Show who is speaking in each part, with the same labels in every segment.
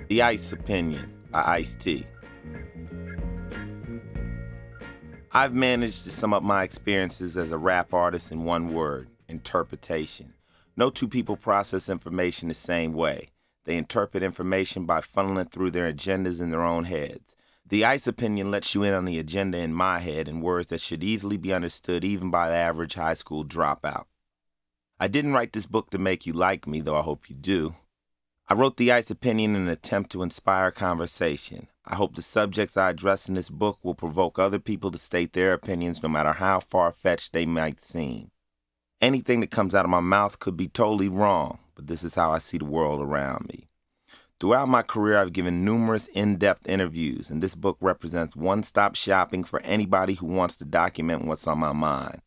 Speaker 1: The Ice Opinion by Ice-T. I've managed to sum up my experiences as a rap artist in one word: interpretation. No two people process information the same way. They interpret information by funneling it through their agendas in their own heads. The Ice Opinion lets you in on the agenda in my head in words that should easily be understood even by the average high school dropout. I didn't write this book to make you like me, though I hope you do. I wrote The Ice Opinion in an attempt to inspire conversation. I hope the subjects I address in this book will provoke other people to state their opinions no matter how far-fetched they might seem. Anything that comes out of my mouth could be totally wrong, but this is how I see the world around me. Throughout my career, I've given numerous in-depth interviews, and this book represents one-stop shopping for anybody who wants to document what's on my mind.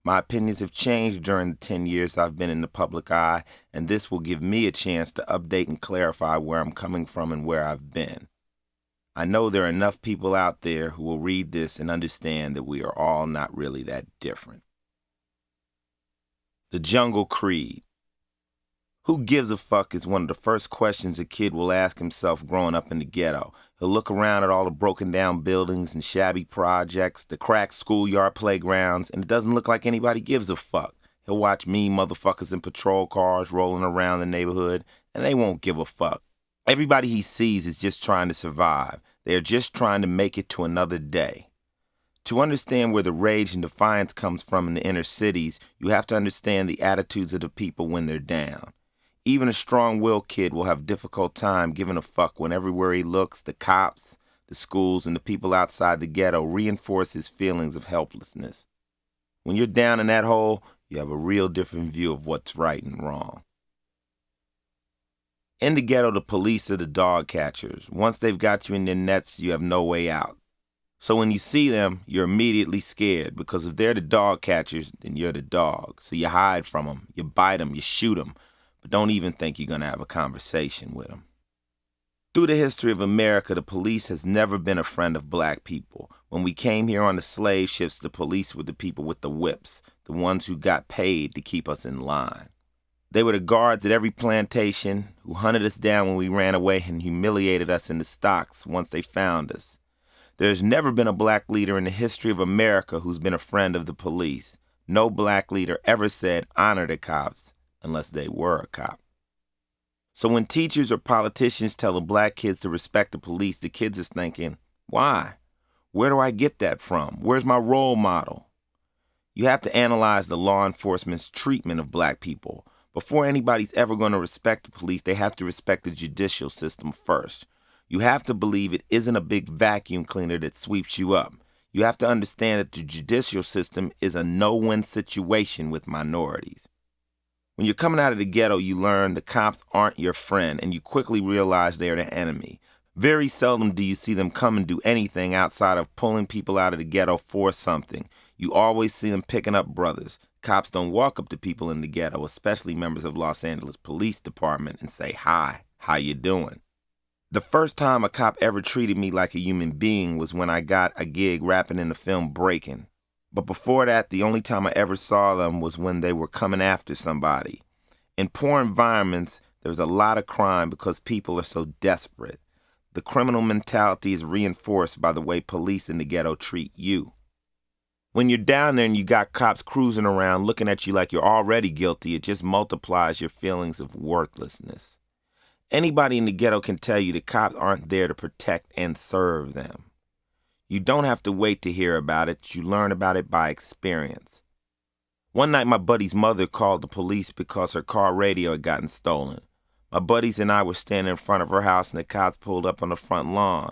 Speaker 1: My opinions have changed during the 10 years I've been in the public eye, and this will give me a chance to update and clarify where I'm coming from and where I've been. I know there are enough people out there who will read this and understand that we are all not really that different. The Jungle Creed. Who gives a fuck is one of the first questions a kid will ask himself growing up in the ghetto. He'll look around at all the broken down buildings and shabby projects, the cracked schoolyard playgrounds, and it doesn't look like anybody gives a fuck. He'll watch mean motherfuckers in patrol cars rolling around the neighborhood, and they won't give a fuck. Everybody he sees is just trying to survive. They are just trying to make it to another day. To understand where the rage and defiance comes from in the inner cities, you have to understand the attitudes of the people when they're down. Even a strong-willed kid will have a difficult time giving a fuck when everywhere he looks, the cops, the schools, and the people outside the ghetto reinforce his feelings of helplessness. When you're down in that hole, you have a real different view of what's right and wrong. In the ghetto, the police are the dog catchers. Once they've got you in their nets, you have no way out. So when you see them, you're immediately scared, because if they're the dog catchers, then you're the dog. So you hide from them, you bite them, you shoot them. But don't even think you're going to have a conversation with them. Through the history of America, the police has never been a friend of black people. When we came here on the slave ships, the police were the people with the whips, the ones who got paid to keep us in line. They were the guards at every plantation who hunted us down when we ran away and humiliated us in the stocks once they found us. There's never been a black leader in the history of America who's been a friend of the police. No black leader ever said, honor the cops, unless they were a cop. So when teachers or politicians tell the black kids to respect the police, the kids are thinking, why? Where do I get that from? Where's my role model? You have to analyze the law enforcement's treatment of black people. Before anybody's ever going to respect the police, they have to respect the judicial system first. You have to believe it isn't a big vacuum cleaner that sweeps you up. You have to understand that the judicial system is a no-win situation with minorities. When you're coming out of the ghetto, you learn the cops aren't your friend, and you quickly realize they are the enemy. Very seldom do you see them come and do anything outside of pulling people out of the ghetto for something. You always see them picking up brothers. Cops don't walk up to people in the ghetto, especially members of Los Angeles Police Department, and say, hi, how you doing? The first time a cop ever treated me like a human being was when I got a gig rapping in the film Breakin'. But before that, the only time I ever saw them was when they were coming after somebody. In poor environments, there's a lot of crime because people are so desperate. The criminal mentality is reinforced by the way police in the ghetto treat you. When you're down there and you got cops cruising around looking at you like you're already guilty, it just multiplies your feelings of worthlessness. Anybody in the ghetto can tell you the cops aren't there to protect and serve them. You don't have to wait to hear about it. You learn about it by experience. One night, my buddy's mother called the police because her car radio had gotten stolen. My buddies and I were standing in front of her house, and the cops pulled up on the front lawn.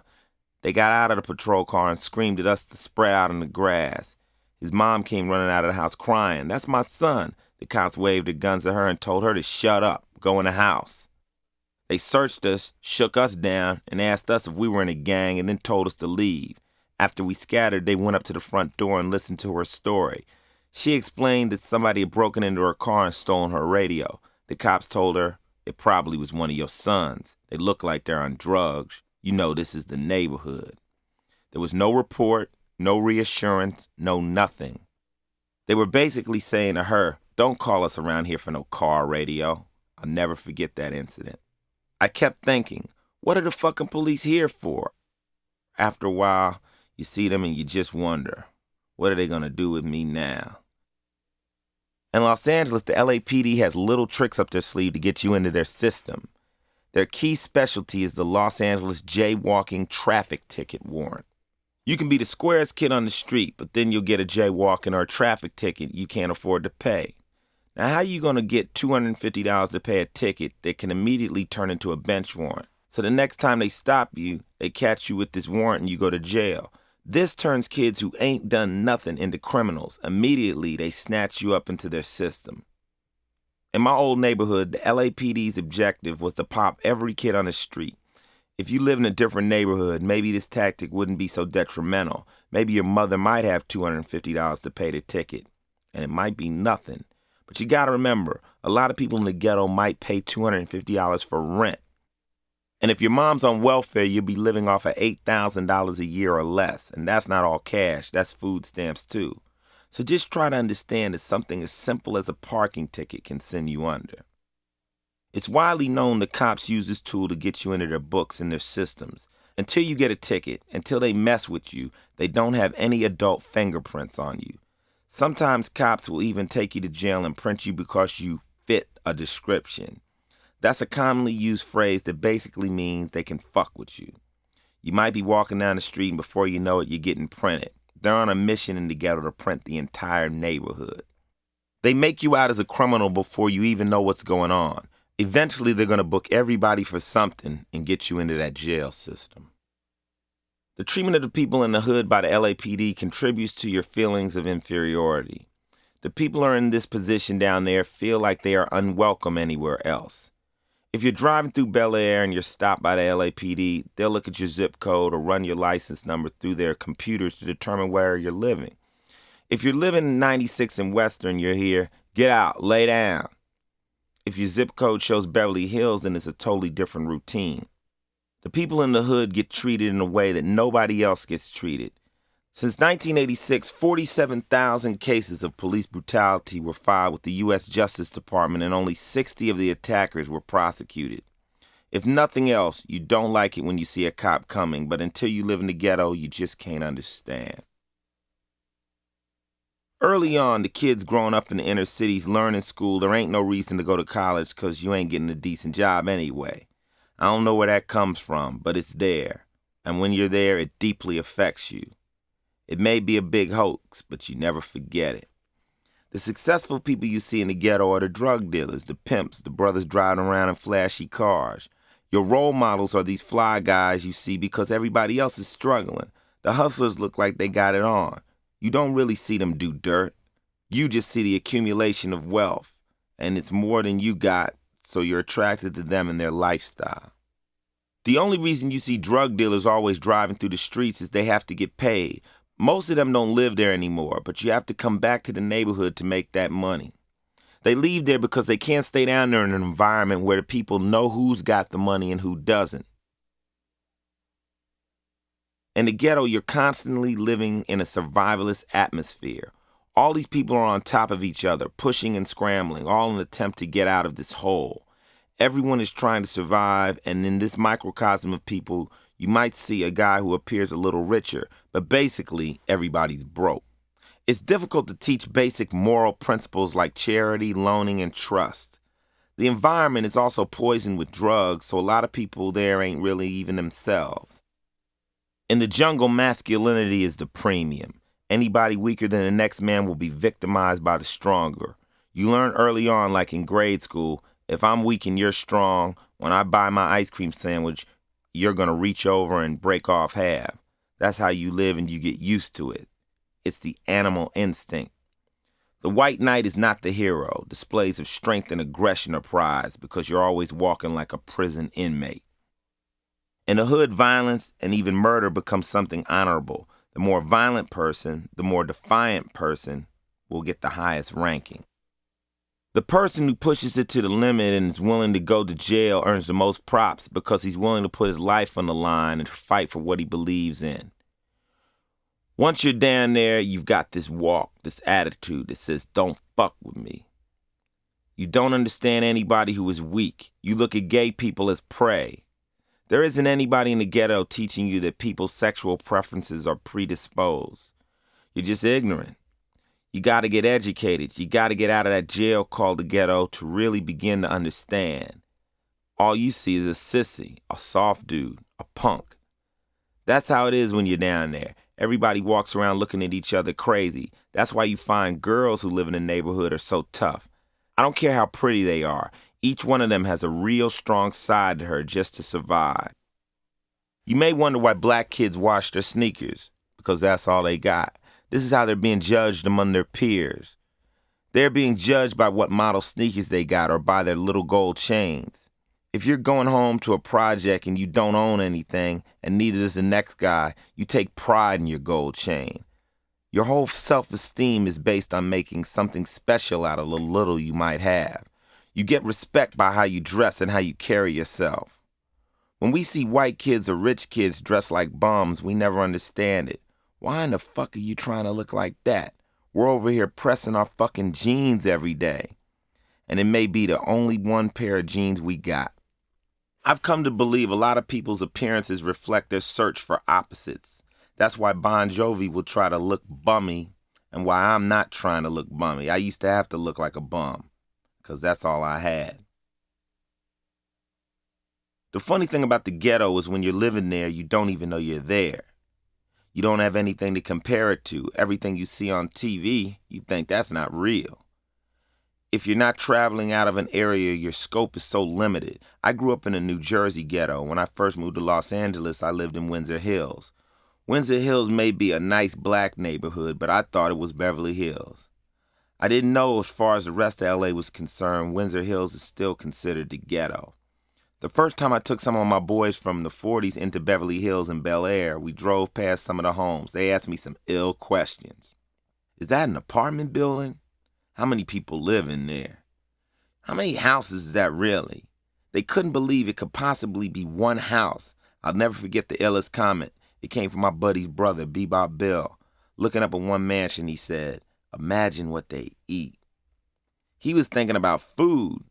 Speaker 1: They got out of the patrol car and screamed at us to spread out in the grass. His mom came running out of the house crying. That's my son. The cops waved their guns at her and told her to shut up, go in the house. They searched us, shook us down, and asked us if we were in a gang, and then told us to leave. After we scattered, they went up to the front door and listened to her story. She explained that somebody had broken into her car and stolen her radio. The cops told her it probably was one of your sons. They look like they're on drugs. You know this is the neighborhood. There was no report, no reassurance, no nothing. They were basically saying to her, don't call us around here for no car radio. I'll never forget that incident. I kept thinking, what are the fucking police here for? After a while, you see them and you just wonder, what are they gonna do with me now? In Los Angeles, the LAPD has little tricks up their sleeve to get you into their system. Their key specialty is the Los Angeles jaywalking traffic ticket warrant. You can be the squarest kid on the street, but then you'll get a jaywalking or a traffic ticket you can't afford to pay. Now, how are you going to get $250 to pay a ticket that can immediately turn into a bench warrant? So the next time they stop you, they catch you with this warrant and you go to jail. This turns kids who ain't done nothing into criminals. Immediately, they snatch you up into their system. In my old neighborhood, the LAPD's objective was to pop every kid on the street. If you live in a different neighborhood, maybe this tactic wouldn't be so detrimental. Maybe your mother might have $250 to pay the ticket, and it might be nothing. But you gotta remember, a lot of people in the ghetto might pay $250 for rent. And if your mom's on welfare, you'll be living off of $8,000 a year or less. And that's not all cash, that's food stamps too. So just try to understand that something as simple as a parking ticket can send you under. It's widely known the cops use this tool to get you into their books and their systems. Until you get a ticket, until they mess with you, they don't have any adult fingerprints on you. Sometimes cops will even take you to jail and print you because you fit a description. That's a commonly used phrase that basically means they can fuck with you. You might be walking down the street and before you know it, you're getting printed. They're on a mission in the ghetto to print the entire neighborhood. They make you out as a criminal before you even know what's going on. Eventually, they're going to book everybody for something and get you into that jail system. The treatment of the people in the hood by the LAPD contributes to your feelings of inferiority. The people who are in this position down there feel like they are unwelcome anywhere else. If you're driving through Bel Air and you're stopped by the LAPD, they'll look at your zip code or run your license number through their computers to determine where you're living. If you're living in 96 in Western, you're here, get out, lay down. If your zip code shows Beverly Hills, then it's a totally different routine. The people in the hood get treated in a way that nobody else gets treated. Since 1986, 47,000 cases of police brutality were filed with the U.S. Justice Department and only 60 of the attackers were prosecuted. If nothing else, you don't like it when you see a cop coming, but until you live in the ghetto, you just can't understand. Early on, the kids growing up in the inner cities learn in school there ain't no reason to go to college because you ain't getting a decent job anyway. I don't know where that comes from, but it's there. And when you're there, it deeply affects you. It may be a big hoax, but you never forget it. The successful people you see in the ghetto are the drug dealers, the pimps, the brothers driving around in flashy cars. Your role models are these fly guys you see because everybody else is struggling. The hustlers look like they got it on. You don't really see them do dirt. You just see the accumulation of wealth, and it's more than you got, so you're attracted to them and their lifestyle. The only reason you see drug dealers always driving through the streets is they have to get paid. Most of them don't live there anymore, but you have to come back to the neighborhood to make that money. They leave there because they can't stay down there in an environment where the people know who's got the money and who doesn't. In the ghetto, you're constantly living in a survivalist atmosphere. All these people are on top of each other, pushing and scrambling, all in an attempt to get out of this hole. Everyone is trying to survive, and in this microcosm of people, you might see a guy who appears a little richer, but basically, everybody's broke. It's difficult to teach basic moral principles like charity, loaning, and trust. The environment is also poisoned with drugs, so a lot of people there ain't really even themselves. In the jungle, masculinity is the premium. Anybody weaker than the next man will be victimized by the stronger. You learn early on, like in grade school, if I'm weak and you're strong, when I buy my ice cream sandwich, you're going to reach over and break off half. That's how you live and you get used to it. It's the animal instinct. The white knight is not the hero. Displays of strength and aggression are prized because you're always walking like a prison inmate. In the hood, violence and even murder becomes something honorable. The more violent person, the more defiant person will get the highest ranking. The person who pushes it to the limit and is willing to go to jail earns the most props because he's willing to put his life on the line and fight for what he believes in. Once you're down there, you've got this walk, this attitude that says, don't fuck with me. You don't understand anybody who is weak. You look at gay people as prey. There isn't anybody in the ghetto teaching you that people's sexual preferences are predisposed. You're just ignorant. You got to get educated. You got to get out of that jail called the ghetto to really begin to understand. All you see is a sissy, a soft dude, a punk. That's how it is when you're down there. Everybody walks around looking at each other crazy. That's why you find girls who live in the neighborhood are so tough. I don't care how pretty they are. Each one of them has a real strong side to her just to survive. You may wonder why black kids wash their sneakers, because that's all they got. This is how they're being judged among their peers. They're being judged by what model sneakers they got or by their little gold chains. If you're going home to a project and you don't own anything, and neither does the next guy, you take pride in your gold chain. Your whole self-esteem is based on making something special out of the little you might have. You get respect by how you dress and how you carry yourself. When we see white kids or rich kids dressed like bums, we never understand it. Why in the fuck are you trying to look like that? We're over here pressing our fucking jeans every day. And it may be the only one pair of jeans we got. I've come to believe a lot of people's appearances reflect their search for opposites. That's why Bon Jovi will try to look bummy and why I'm not trying to look bummy. I used to have to look like a bum because that's all I had. The funny thing about the ghetto is when you're living there, you don't even know you're there. You don't have anything to compare it to. Everything you see on TV, you think that's not real. If you're not traveling out of an area, your scope is so limited. I grew up in a New Jersey ghetto. When I first moved to Los Angeles, I lived in Windsor Hills. Windsor Hills may be a nice black neighborhood, but I thought it was Beverly Hills. I didn't know as far as the rest of LA was concerned, Windsor Hills is still considered the ghetto. The first time I took some of my boys from the 40s into Beverly Hills and Bel Air, we drove past some of the homes. They asked me some ill questions. Is that an apartment building? How many people live in there? How many houses is that really? They couldn't believe it could possibly be one house. I'll never forget the illest comment. It came from my buddy's brother, Bebop Bill. Looking up at one mansion, he said, "Imagine what they eat." He was thinking about food.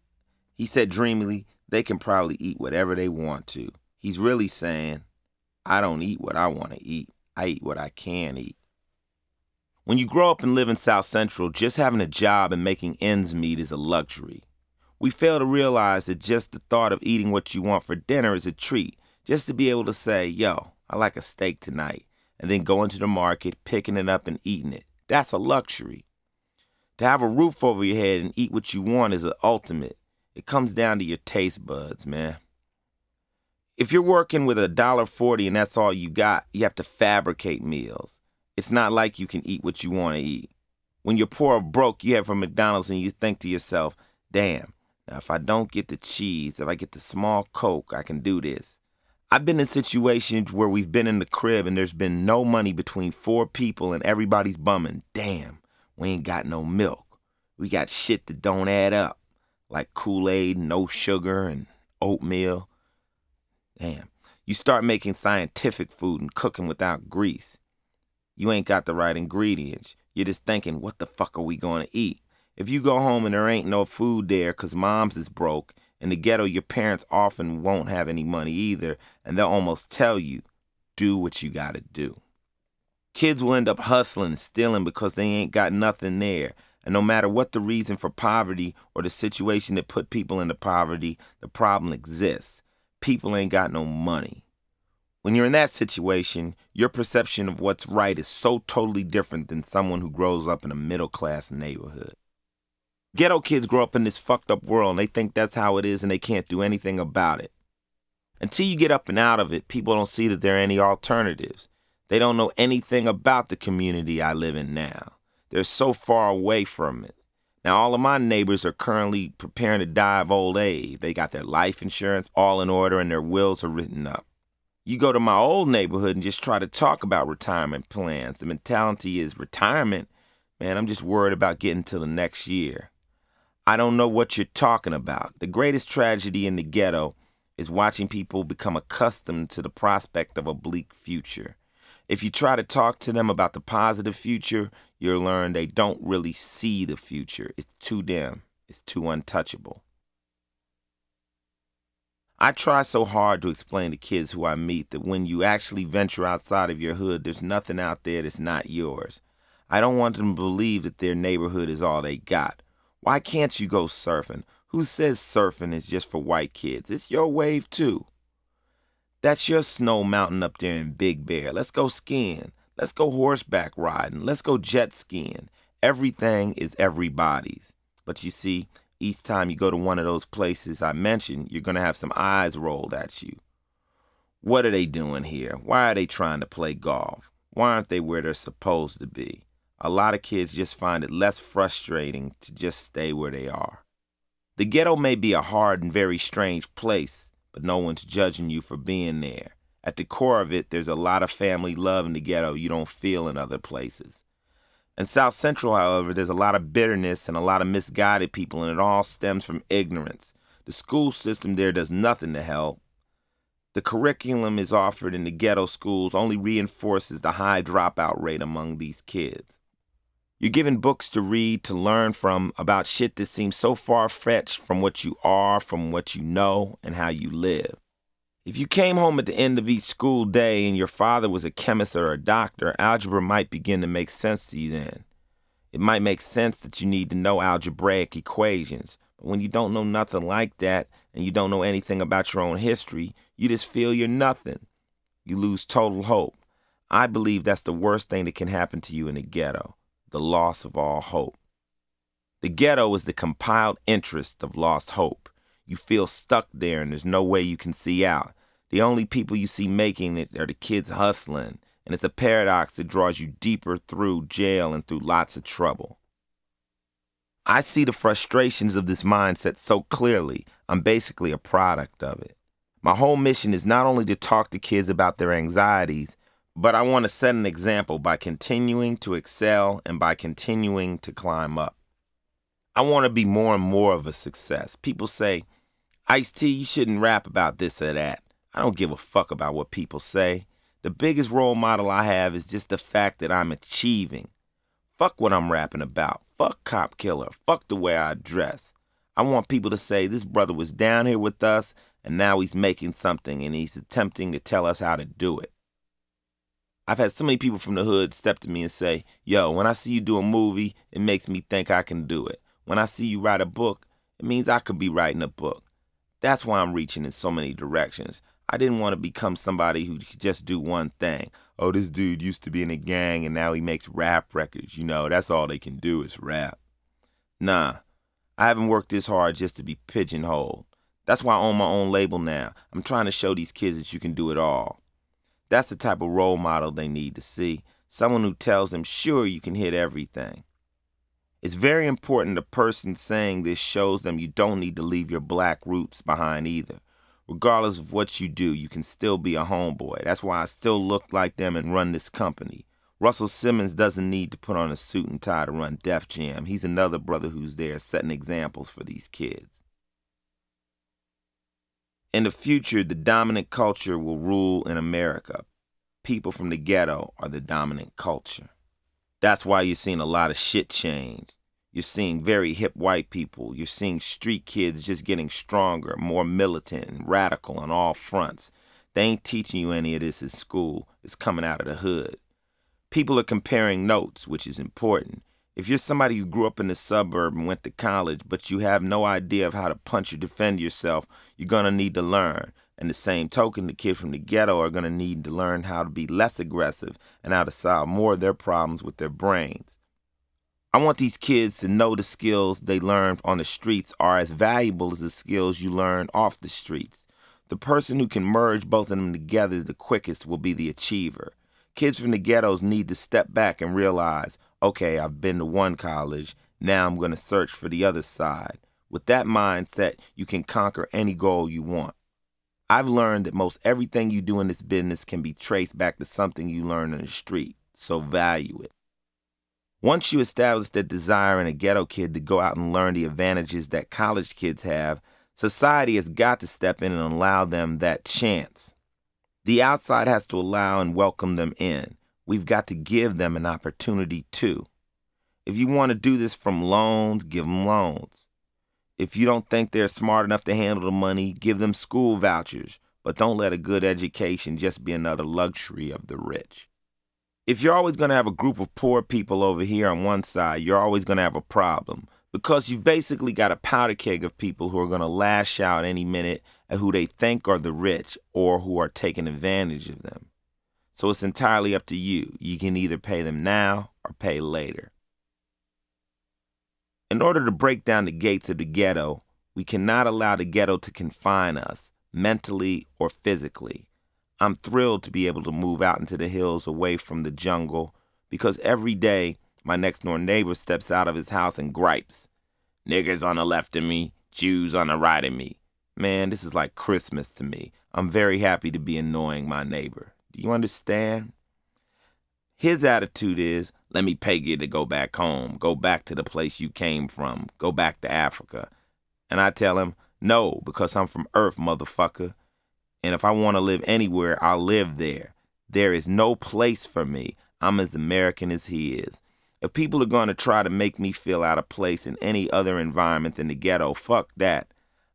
Speaker 1: He said dreamily, they can probably eat whatever they want to. He's really saying, I don't eat what I want to eat. I eat what I can eat. When you grow up and live in South Central, just having a job and making ends meet is a luxury. We fail to realize that just the thought of eating what you want for dinner is a treat. Just to be able to say, yo, I like a steak tonight, and then go into the market, picking it up and eating it. That's a luxury. To have a roof over your head and eat what you want is the ultimate. It comes down to your taste buds, man. If you're working with $1.40 and that's all you got, you have to fabricate meals. It's not like you can eat what you want to eat. When you're poor or broke, you head for McDonald's and you think to yourself, damn, now if I don't get the cheese, if I get the small Coke, I can do this. I've been in situations where we've been in the crib and there's been no money between 4 people and everybody's bumming. Damn, we ain't got no milk. We got shit that don't add up, like Kool-Aid, no sugar, and oatmeal. Damn, you start making scientific food and cooking without grease. You ain't got the right ingredients. You're just thinking, what the fuck are we going to eat? If you go home and there ain't no food there because mom's is broke, in the ghetto, your parents often won't have any money either, and they'll almost tell you, do what you gotta do. Kids will end up hustling and stealing because they ain't got nothing there. And no matter what the reason for poverty or the situation that put people into poverty, the problem exists. People ain't got no money. When you're in that situation, your perception of what's right is so totally different than someone who grows up in a middle-class neighborhood. Ghetto kids grow up in this fucked up world and they think that's how it is and they can't do anything about it. Until you get up and out of it, people don't see that there are any alternatives. They don't know anything about the community I live in now. They're so far away from it. Now, all of my neighbors are currently preparing to die of old age. They got their life insurance all in order and their wills are written up. You go to my old neighborhood and just try to talk about retirement plans. The mentality is retirement? Man, I'm just worried about getting to the next year. I don't know what you're talking about. The greatest tragedy in the ghetto is watching people become accustomed to the prospect of a bleak future. If you try to talk to them about the positive future, you'll learn they don't really see the future. It's too dim. It's too untouchable. I try so hard to explain to kids who I meet that when you actually venture outside of your hood, there's nothing out there that's not yours. I don't want them to believe that their neighborhood is all they got. Why can't you go surfing? Who says surfing is just for white kids? It's your wave too. That's your snow mountain up there in Big Bear. Let's go skiing. Let's go horseback riding. Let's go jet skiing. Everything is everybody's. But you see, each time you go to one of those places I mentioned, you're going to have some eyes rolled at you. What are they doing here? Why are they trying to play golf? Why aren't they where they're supposed to be? A lot of kids just find it less frustrating to just stay where they are. The ghetto may be a hard and very strange place, but no one's judging you for being there. At the core of it, there's a lot of family love in the ghetto you don't feel in other places. In South Central, however, there's a lot of bitterness and a lot of misguided people, and it all stems from ignorance. The school system there does nothing to help. The curriculum is offered in the ghetto schools only reinforces the high dropout rate among these kids. You're given books to read, to learn from, about shit that seems so far-fetched from what you are, from what you know, and how you live. If you came home at the end of each school day and your father was a chemist or a doctor, algebra might begin to make sense to you then. It might make sense that you need to know algebraic equations. But when you don't know nothing like that and you don't know anything about your own history, you just feel you're nothing. You lose total hope. I believe that's the worst thing that can happen to you in the ghetto, the loss of all hope. The ghetto is the compiled interest of lost hope. You feel stuck there and there's no way you can see out. The only people you see making it are the kids hustling, and it's a paradox that draws you deeper through jail and through lots of trouble. I see the frustrations of this mindset so clearly, I'm basically a product of it. My whole mission is not only to talk to kids about their anxieties, but I want to set an example by continuing to excel and by continuing to climb up. I want to be more and more of a success. People say, Ice-T, you shouldn't rap about this or that. I don't give a fuck about what people say. The biggest role model I have is just the fact that I'm achieving. Fuck what I'm rapping about. Fuck Cop Killer. Fuck the way I dress. I want people to say this brother was down here with us and now he's making something and he's attempting to tell us how to do it. I've had so many people from the hood step to me and say, yo, when I see you do a movie, it makes me think I can do it. When I see you write a book, it means I could be writing a book. That's why I'm reaching in so many directions. I didn't want to become somebody who could just do one thing. Oh, this dude used to be in a gang and now he makes rap records. You know, that's all they can do is rap. Nah, I haven't worked this hard just to be pigeonholed. That's why I own my own label now. I'm trying to show these kids that you can do it all. That's the type of role model they need to see. Someone who tells them, sure, you can hit everything. It's very important a person saying this shows them you don't need to leave your black roots behind either. Regardless of what you do, you can still be a homeboy. That's why I still look like them and run this company. Russell Simmons doesn't need to put on a suit and tie to run Def Jam. He's another brother who's there setting examples for these kids. In the future, the dominant culture will rule in America. People from the ghetto are the dominant culture. That's why you're seeing a lot of shit change. You're seeing very hip white people. You're seeing street kids just getting stronger, more militant and radical on all fronts. They ain't teaching you any of this in school. It's coming out of the hood. People are comparing notes, which is important. If you're somebody who grew up in the suburb and went to college, but you have no idea of how to punch or defend yourself, you're going to need to learn. And the same token, the kids from the ghetto are going to need to learn how to be less aggressive and how to solve more of their problems with their brains. I want these kids to know the skills they learned on the streets are as valuable as the skills you learn off the streets. The person who can merge both of them together the quickest will be the achiever. Kids from the ghettos need to step back and realize, okay, I've been to one college, now I'm going to search for the other side. With that mindset, you can conquer any goal you want. I've learned that most everything you do in this business can be traced back to something you learned on the street, so value it. Once you establish that desire in a ghetto kid to go out and learn the advantages that college kids have, society has got to step in and allow them that chance. The outside has to allow and welcome them in. We've got to give them an opportunity too. If you want to do this from loans, give them loans. If you don't think they're smart enough to handle the money, give them school vouchers, but don't let a good education just be another luxury of the rich. If you're always going to have a group of poor people over here on one side, you're always going to have a problem because you've basically got a powder keg of people who are going to lash out any minute at who they think are the rich or who are taking advantage of them. So it's entirely up to you. You can either pay them now or pay later. In order to break down the gates of the ghetto, we cannot allow the ghetto to confine us, mentally or physically. I'm thrilled to be able to move out into the hills away from the jungle because every day my next door neighbor steps out of his house and gripes. Niggers on the left of me, Jews on the right of me. Man, this is like Christmas to me. I'm very happy to be annoying my neighbor. Do you understand? His attitude is, let me pay you to go back home, go back to the place you came from, go back to Africa. And I tell him, no, because I'm from Earth, motherfucker. And if I want to live anywhere, I'll live there. There is no place for me. I'm as American as he is. If people are going to try to make me feel out of place in any other environment than the ghetto, fuck that.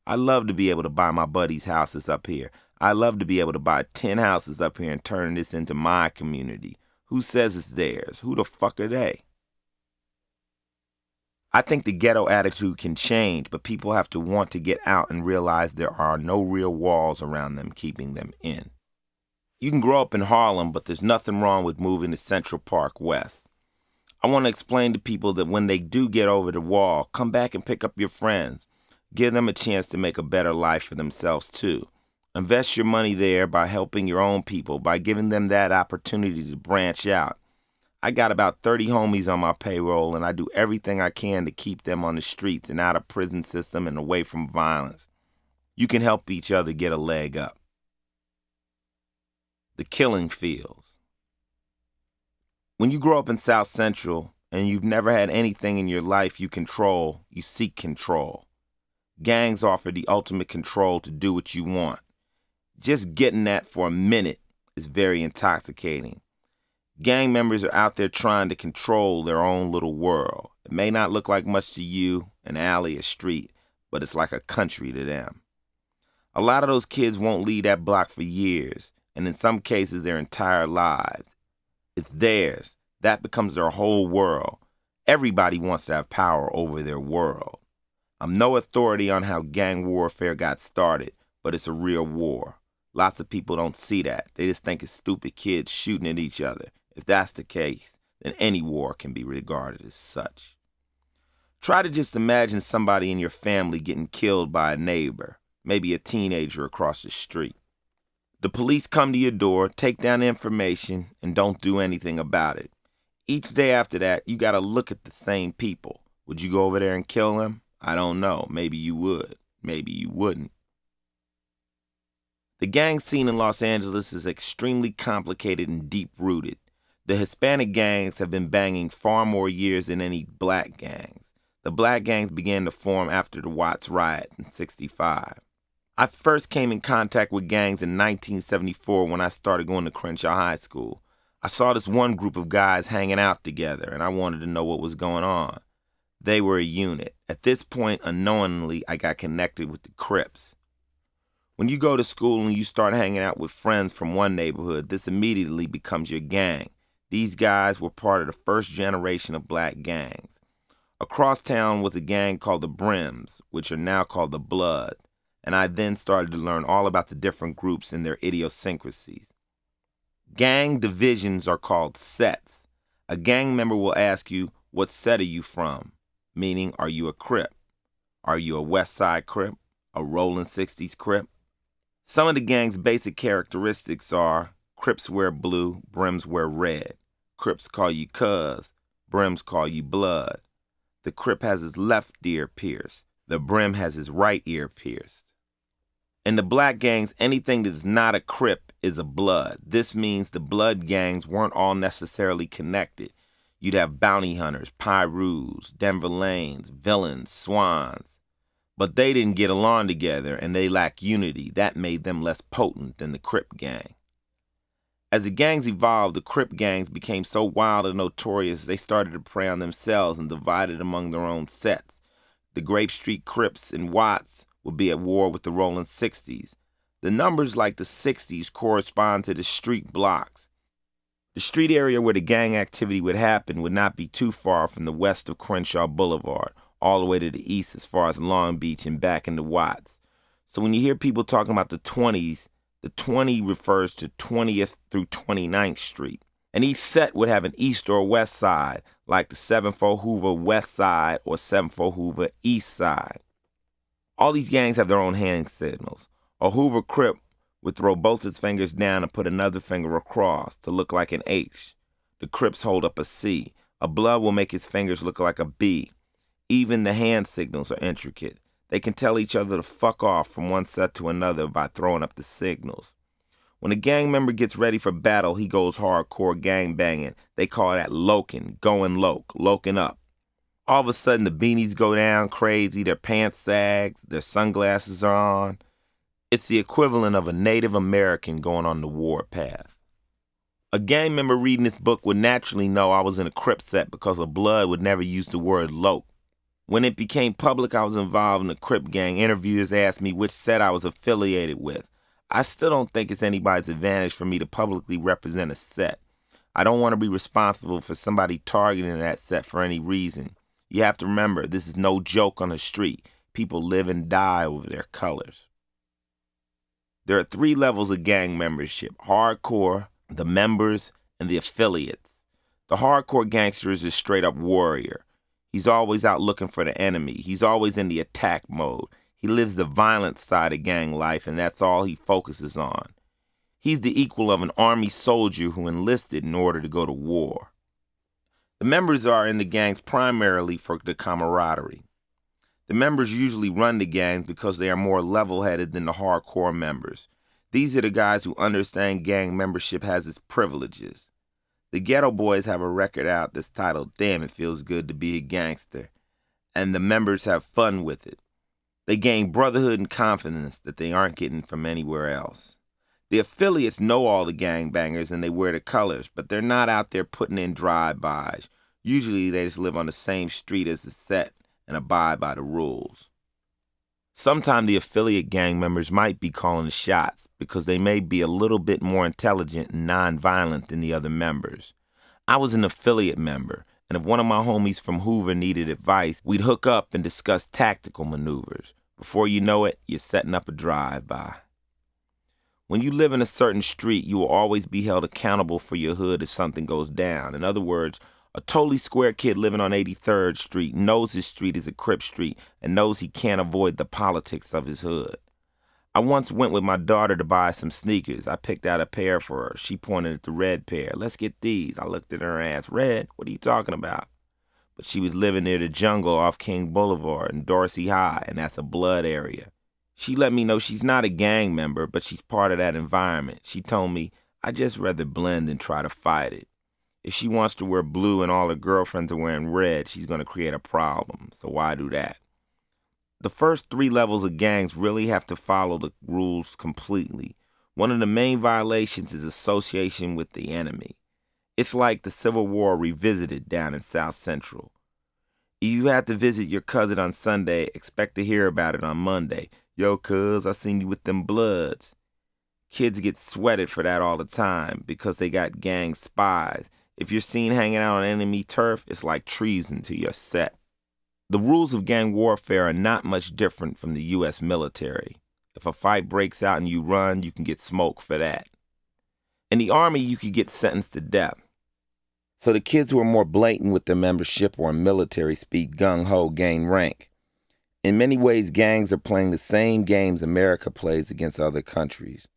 Speaker 1: I love to be able to buy my buddies' houses up here. I love to be able to buy 10 houses up here and turn this into my community. Who says it's theirs? Who the fuck are they? I think the ghetto attitude can change, but people have to want to get out and realize there are no real walls around them keeping them in. You can grow up in Harlem, but there's nothing wrong with moving to Central Park West. I want to explain to people that when they do get over the wall, come back and pick up your friends. Give them a chance to make a better life for themselves too. Invest your money there by helping your own people, by giving them that opportunity to branch out. I got about 30 homies on my payroll, and I do everything I can to keep them on the streets and out of prison system and away from violence. You can help each other get a leg up. The killing fields. When you grow up in South Central and you've never had anything in your life you control, you seek control. Gangs offer the ultimate control to do what you want. Just getting that for a minute is very intoxicating. Gang members are out there trying to control their own little world. It may not look like much to you, an alley, a street, but it's like a country to them. A lot of those kids won't leave that block for years, and in some cases their entire lives. It's theirs. That becomes their whole world. Everybody wants to have power over their world. I'm no authority on how gang warfare got started, but it's a real war. Lots of people don't see that. They just think it's stupid kids shooting at each other. If that's the case, then any war can be regarded as such. Try to just imagine somebody in your family getting killed by a neighbor, maybe a teenager across the street. The police come to your door, take down the information, and don't do anything about it. Each day after that, you gotta look at the same people. Would you go over there and kill them? I don't know. Maybe you would. Maybe you wouldn't. The gang scene in Los Angeles is extremely complicated and deep-rooted. The Hispanic gangs have been banging far more years than any black gangs. The black gangs began to form after the Watts riot in '65. I first came in contact with gangs in 1974 when I started going to Crenshaw High School. I saw this one group of guys hanging out together, and I wanted to know what was going on. They were a unit. At this point, unknowingly, I got connected with the Crips. When you go to school and you start hanging out with friends from one neighborhood, this immediately becomes your gang. These guys were part of the first generation of black gangs. Across town was a gang called the PIMP'S, which are now called the Blood, and I then started to learn all about the different groups and their idiosyncrasies. Gang divisions are called sets. A gang member will ask you, what set are you from? Meaning, are you a Crip? Are you a West Side Crip? A Rolling 60s Crip? Some of the gang's basic characteristics are Crips wear blue, Brims wear red. Crips call you cuz, Brims call you blood. The Crip has his left ear pierced. The Brim has his right ear pierced. In the black gangs, anything that's not a Crip is a Blood. This means the Blood gangs weren't all necessarily connected. You'd have bounty hunters, Pyrus, Denver Lanes, villains, swans. But they didn't get along together and they lacked unity. That made them less potent than the Crip gang. As the gangs evolved, the Crip gangs became so wild and notorious they started to prey on themselves and divided among their own sets. The Grape Street Crips and Watts would be at war with the Rolling 60s. The numbers like the 60s correspond to the street blocks. The street area where the gang activity would happen would not be too far from the west of Crenshaw Boulevard, all the way to the east as far as Long Beach and back into Watts. So when you hear people talking about the 20s, the 20 refers to 20th through 29th Street. And each set would have an east or west side, like the 7-4 Hoover West Side or 7-4 Hoover East Side. All these gangs have their own hand signals. A Hoover Crip would throw both his fingers down and put another finger across to look like an H. The Crips hold up a C. A Blood will make his fingers look like a B. Even the hand signals are intricate. They can tell each other to fuck off from one set to another by throwing up the signals. When a gang member gets ready for battle, he goes hardcore gang banging. They call that loking, going loking up. All of a sudden, the beanies go down crazy, their pants sags, their sunglasses are on. It's the equivalent of a Native American going on the war path. A gang member reading this book would naturally know I was in a Crip set because a Blood would never use the word loke. When it became public I was involved in a Crip gang, interviewers asked me which set I was affiliated with. I still don't think it's anybody's advantage for me to publicly represent a set. I don't want to be responsible for somebody targeting that set for any reason. You have to remember, this is no joke on the street. People live and die over their colors. There are 3 levels of gang membership: hardcore, the members, and the affiliates. The hardcore gangster is a straight-up warrior. He's always out looking for the enemy. He's always in the attack mode. He lives the violent side of gang life, and that's all he focuses on. He's the equal of an army soldier who enlisted in order to go to war. The members are in the gangs primarily for the camaraderie. The members usually run the gangs because they are more level-headed than the hardcore members. These are the guys who understand gang membership has its privileges. The Ghetto Boys have a record out that's titled Damn It Feels Good to Be a Gangster, and the members have fun with it. They gain brotherhood and confidence that they aren't getting from anywhere else. The affiliates know all the gangbangers and they wear the colors, but they're not out there putting in drive-bys. Usually they just live on the same street as the set and abide by the rules. Sometimes the affiliate gang members might be calling the shots because they may be a little bit more intelligent and non-violent than the other members. I was an affiliate member, and if one of my homies from Hoover needed advice, we'd hook up and discuss tactical maneuvers. Before you know it, you're setting up a drive-by. When you live in a certain street, you will always be held accountable for your hood if something goes down. In other words, a totally square kid living on 83rd Street knows his street is a Crip street and knows he can't avoid the politics of his hood. I once went with my daughter to buy some sneakers. I picked out a pair for her. She pointed at the red pair. "Let's get these." I looked at her and asked, "Red? What are you talking about?" But she was living near the jungle off King Boulevard in Dorsey High, and that's a Blood area. She let me know she's not a gang member, but she's part of that environment. She told me, "I'd just rather blend than try to fight it. If she wants to wear blue and all her girlfriends are wearing red, she's going to create a problem, so why do that?" The first 3 levels of gangs really have to follow the rules completely. One of the main violations is association with the enemy. It's like the Civil War revisited down in South Central. You have to visit your cousin on Sunday, expect to hear about it on Monday. "Yo, cuz, I seen you with them Bloods." Kids get sweated for that all the time because they got gang spies. If you're seen hanging out on enemy turf, it's like treason to your set. The rules of gang warfare are not much different from the U.S. military. If a fight breaks out and you run, you can get smoked for that. In the Army, you could get sentenced to death. So the kids who are more blatant with their membership or in military speak gung-ho gain rank. In many ways, gangs are playing the same games America plays against other countries.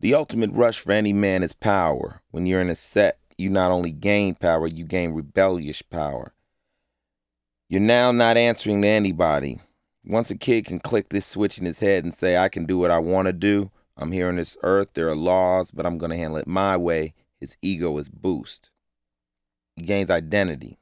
Speaker 1: The ultimate rush for any man is power. When you're in a set, you not only gain power, you gain rebellious power. You're now not answering to anybody. Once a kid can click this switch in his head and say, "I can do what I want to do. I'm here on this earth. There are laws, but I'm going to handle it my way," his ego is boosted. He gains identity.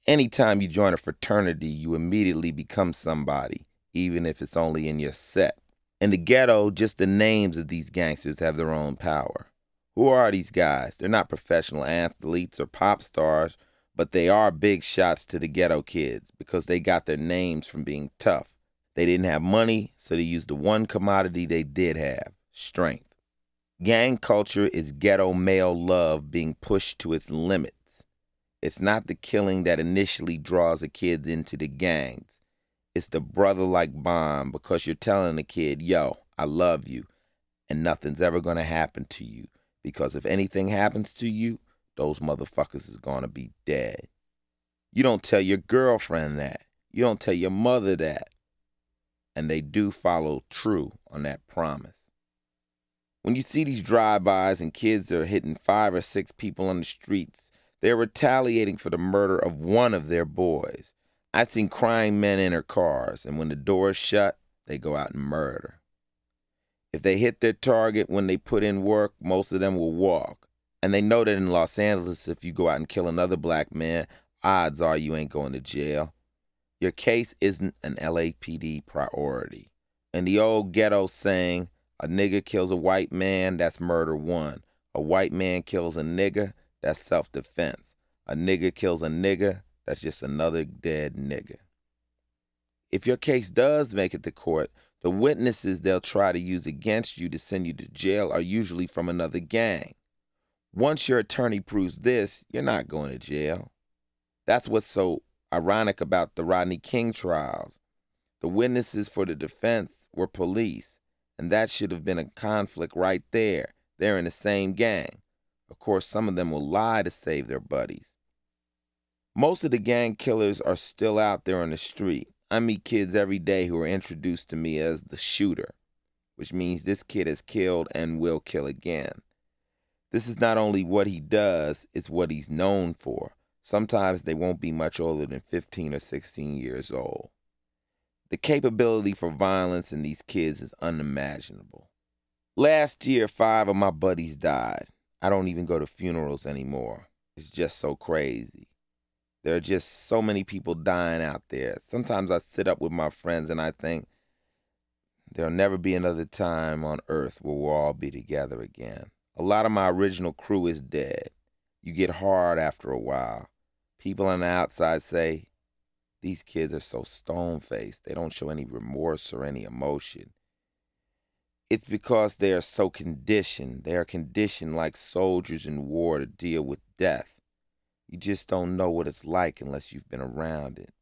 Speaker 1: Anytime you join a fraternity, you immediately become somebody, even if it's only in your set. In the ghetto, just the names of these gangsters have their own power. Who are these guys? They're not professional athletes or pop stars, But they are big shots to the ghetto kids because they got their names from being tough. They didn't have money, so they used the one commodity they did have, strength. Gang culture is ghetto male love being pushed to its limits. It's not the killing that initially draws a kid into the gangs. It's the brother-like bond because you're telling the kid, yo, I love you, and nothing's ever going to happen to you. Because if anything happens to you, those motherfuckers is going to be dead. You don't tell your girlfriend that. You don't tell your mother that. And they do follow true on that promise. When you see these drive-bys and kids are hitting 5 or 6 people on the streets, they're retaliating for the murder of one of their boys. I've seen crying men enter cars, and when the door is shut, they go out and murder. If they hit their target when they put in work, most of them will walk. And they know that in Los Angeles, if you go out and kill another black man, odds are you ain't going to jail. Your case isn't an LAPD priority. And the old ghetto saying, a nigga kills a white man, that's murder one. A white man kills a nigga, that's self-defense. A nigga kills a nigga, that's just another dead nigga. If your case does make it to court, the witnesses they'll try to use against you to send you to jail are usually from another gang. Once your attorney proves this, you're not going to jail. That's what's so ironic about the Rodney King trials. The witnesses for the defense were police, and that should have been a conflict right there. They're in the same gang. Of course, some of them will lie to save their buddies. Most of the gang killers are still out there on the street. I meet kids every day who are introduced to me as the shooter, which means this kid has killed and will kill again. This is not only what he does, it's what he's known for. Sometimes they won't be much older than 15 or 16 years old. The capability for violence in these kids is unimaginable. Last year, 5 of my buddies died. I don't even go to funerals anymore. It's just so crazy. There are just so many people dying out there. Sometimes I sit up with my friends and I think there'll never be another time on earth where we'll all be together again. A lot of my original crew is dead. You get hard after a while. People on the outside say, these kids are so stone-faced. They don't show any remorse or any emotion. It's because they are so conditioned. They are conditioned like soldiers in war to deal with death. You just don't know what it's like unless you've been around it.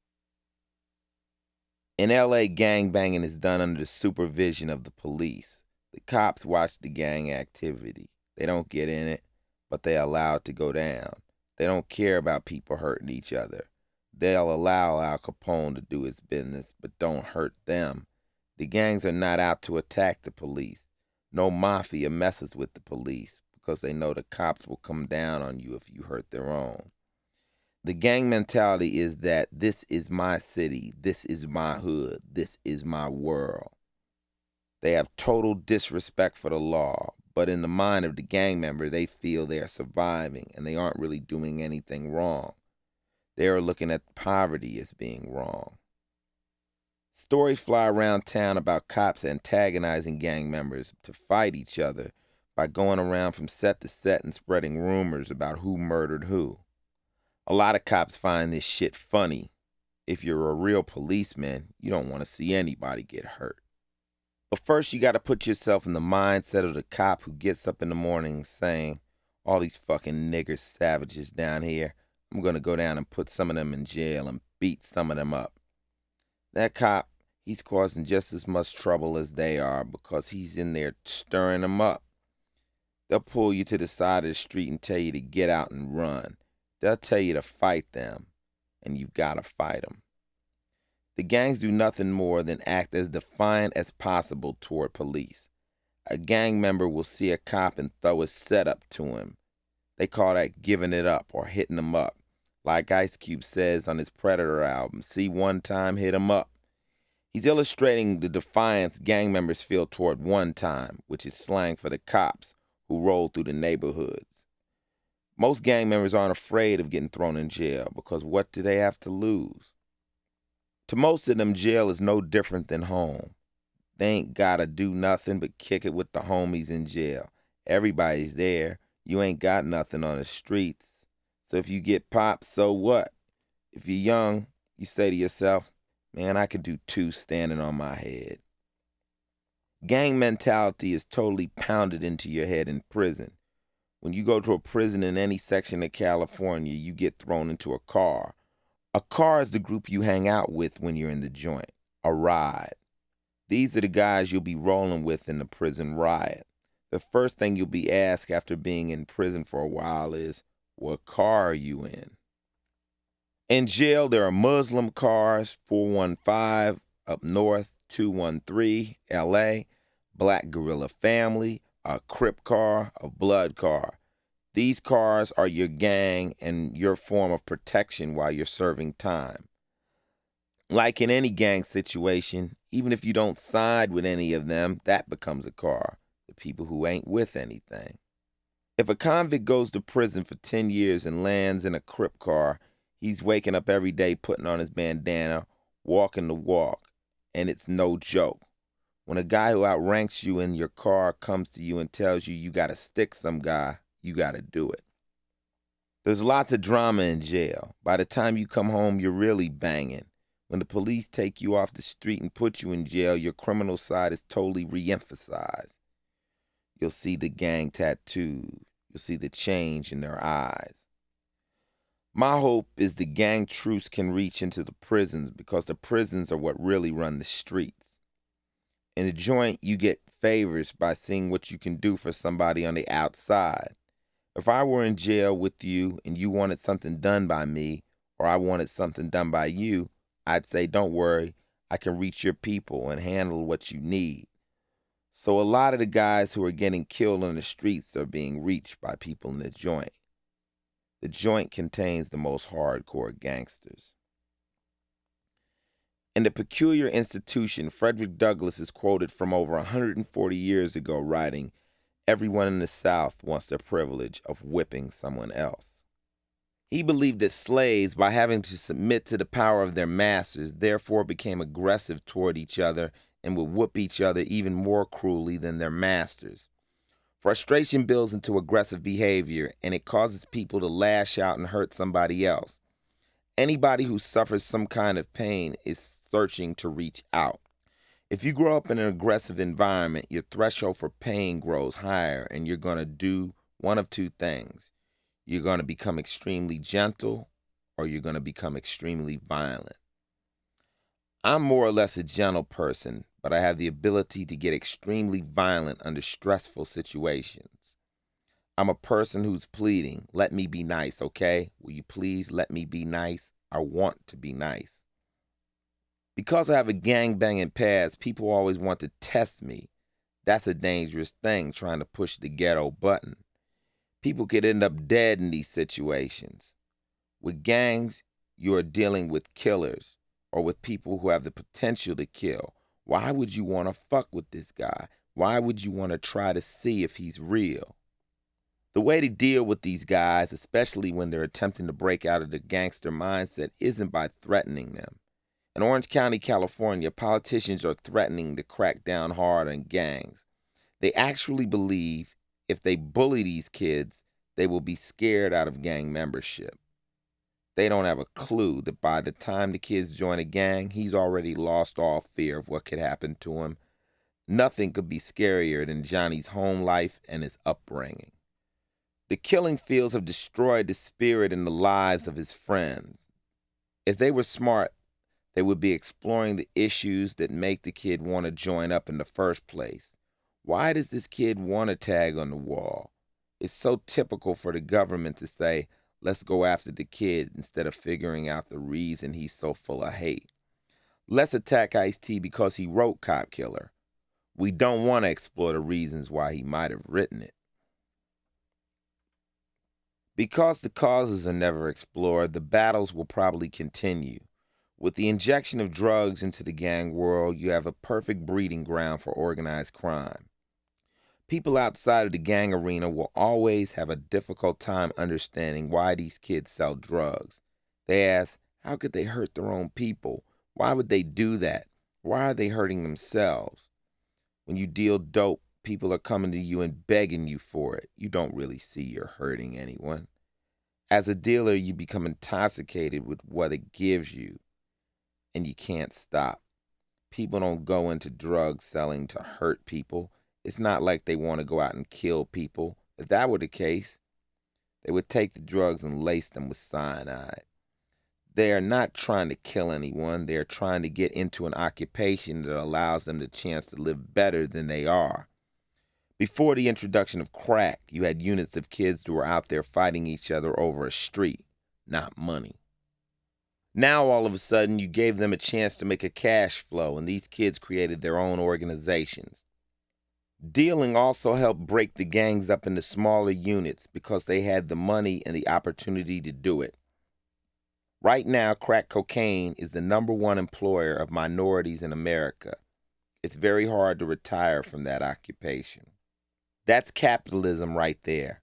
Speaker 1: In LA, gangbanging is done under the supervision of the police. The cops watch the gang activity. They don't get in it, but they allow it to go down. They don't care about people hurting each other. They'll allow Al Capone to do his business, but don't hurt them. The gangs are not out to attack the police. No mafia messes with the police because they know the cops will come down on you if you hurt their own. The gang mentality is that this is my city, this is my hood, this is my world. They have total disrespect for the law, but in the mind of the gang member, they feel they are surviving and they aren't really doing anything wrong. They are looking at poverty as being wrong. Stories fly around town about cops antagonizing gang members to fight each other by going around from set to set and spreading rumors about who murdered who. A lot of cops find this shit funny. If you're a real policeman, you don't want to see anybody get hurt. But first, you got to put yourself in the mindset of the cop who gets up in the morning saying, all these fucking niggers, savages down here, I'm going to go down and put some of them in jail and beat some of them up. That cop, he's causing just as much trouble as they are because he's in there stirring them up. They'll pull you to the side of the street and tell you to get out and run. They'll tell you to fight them, and you've got to fight them. The gangs do nothing more than act as defiant as possible toward police. A gang member will see a cop and throw a setup to him. They call that giving it up or hitting him up. Like Ice Cube says on his Predator album, see one time, hit him up. He's illustrating the defiance gang members feel toward one time, which is slang for the cops who roll through the neighborhoods. Most gang members aren't afraid of getting thrown in jail because what do they have to lose? To most of them, jail is no different than home. They ain't gotta do nothing but kick it with the homies in jail. Everybody's there. You ain't got nothing on the streets. So if you get popped, so what? If you're young, you say to yourself, man, I could do two standing on my head. Gang mentality is totally pounded into your head in prison. When you go to a prison in any section of California, you get thrown into a car. A car is the group you hang out with when you're in the joint. A ride. These are the guys you'll be rolling with in the prison riot. The first thing you'll be asked after being in prison for a while is, what car are you in? In jail, there are Muslim cars, 415 up north, 213, LA, Black Guerrilla Family, a Crip car, a Blood car. These cars are your gang and your form of protection while you're serving time. Like in any gang situation, even if you don't side with any of them, that becomes a car. The people who ain't with anything. If a convict goes to prison for 10 years and lands in a Crip car, he's waking up every day putting on his bandana, walking the walk, and it's no joke. When a guy who outranks you in your car comes to you and tells you gotta stick some guy, you gotta do it. There's lots of drama in jail. By the time you come home, you're really banging. When the police take you off the street and put you in jail, your criminal side is totally re-emphasized. You'll see the gang tattoos. You'll see the change in their eyes. My hope is the gang truce can reach into the prisons because the prisons are what really run the streets. In the joint, you get favors by seeing what you can do for somebody on the outside. If I were in jail with you and you wanted something done by me, or I wanted something done by you, I'd say, don't worry, I can reach your people and handle what you need. So a lot of the guys who are getting killed on the streets are being reached by people in the joint. The joint contains the most hardcore gangsters. In The Peculiar Institution, Frederick Douglass is quoted from over 140 years ago writing, "Everyone in the South wants the privilege of whipping someone else." He believed that slaves, by having to submit to the power of their masters, therefore became aggressive toward each other and would whoop each other even more cruelly than their masters. Frustration builds into aggressive behavior, and it causes people to lash out and hurt somebody else. Anybody who suffers some kind of pain is searching to reach out. If you grow up in an aggressive environment, your threshold for pain grows higher, and you're going to do one of two things. You're going to become extremely gentle, or you're going to become extremely violent. I'm more or less a gentle person, but I have the ability to get extremely violent under stressful situations. I'm a person who's pleading, let me be nice, okay? Will you please let me be nice? I want to be nice. Because I have a gang-banging past, people always want to test me. That's a dangerous thing, trying to push the ghetto button. People could end up dead in these situations. With gangs, you are dealing with killers or with people who have the potential to kill. Why would you want to fuck with this guy? Why would you want to try to see if he's real? The way to deal with these guys, especially when they're attempting to break out of the gangster mindset, isn't by threatening them. In Orange County, California, politicians are threatening to crack down hard on gangs. They actually believe if they bully these kids, they will be scared out of gang membership. They don't have a clue that by the time the kids join a gang, he's already lost all fear of what could happen to him. Nothing could be scarier than Johnny's home life and his upbringing. The killing fields have destroyed the spirit and the lives of his friends. If they were smart, they would be exploring the issues that make the kid want to join up in the first place. Why does this kid want to tag on the wall? It's so typical for the government to say, let's go after the kid instead of figuring out the reason he's so full of hate. Let's attack Ice-T because he wrote Cop Killer. We don't want to explore the reasons why he might have written it. Because the causes are never explored, the battles will probably continue. With the injection of drugs into the gang world, you have a perfect breeding ground for organized crime. People outside of the gang arena will always have a difficult time understanding why these kids sell drugs. They ask, how could they hurt their own people? Why would they do that? Why are they hurting themselves? When you deal dope, people are coming to you and begging you for it. You don't really see you're hurting anyone. As a dealer, you become intoxicated with what it gives you, and you can't stop. People don't go into drug selling to hurt people. It's not like they want to go out and kill people. If that were the case, they would take the drugs and lace them with cyanide. They are not trying to kill anyone. They are trying to get into an occupation that allows them the chance to live better than they are. Before the introduction of crack, you had units of kids who were out there fighting each other over a street, not money. Now, all of a sudden, you gave them a chance to make a cash flow, and these kids created their own organizations. Dealing also helped break the gangs up into smaller units because they had the money and the opportunity to do it. Right now, crack cocaine is the #1 employer of minorities in America. It's very hard to retire from that occupation. That's capitalism right there.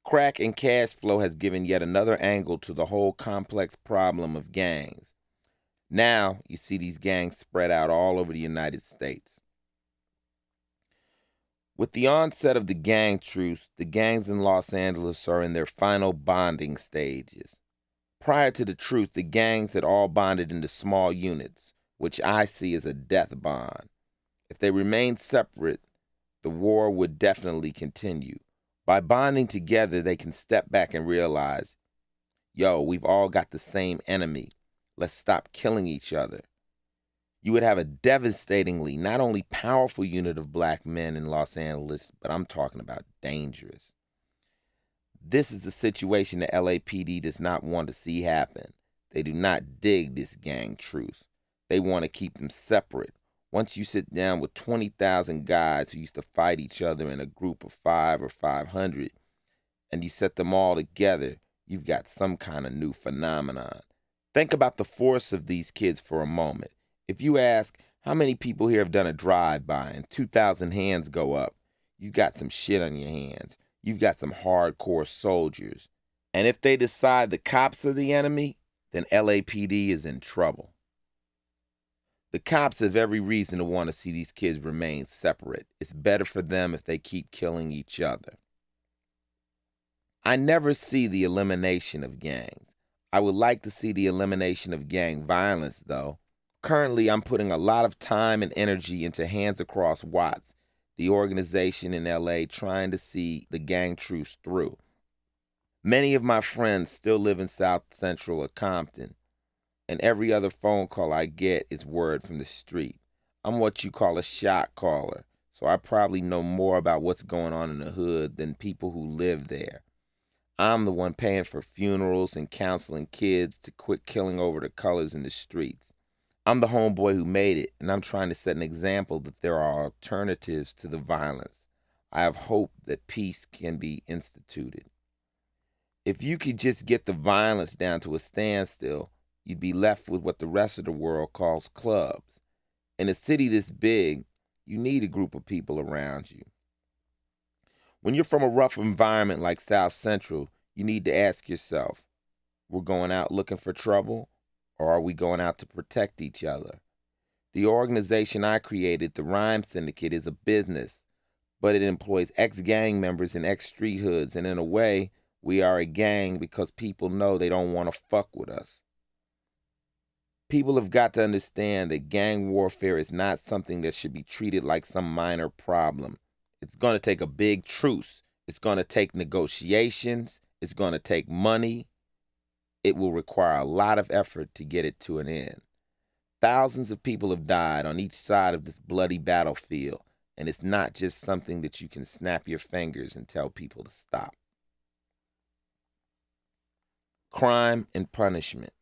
Speaker 1: Crack and cash flow has given yet another angle to the whole complex problem of gangs. Now, you see these gangs spread out all over the United States. With the onset of the gang truce, the gangs in Los Angeles are in their final bonding stages. Prior to the truce, the gangs had all bonded into small units, which I see as a death bond. If they remained separate, the war would definitely continue. By bonding together, they can step back and realize, yo, we've all got the same enemy. Let's stop killing each other. You would have a devastatingly, not only powerful unit of black men in Los Angeles, but I'm talking about dangerous. This is the situation the LAPD does not want to see happen. They do not dig this gang truce. They want to keep them separate. Once you sit down with 20,000 guys who used to fight each other in a group of 5 or 500, and you set them all together, you've got some kind of new phenomenon. Think about the force of these kids for a moment. If you ask, how many people here have done a drive-by and 2,000 hands go up, you've got some shit on your hands. You've got some hardcore soldiers. And if they decide the cops are the enemy, then LAPD is in trouble. The cops have every reason to want to see these kids remain separate. It's better for them if they keep killing each other. I never see the elimination of gangs. I would like to see the elimination of gang violence, though. Currently, I'm putting a lot of time and energy into Hands Across Watts, the organization in LA trying to see the gang truce through. Many of my friends still live in South Central or Compton, and every other phone call I get is word from the street. I'm what you call a shot caller, so I probably know more about what's going on in the hood than people who live there. I'm the one paying for funerals and counseling kids to quit killing over the colors in the streets. I'm the homeboy who made it, and I'm trying to set an example that there are alternatives to the violence. I have hope that peace can be instituted. If you could just get the violence down to a standstill, you'd be left with what the rest of the world calls clubs. In a city this big, you need a group of people around you. When you're from a rough environment like South Central, you need to ask yourself, we're going out looking for trouble? Or are we going out to protect each other? The organization I created, the Rhyme Syndicate, is a business, but it employs ex-gang members and ex-street hoods, and in a way, we are a gang because people know they don't want to fuck with us. People have got to understand that gang warfare is not something that should be treated like some minor problem. It's going to take a big truce. It's going to take negotiations. It's going to take money. It will require a lot of effort to get it to an end. Thousands of people have died on each side of this bloody battlefield, and it's not just something that you can snap your fingers and tell people to stop. Crime and punishment.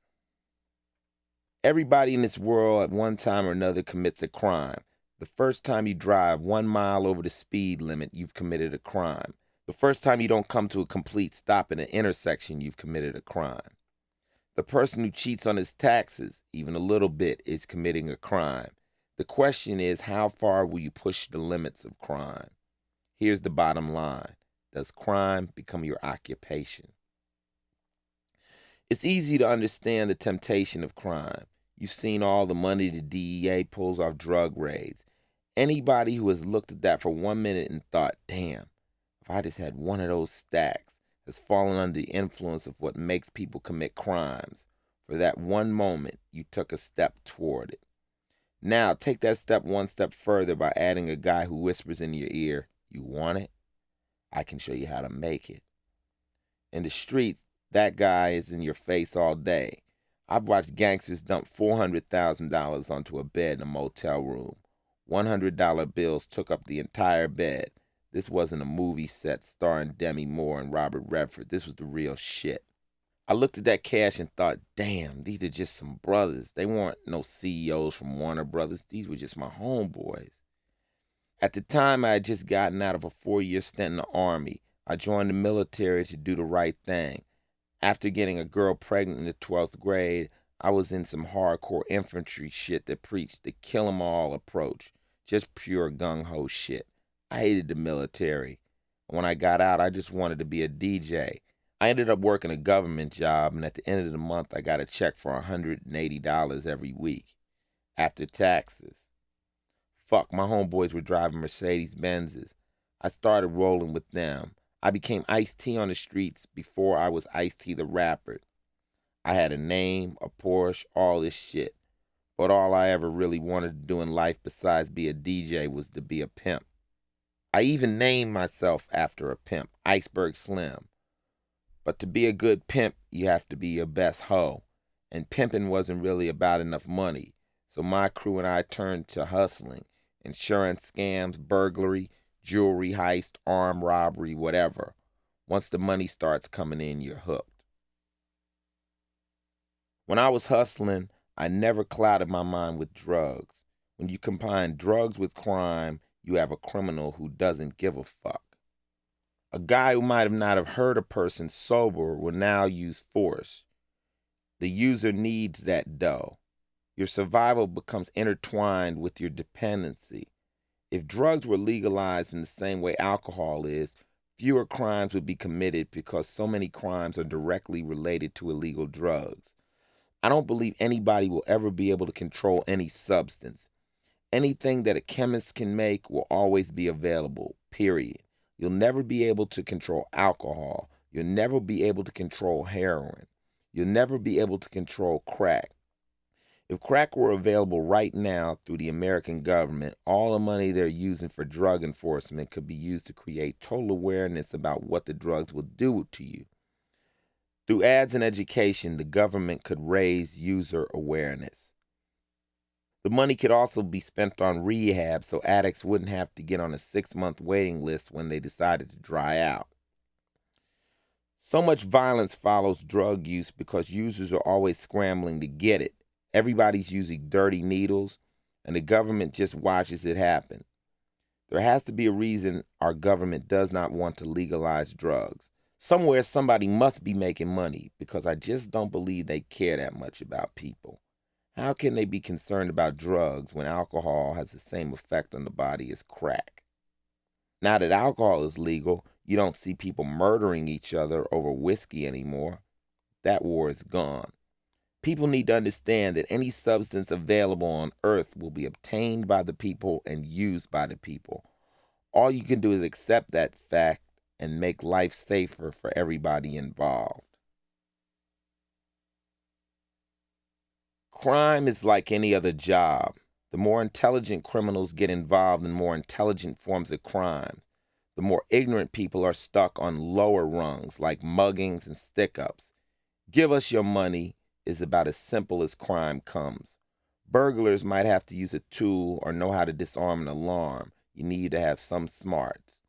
Speaker 1: Everybody in this world at one time or another commits a crime. The first time you drive 1 mile over the speed limit, you've committed a crime. The first time you don't come to a complete stop in an intersection, you've committed a crime. The person who cheats on his taxes, even a little bit, is committing a crime. The question is, how far will you push the limits of crime? Here's the bottom line. Does crime become your occupation? It's easy to understand the temptation of crime. You've seen all the money the DEA pulls off drug raids. Anybody who has looked at that for 1 minute and thought, damn, if I just had one of those stacks, has fallen under the influence of what makes people commit crimes. For that one moment, you took a step toward it. Now, take that step one step further by adding a guy who whispers in your ear, "You want it? I can show you how to make it." In the streets, that guy is in your face all day. I've watched gangsters dump $400,000 onto a bed in a motel room. $100 bills took up the entire bed. This wasn't a movie set starring Demi Moore and Robert Redford. This was the real shit. I looked at that cash and thought, damn, these are just some brothers. They weren't no CEOs from Warner Brothers. These were just my homeboys. At the time, I had just gotten out of a 4-year stint in the Army. I joined the military to do the right thing. After getting a girl pregnant in the 12th grade, I was in some hardcore infantry shit that preached the kill 'em all approach. Just pure gung-ho shit. I hated the military. When I got out, I just wanted to be a DJ. I ended up working a government job, and at the end of the month, I got a check for $180 every week, after taxes. Fuck, my homeboys were driving Mercedes-Benzes. I started rolling with them. I became Ice-T on the streets before I was Ice-T the rapper. I had a name, a Porsche, all this shit. But all I ever really wanted to do in life besides be a DJ was to be a pimp. I even named myself after a pimp, Iceberg Slim. But to be a good pimp, you have to be your best hoe. And pimping wasn't really about enough money. So my crew and I turned to hustling. Insurance scams, burglary, jewelry heist, armed robbery, whatever. Once the money starts coming in, you're hooked. When I was hustling, I never clouded my mind with drugs. When you combine drugs with crime, you have a criminal who doesn't give a fuck. A guy who might have not have hurt a person sober will now use force. The user needs that dough. Your survival becomes intertwined with your dependency. If drugs were legalized in the same way alcohol is, fewer crimes would be committed because so many crimes are directly related to illegal drugs. I don't believe anybody will ever be able to control any substance. Anything that a chemist can make will always be available, period. You'll never be able to control alcohol. You'll never be able to control heroin. You'll never be able to control crack. If crack were available right now through the American government, all the money they're using for drug enforcement could be used to create total awareness about what the drugs will do to you. Through ads and education, the government could raise user awareness. The money could also be spent on rehab so addicts wouldn't have to get on a 6-month waiting list when they decided to dry out. So much violence follows drug use because users are always scrambling to get it. Everybody's using dirty needles, and the government just watches it happen. There has to be a reason our government does not want to legalize drugs. Somewhere somebody must be making money because I just don't believe they care that much about people. How can they be concerned about drugs when alcohol has the same effect on the body as crack? Now that alcohol is legal, you don't see people murdering each other over whiskey anymore. That war is gone. People need to understand that any substance available on earth will be obtained by the people and used by the people. All you can do is accept that fact and make life safer for everybody involved. Crime is like any other job. The more intelligent criminals get involved in more intelligent forms of crime, the more ignorant people are stuck on lower rungs like muggings and stick-ups. Give us your money is about as simple as crime comes. Burglars might have to use a tool or know how to disarm an alarm. You need to have some smarts.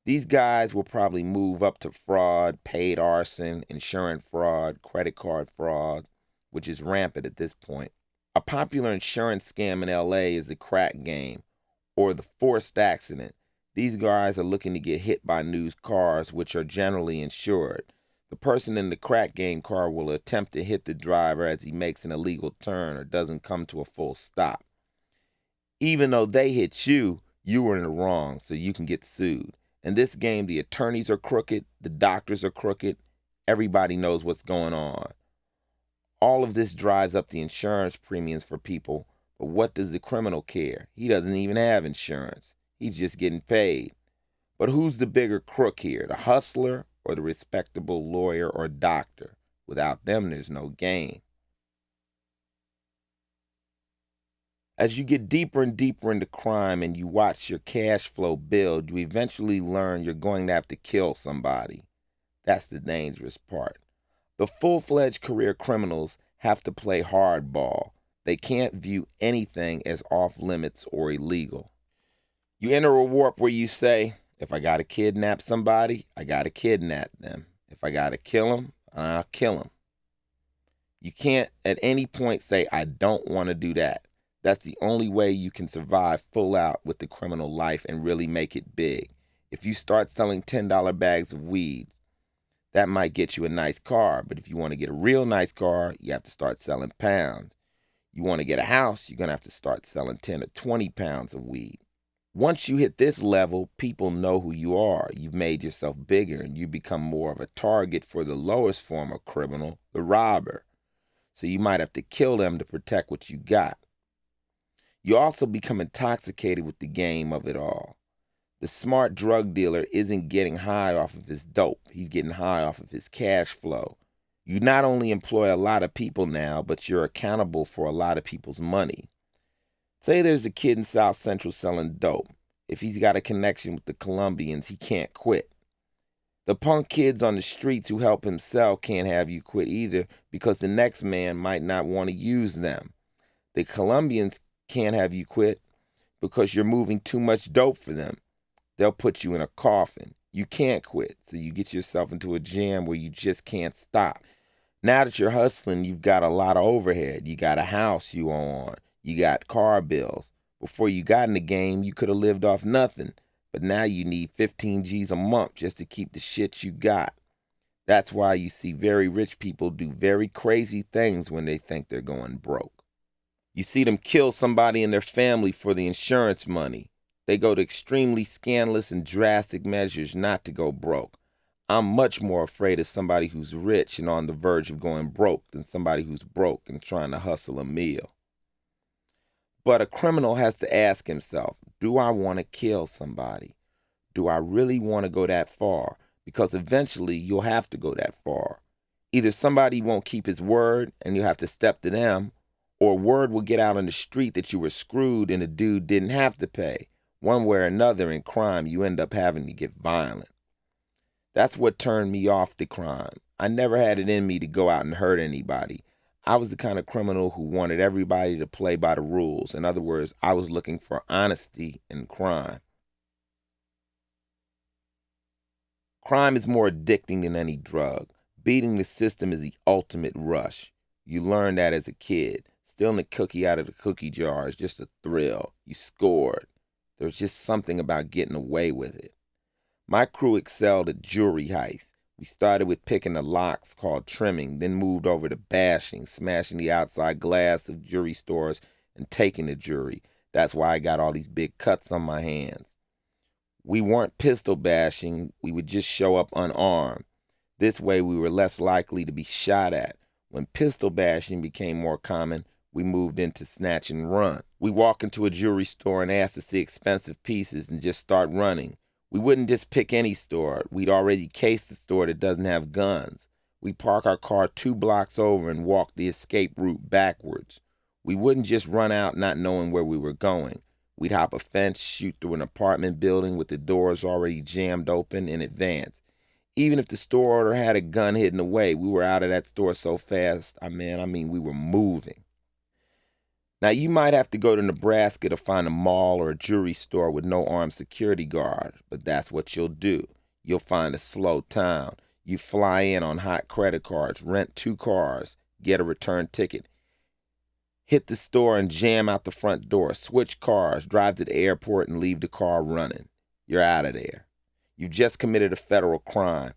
Speaker 1: These guys will probably move up to fraud, paid arson, insurance fraud, credit card fraud, which is rampant at this point. A popular insurance scam in LA is the crack game, or the forced accident. These guys are looking to get hit by new cars, which are generally insured. The person in the crack game car will attempt to hit the driver as he makes an illegal turn or doesn't come to a full stop. Even though they hit you, you were in the wrong, so you can get sued. In this game, the attorneys are crooked, the doctors are crooked, everybody knows what's going on. All of this drives up the insurance premiums for people, but what does the criminal care? He doesn't even have insurance. He's just getting paid. But who's the bigger crook here, the hustler or the respectable lawyer or doctor. Without them, there's no game. As you get deeper and deeper into crime and you watch your cash flow build, you eventually learn you're going to have to kill somebody. That's the dangerous part. The full-fledged career criminals have to play hardball. They can't view anything as off-limits or illegal. You enter a warp where you say, if I gotta kidnap somebody, I gotta kidnap them. If I gotta kill them, I'll kill them. You can't at any point say, I don't want to do that. That's the only way you can survive full out with the criminal life and really make it big. If you start selling $10 bags of weeds, that might get you a nice car, but if you want to get a real nice car, you have to start selling pounds. You want to get a house, you're going to have to start selling 10 or 20 pounds of weed. Once you hit this level, people know who you are. You've made yourself bigger and you become more of a target for the lowest form of criminal, the robber. So you might have to kill them to protect what you got. You also become intoxicated with the game of it all. The smart drug dealer isn't getting high off of his dope. He's getting high off of his cash flow. You not only employ a lot of people now, but you're accountable for a lot of people's money. Say there's a kid in South Central selling dope. If he's got a connection with the Colombians, he can't quit. The punk kids on the streets who help him sell can't have you quit either because the next man might not want to use them. The Colombians can't have you quit because you're moving too much dope for them. They'll put you in a coffin. You can't quit, so you get yourself into a jam where you just can't stop. Now that you're hustling, you've got a lot of overhead. You got a house you own. You got car bills. Before you got in the game, you could have lived off nothing, but now you need 15 G's a month just to keep the shit you got. That's why you see very rich people do very crazy things when they think they're going broke. You see them kill somebody in their family for the insurance money. They go to extremely scandalous and drastic measures not to go broke. I'm much more afraid of somebody who's rich and on the verge of going broke than somebody who's broke and trying to hustle a meal. But a criminal has to ask himself, do I want to kill somebody? Do I really want to go that far? Because eventually you'll have to go that far. Either somebody won't keep his word and you'll have to step to them, or word will get out on the street that you were screwed and the dude didn't have to pay. One way or another in crime, you end up having to get violent. That's what turned me off to crime. I never had it in me to go out and hurt anybody. I was the kind of criminal who wanted everybody to play by the rules. In other words, I was looking for honesty in crime. Crime is more addicting than any drug. Beating the system is the ultimate rush. You learn that as a kid. Stealing a cookie out of the cookie jar is just a thrill. You scored. There's just something about getting away with it. My crew excelled at jewelry heists. We started with picking the locks called trimming, then moved over to bashing, smashing the outside glass of jewelry stores and taking the jewelry. That's why I got all these big cuts on my hands. We weren't pistol bashing. We would just show up unarmed. This way we were less likely to be shot at. When pistol bashing became more common, we moved into snatch and run. We walk into a jewelry store and ask to see expensive pieces and just start running. We wouldn't just pick any store. We'd already cased the store that doesn't have guns. We park our car 2 blocks over and walk the escape route backwards. We wouldn't just run out not knowing where we were going. We'd hop a fence, shoot through an apartment building with the doors already jammed open in advance. Even if the store owner had a gun hidden away, we were out of that store so fast, we were moving. Now, you might have to go to Nebraska to find a mall or a jewelry store with no armed security guard, but that's what you'll do. You'll find a slow town. You fly in on hot credit cards, rent 2 cars, get a return ticket, hit the store and jam out the front door, switch cars, drive to the airport and leave the car running. You're out of there. You just committed a federal crime.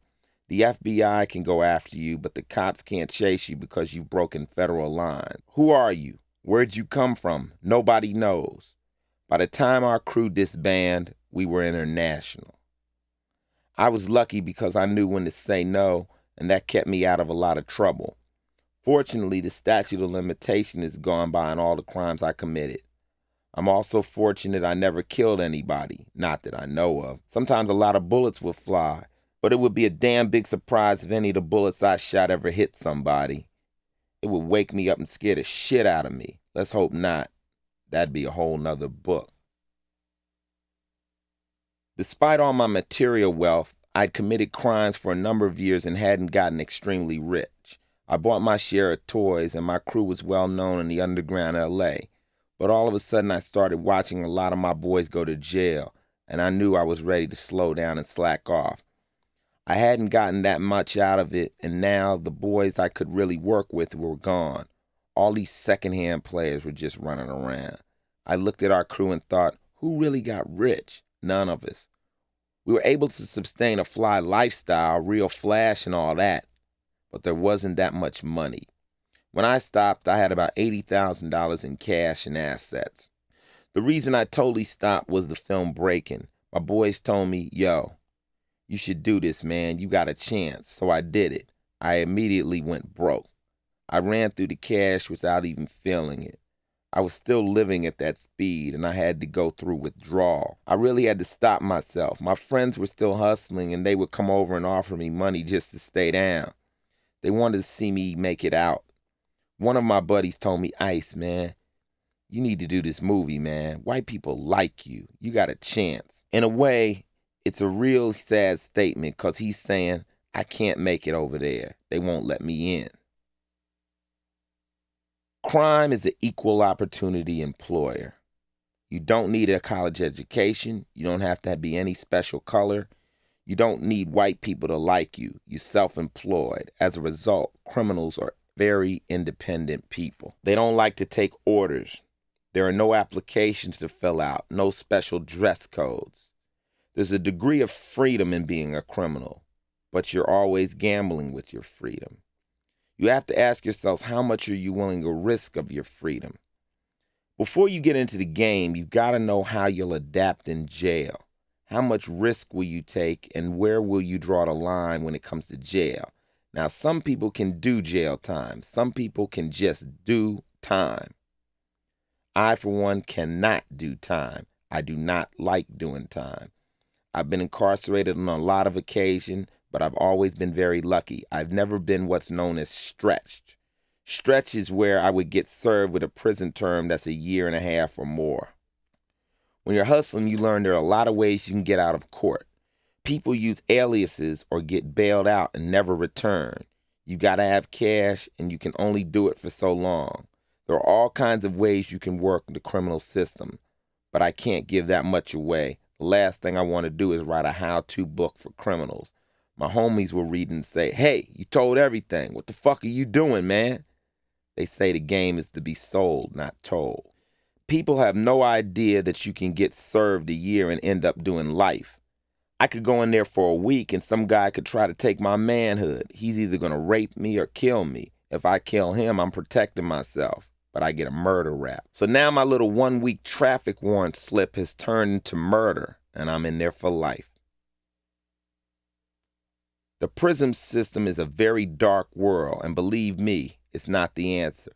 Speaker 1: The FBI can go after you, but the cops can't chase you because you've broken federal lines. Who are you? Where'd you come from? Nobody knows. By the time our crew disbanded, we were international. I was lucky because I knew when to say no, and that kept me out of a lot of trouble. Fortunately, the statute of limitation is gone by on all the crimes I committed. I'm also fortunate I never killed anybody, not that I know of. Sometimes a lot of bullets will fly, But it would be a damn big surprise if any of the bullets I shot ever hit somebody. It would wake me up and scare the shit out of me. Let's hope not. That'd be a whole nother book. Despite all my material wealth, I'd committed crimes for a number of years and hadn't gotten extremely rich. I bought my share of toys and my crew was well known in the underground LA. But all of a sudden I started watching a lot of my boys go to jail, and I knew I was ready to slow down and slack off. I hadn't gotten that much out of it, and now the boys I could really work with were gone. All these secondhand players were just running around. I looked at our crew and thought, who really got rich? None of us. We were able to sustain a fly lifestyle, real flash and all that, but there wasn't that much money. When I stopped, I had about $80,000 in cash and assets. The reason I totally stopped was the film breaking. My boys told me, yo, you should do this, man. You got a chance. So I did it. I immediately went broke. I ran through the cash without even feeling it. I was still living at that speed, and I had to go through withdrawal. I really had to stop myself. My friends were still hustling, and they would come over and offer me money just to stay down. They wanted to see me make it out. One of my buddies told me, Ice, man, you need to do this movie, man. White people like you. You got a chance. In a way, it's a real sad statement because he's saying, I can't make it over there. They won't let me in. Crime is an equal opportunity employer. You don't need a college education. You don't have to be any special color. You don't need white people to like you. You're self-employed. As a result, criminals are very independent people. They don't like to take orders. There are no applications to fill out, no special dress codes. There's a degree of freedom in being a criminal, but you're always gambling with your freedom. You have to ask yourselves, how much are you willing to risk of your freedom? Before you get into the game, you've got to know how you'll adapt in jail. How much risk will you take, and where will you draw the line when it comes to jail? Now, some people can do jail time. Some people can just do time. I, for one, cannot do time. I do not like doing time. I've been incarcerated on a lot of occasions, but I've always been very lucky. I've never been what's known as stretched. Stretch is where I would get served with a prison term that's 1.5 years or more. When you're hustling, you learn there are a lot of ways you can get out of court. People use aliases or get bailed out and never return. You got to have cash, and you can only do it for so long. There are all kinds of ways you can work the criminal system, but I can't give that much away. The last thing I want to do is write a how-to book for criminals. My homies will read and say, hey, you told everything. What the fuck are you doing, man? They say the game is to be sold, not told. People have no idea that you can get served 1 year and end up doing life. I could go in there for a week and some guy could try to take my manhood. He's either going to rape me or kill me. If I kill him, I'm protecting myself, but I get a murder rap. So now my little 1-week traffic warrant slip has turned into murder, and I'm in there for life. The prison system is a very dark world, and believe me, it's not the answer.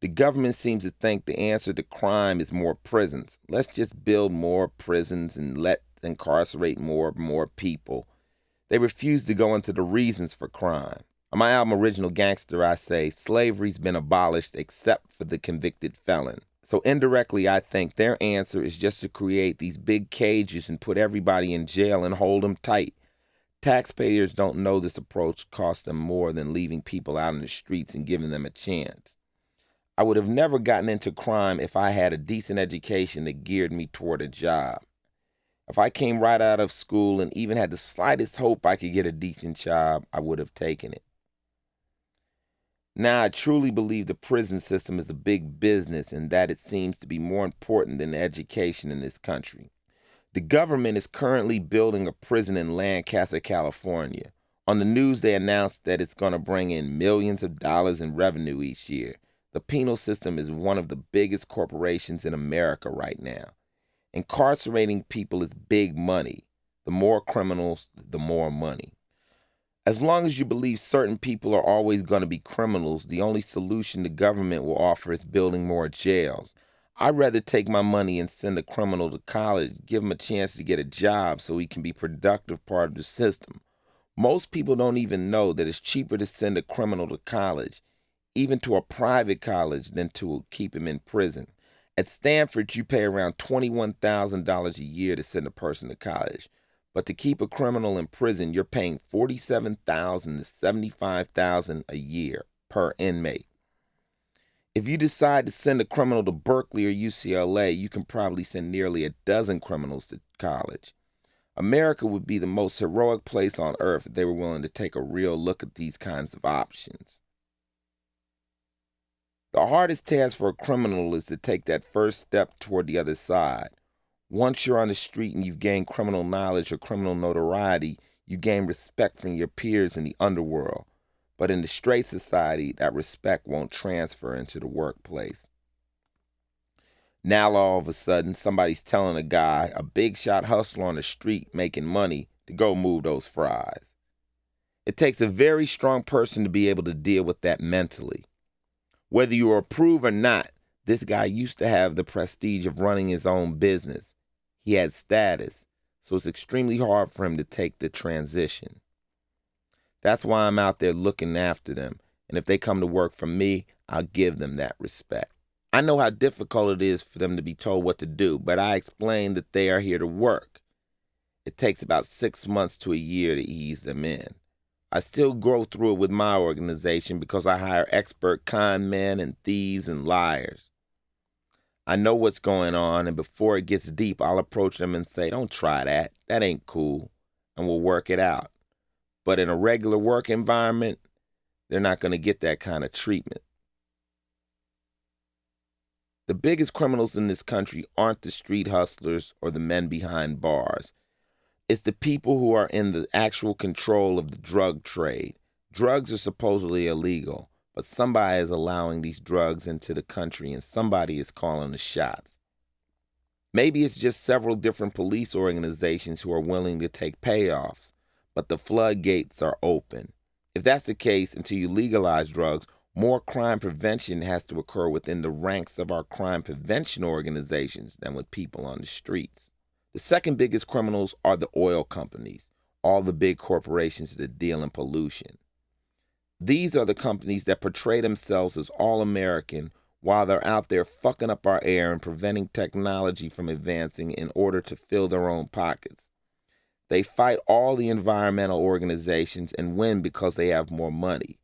Speaker 1: The government seems to think the answer to crime is more prisons. Let's just build more prisons and let's incarcerate more people. They refuse to go into the reasons for crime. On my album Original Gangster, I say slavery's been abolished except for the convicted felon. So indirectly, I think their answer is just to create these big cages and put everybody in jail and hold them tight. Taxpayers don't know this approach costs them more than leaving people out in the streets and giving them a chance. I would have never gotten into crime if I had a decent education that geared me toward a job. If I came right out of school and even had the slightest hope I could get a decent job, I would have taken it. Now, I truly believe the prison system is a big business and that it seems to be more important than education in this country. The government is currently building a prison in Lancaster, California. On the news, they announced that it's going to bring in millions of dollars in revenue each year. The penal system is one of the biggest corporations in America right now. Incarcerating people is big money. The more criminals, the more money. As long as you believe certain people are always going to be criminals, the only solution the government will offer is building more jails. I'd rather take my money and send a criminal to college, give him a chance to get a job so he can be a productive part of the system. Most people don't even know that it's cheaper to send a criminal to college, even to a private college, than to keep him in prison. At Stanford, you pay around $21,000 a year to send a person to college. But to keep a criminal in prison, you're paying $47,000 to $75,000 a year per inmate. If you decide to send a criminal to Berkeley or UCLA, you can probably send nearly a dozen criminals to college. America would be the most heroic place on earth if they were willing to take a real look at these kinds of options. The hardest task for a criminal is to take that first step toward the other side. Once you're on the street and you've gained criminal knowledge or criminal notoriety, you gain respect from your peers in the underworld. But in the straight society, that respect won't transfer into the workplace. Now all of a sudden, somebody's telling a guy, a big shot hustler on the street making money, to go move those fries. It takes a very strong person to be able to deal with that mentally. Whether you approve or not, this guy used to have the prestige of running his own business. He had status, so it's extremely hard for him to take the transition. That's why I'm out there looking after them, and if they come to work for me, I'll give them that respect. I know how difficult it is for them to be told what to do, but I explain that they are here to work. It takes about 6 months to a year to ease them in. I still go through it with my organization because I hire expert con men and thieves and liars. I know what's going on, and before it gets deep, I'll approach them and say, don't try that. That ain't cool, and we'll work it out. But in a regular work environment, they're not going to get that kind of treatment. The biggest criminals in this country aren't the street hustlers or the men behind bars. It's the people who are in the actual control of the drug trade. Drugs are supposedly illegal, but somebody is allowing these drugs into the country and somebody is calling the shots. Maybe it's just several different police organizations who are willing to take payoffs, but the floodgates are open. If that's the case, until you legalize drugs, more crime prevention has to occur within the ranks of our crime prevention organizations than with people on the streets. The second biggest criminals are the oil companies, all the big corporations that deal in pollution. These are the companies that portray themselves as all American while they're out there fucking up our air and preventing technology from advancing in order to fill their own pockets. They fight all the environmental organizations and win because they have more money.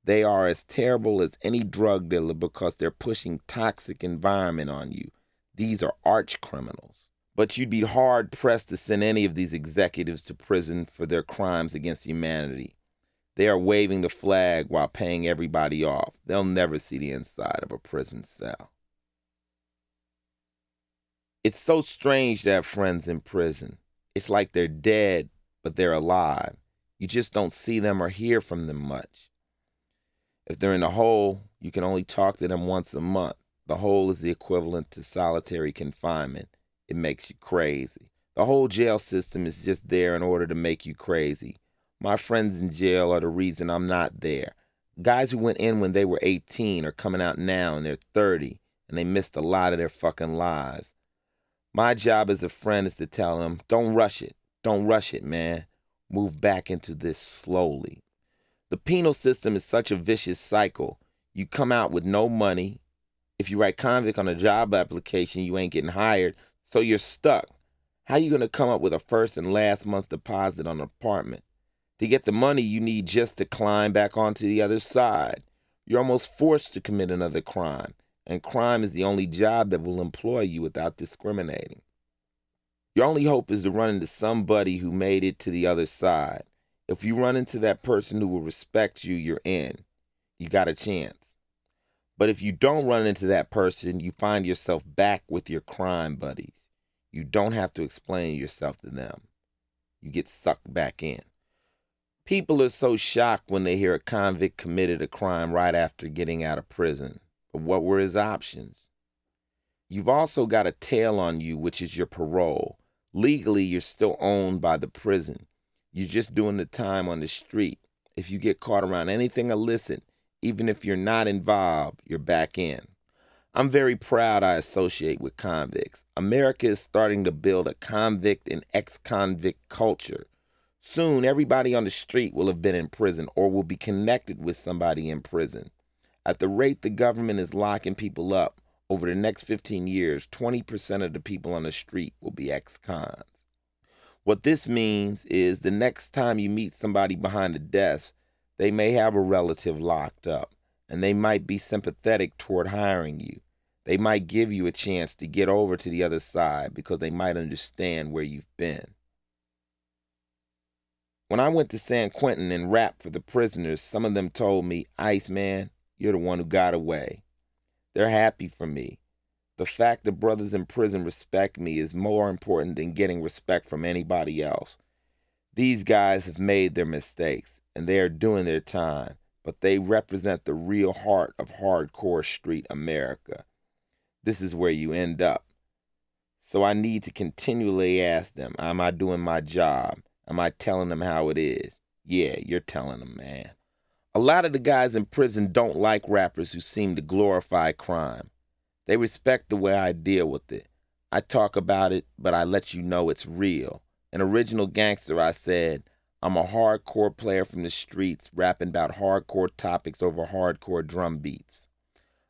Speaker 1: They are as terrible as any drug dealer because they're pushing toxic environment on you. These are arch criminals. But you'd be hard-pressed to send any of these executives to prison for their crimes against humanity. They are waving the flag while paying everybody off. They'll never see the inside of a prison cell. It's so strange to have friends in prison. It's like they're dead, but they're alive. You just don't see them or hear from them much. If they're in the hole, you can only talk to them once a month. The hole is the equivalent to solitary confinement. It makes you crazy. The whole jail system is just there in order to make you crazy. My friends in jail are the reason I'm not there. Guys who went in when they were 18 are coming out now and they're 30, and they missed a lot of their fucking lives. My job as a friend is to tell them, don't rush it. Don't rush it, man. Move back into this slowly. The penal system is such a vicious cycle. You come out with no money. If you write convict on a job application, you ain't getting hired, so you're stuck. How you going to come up with a first and last month's deposit on an apartment? To get the money you need just to climb back onto the other side. You're almost forced to commit another crime, and crime is the only job that will employ you without discriminating. Your only hope is to run into somebody who made it to the other side. If you run into that person who will respect you, you're in. You got a chance. But if you don't run into that person, you find yourself back with your crime buddies. You don't have to explain yourself to them. You get sucked back in. People are so shocked when they hear a convict committed a crime right after getting out of prison. But what were his options? You've also got a tail on you, which is your parole. Legally, you're still owned by the prison. You're just doing the time on the street. If you get caught around anything illicit, even if you're not involved, you're back in. I'm very proud I associate with convicts. America is starting to build a convict and ex-convict culture. Soon, everybody on the street will have been in prison or will be connected with somebody in prison. At the rate the government is locking people up, over the next 15 years, 20% of the people on the street will be ex-cons. What this means is the next time you meet somebody behind a desk, they may have a relative locked up, and they might be sympathetic toward hiring you. They might give you a chance to get over to the other side because they might understand where you've been. When I went to San Quentin and rapped for the prisoners, some of them told me, "Ice man, you're the one who got away." They're happy for me. The fact that brothers in prison respect me is more important than getting respect from anybody else. These guys have made their mistakes, and they are doing their time, but they represent the real heart of hardcore street America. This is where you end up. So I need to continually ask them, am I doing my job? Am I telling them how it is? Yeah, you're telling them, man. A lot of the guys in prison don't like rappers who seem to glorify crime. They respect the way I deal with it. I talk about it, but I let you know it's real. An original gangster, I said, I'm a hardcore player from the streets, rapping about hardcore topics over hardcore drum beats.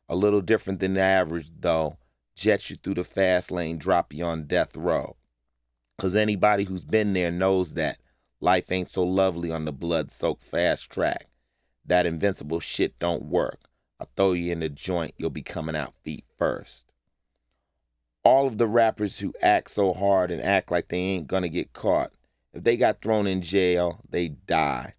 Speaker 1: A little different than the average, though. Jet you through the fast lane, drop you on death row. 'Cause anybody who's been there knows that life ain't so lovely on the blood-soaked fast track. That invincible shit don't work. I'll throw you in the joint, you'll be coming out feet first. All of the rappers who act so hard and act like they ain't gonna get caught, if they got thrown in jail, they die.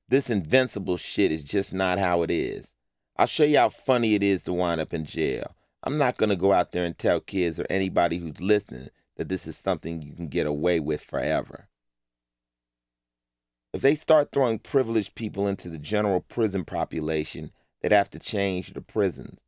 Speaker 1: This invincible shit is just not how it is. I'll show you how funny it is to wind up in jail. I'm not gonna go out there and tell kids or anybody who's listening that this is something you can get away with forever. If they start throwing privileged people into the general prison population, they'd have to change the prisons.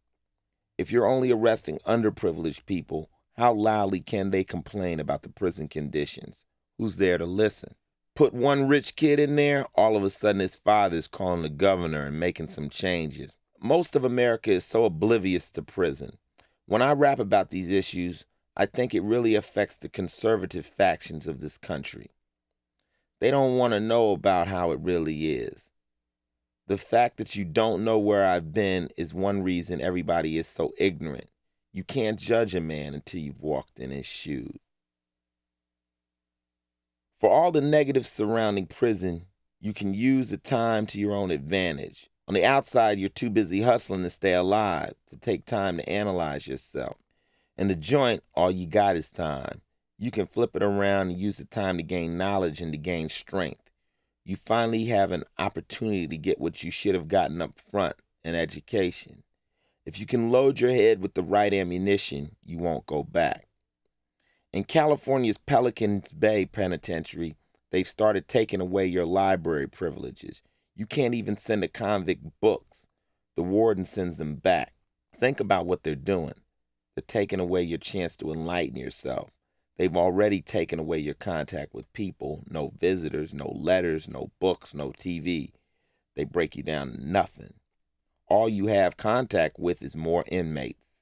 Speaker 1: If you're only arresting underprivileged people, how loudly can they complain about the prison conditions? Who's there to listen? Put one rich kid in there, all of a sudden his father's calling the governor and making some changes. Most of America is so oblivious to prison. When I rap about these issues, I think it really affects the conservative factions of this country. They don't want to know about how it really is. The fact that you don't know where I've been is one reason everybody is so ignorant. You can't judge a man until you've walked in his shoes. For all the negatives surrounding prison, you can use the time to your own advantage. On the outside, you're too busy hustling to stay alive, to take time to analyze yourself. In the joint, all you got is time. You can flip it around and use the time to gain knowledge and to gain strength. You finally have an opportunity to get what you should have gotten up front, an education. If you can load your head with the right ammunition, you won't go back. In California's Pelican's Bay Penitentiary, they've started taking away your library privileges. You can't even send a convict books. The warden sends them back. Think about what they're doing. They're taking away your chance to enlighten yourself. They've already taken away your contact with people. No visitors, no letters, no books, no TV. They break you down to nothing. All you have contact with is more inmates.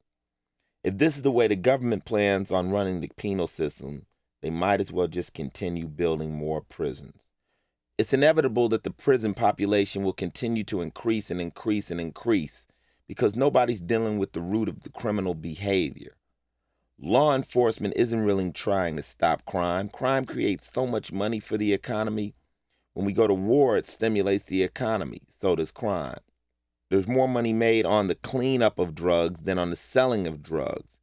Speaker 1: If this is the way the government plans on running the penal system, they might as well just continue building more prisons. It's inevitable that the prison population will continue to increase and increase and increase because nobody's dealing with the root of the criminal behavior. Law enforcement isn't really trying to stop crime. Crime creates so much money for the economy. When we go to war, it stimulates the economy. So does crime. There's more money made on the cleanup of drugs than on the selling of drugs.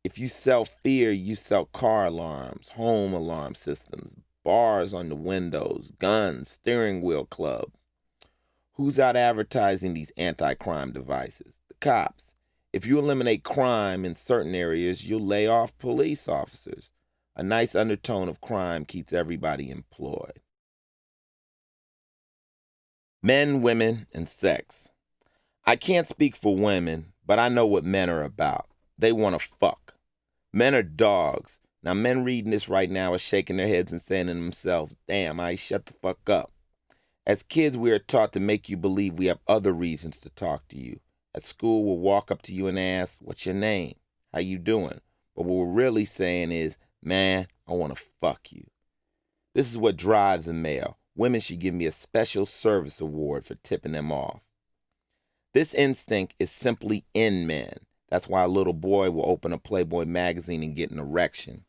Speaker 1: If you sell fear, you sell car alarms, home alarm systems, bars on the windows, guns, steering wheel club. Who's out advertising these anti-crime devices? The cops. If you eliminate crime in certain areas, you'll lay off police officers. A nice undertone of crime keeps everybody employed. Men, women, and sex. I can't speak for women, but I know what men are about. They want to fuck. Men are dogs. Now, men reading this right now are shaking their heads and saying to themselves, damn, I shut the fuck up. As kids, we are taught to make you believe we have other reasons to talk to you. At school, we'll walk up to you and ask, what's your name? How you doing? But what we're really saying is, man, I want to fuck you. This is what drives a male. Women should give me a special service award for tipping them off. This instinct is simply in men. That's why a little boy will open a Playboy magazine and get an erection.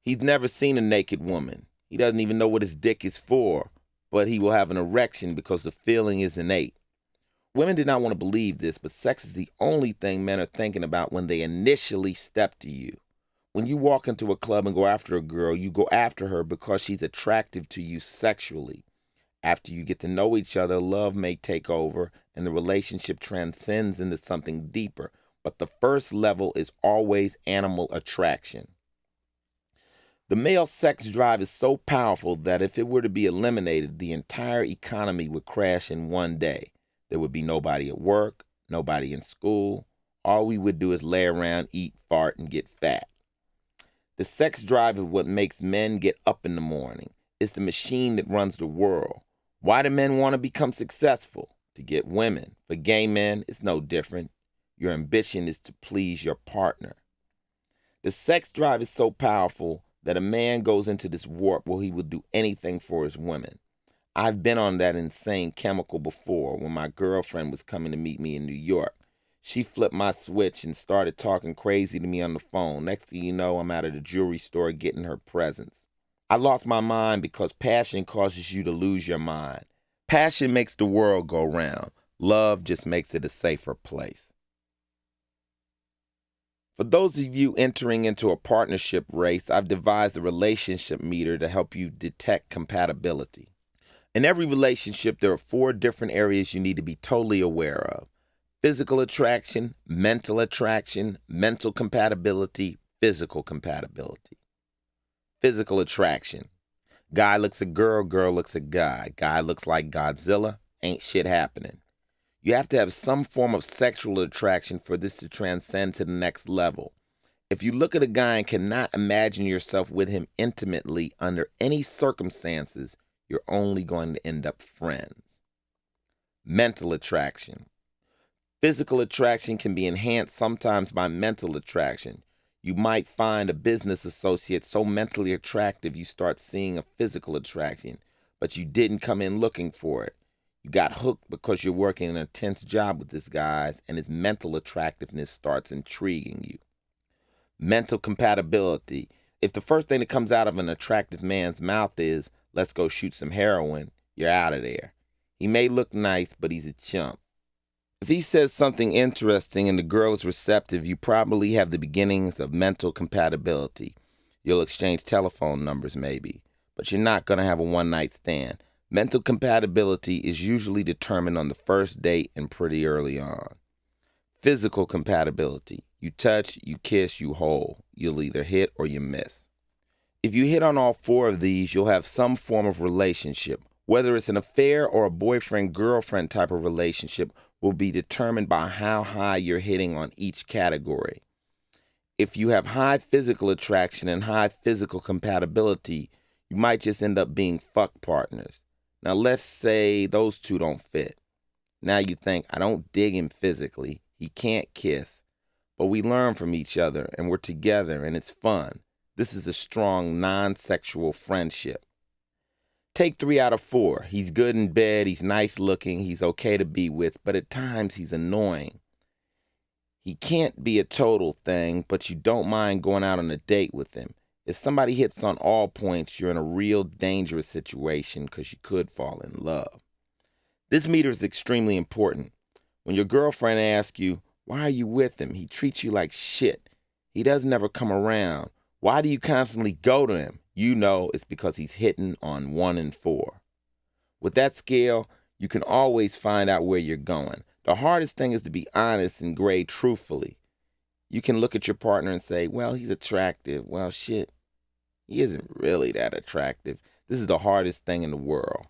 Speaker 1: He's never seen a naked woman. He doesn't even know what his dick is for, but he will have an erection because the feeling is innate. Women do not want to believe this, but sex is the only thing men are thinking about when they initially step to you. When you walk into a club and go after a girl, you go after her because she's attractive to you sexually. After you get to know each other, love may take over and the relationship transcends into something deeper. But the first level is always animal attraction. The male sex drive is so powerful that if it were to be eliminated, the entire economy would crash in one day. There would be nobody at work, nobody in school. All we would do is lay around, eat, fart, and get fat. The sex drive is what makes men get up in the morning. It's the machine that runs the world. Why do men want to become successful? To get women. For gay men, it's no different. Your ambition is to please your partner. The sex drive is so powerful that a man goes into this warp where he will do anything for his women. I've been on that insane chemical before when my girlfriend was coming to meet me in New York. She flipped my switch and started talking crazy to me on the phone. Next thing you know, I'm out of the jewelry store getting her presents. I lost my mind because passion causes you to lose your mind. Passion makes the world go round. Love just makes it a safer place. For those of you entering into a partnership race, I've devised a relationship meter to help you detect compatibility. In every relationship, there are 4 different areas you need to be totally aware of. Physical attraction, mental compatibility, physical compatibility. Physical attraction. Guy looks at girl, girl looks at guy. Guy looks like Godzilla, ain't shit happening. You have to have some form of sexual attraction for this to transcend to the next level. If you look at a guy and cannot imagine yourself with him intimately under any circumstances, you're only going to end up friends. Mental attraction. Physical attraction can be enhanced sometimes by mental attraction. You might find a business associate so mentally attractive you start seeing a physical attraction, but you didn't come in looking for it. You got hooked because you're working an intense job with this guy and his mental attractiveness starts intriguing you. Mental compatibility. If the first thing that comes out of an attractive man's mouth is, let's go shoot some heroin, you're out of there. He may look nice, but he's a chump. If he says something interesting and the girl is receptive, you probably have the beginnings of mental compatibility. You'll exchange telephone numbers maybe, but you're not going to have a one-night stand. Mental compatibility is usually determined on the first date and pretty early on. Physical compatibility. You touch, you kiss, you hold. You'll either hit or you miss. If you hit on all 4 of these, you'll have some form of relationship. Whether it's an affair or a boyfriend-girlfriend type of relationship will be determined by how high you're hitting on each category. If you have high physical attraction and high physical compatibility, you might just end up being fuck partners. Now let's say those 2 don't fit. Now you think, I don't dig him physically, he can't kiss, but we learn from each other and we're together and it's fun. This is a strong non-sexual friendship. Take 3 out of 4. He's good in bed, he's nice looking, he's okay to be with, but at times he's annoying. He can't be a total thing, but you don't mind going out on a date with him. If somebody hits on all points, you're in a real dangerous situation because you could fall in love. This meter is extremely important. When your girlfriend asks you, why are you with him? He treats you like shit. He doesn't ever come around. Why do you constantly go to him? You know it's because he's hitting on 1 and 4. With that scale, you can always find out where you're going. The hardest thing is to be honest and grade truthfully. You can look at your partner and say, well, he's attractive. Well, shit, he isn't really that attractive. This is the hardest thing in the world.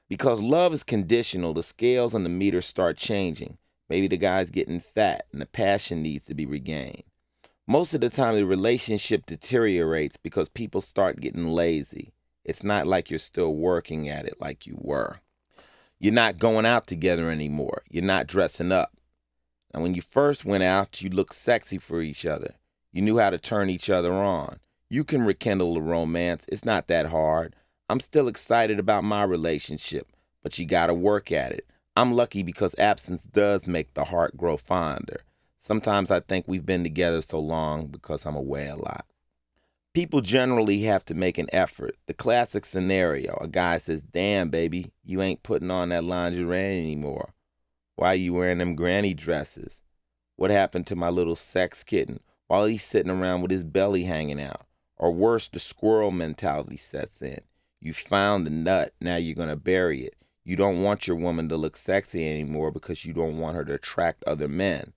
Speaker 1: Because love is conditional, the scales on the meter start changing. Maybe the guy's getting fat and the passion needs to be regained. Most of the time, the relationship deteriorates because people start getting lazy. It's not like you're still working at it like you were. You're not going out together anymore. You're not dressing up. And when you first went out, you looked sexy for each other. You knew how to turn each other on. You can rekindle the romance. It's not that hard. I'm still excited about my relationship, but you gotta work at it. I'm lucky because absence does make the heart grow fonder. Sometimes I think we've been together so long because I'm away a lot. People generally have to make an effort. The classic scenario, a guy says, "Damn, baby, you ain't putting on that lingerie anymore. Why are you wearing them granny dresses? What happened to my little sex kitten?" While he's sitting around with his belly hanging out. Or worse, the squirrel mentality sets in. You found the nut, now you're going to bury it. You don't want your woman to look sexy anymore because you don't want her to attract other men.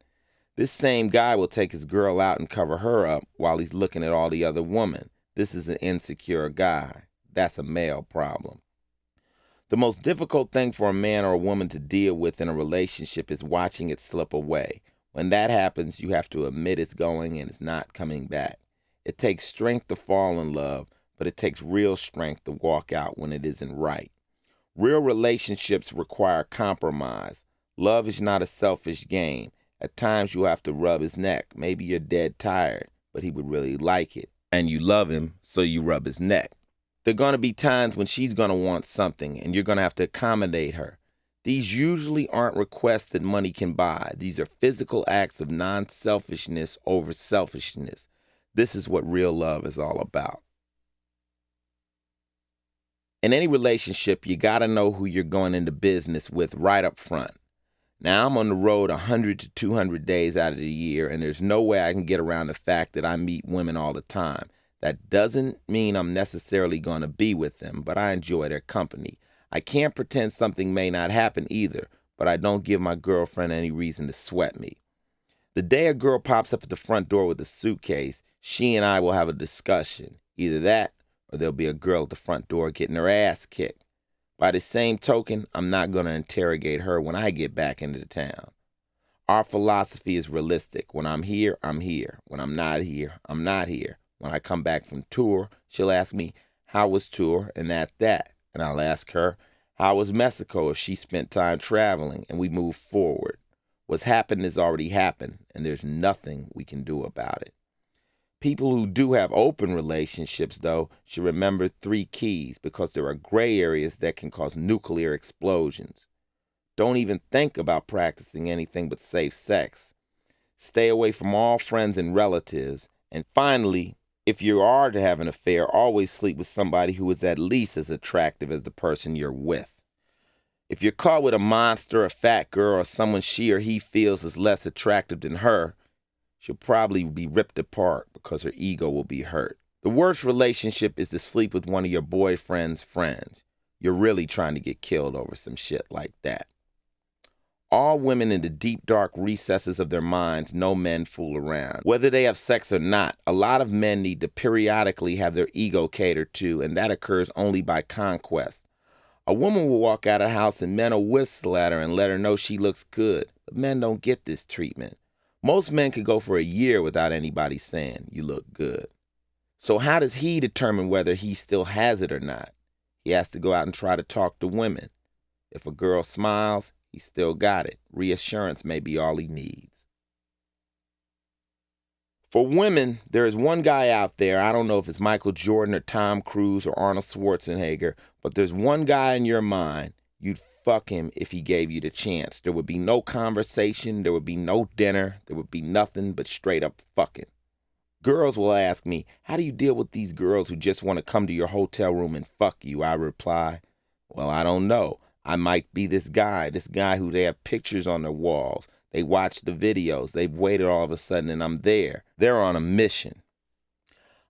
Speaker 1: This same guy will take his girl out and cover her up while he's looking at all the other women. This is an insecure guy. That's a male problem. The most difficult thing for a man or a woman to deal with in a relationship is watching it slip away. When that happens, you have to admit it's going and it's not coming back. It takes strength to fall in love, but it takes real strength to walk out when it isn't right. Real relationships require compromise. Love is not a selfish game. At times you'll have to rub his neck. Maybe you're dead tired, but he would really like it. And you love him, so you rub his neck. There are going to be times when she's going to want something, and you're going to have to accommodate her. These usually aren't requests that money can buy. These are physical acts of non-selfishness over selfishness. This is what real love is all about. In any relationship, you got to know who you're going into business with right up front. Now, I'm on the road 100 to 200 days out of the year, and there's no way I can get around the fact that I meet women all the time. That doesn't mean I'm necessarily going to be with them, but I enjoy their company. I can't pretend something may not happen either, but I don't give my girlfriend any reason to sweat me. The day a girl pops up at the front door with a suitcase, she and I will have a discussion. Either that, or there'll be a girl at the front door getting her ass kicked. By the same token, I'm not going to interrogate her when I get back into town. Our philosophy is realistic. When I'm here, I'm here. When I'm not here, I'm not here. When I come back from tour, she'll ask me, "How was tour?" And that's that. And I'll ask her, "How was Mexico?" if she spent time traveling, and we move forward. What's happened has already happened, and there's nothing we can do about it. People who do have open relationships, though, should remember 3 keys because there are gray areas that can cause nuclear explosions. Don't even think about practicing anything but safe sex. Stay away from all friends and relatives. And finally, if you are to have an affair, always sleep with somebody who is at least as attractive as the person you're with. If you're caught with a monster, a fat girl, or someone she or he feels is less attractive than her, she'll probably be ripped apart because her ego will be hurt. The worst relationship is to sleep with one of your boyfriend's friends. You're really trying to get killed over some shit like that. All women in the deep, dark recesses of their minds know men fool around. Whether they have sex or not, a lot of men need to periodically have their ego catered to, and that occurs only by conquest. A woman will walk out of the house and men will whistle at her and let her know she looks good. But men don't get this treatment. Most men could go for a year without anybody saying, "You look good." So how does he determine whether he still has it or not? He has to go out and try to talk to women. If a girl smiles, he still got it. Reassurance may be all he needs. For women, there is one guy out there, I don't know if it's Michael Jordan or Tom Cruise or Arnold Schwarzenegger, but there's one guy in your mind, you'd fuck him if he gave you the chance. There would be no conversation, there would be no dinner, there would be nothing but straight up fucking. Girls will ask me, "How do you deal with these girls who just want to come to your hotel room and fuck you?" I reply, "Well, I don't know. I might be this guy who they have pictures on their walls. They watch the videos. They've waited all of a sudden and I'm there. They're on a mission.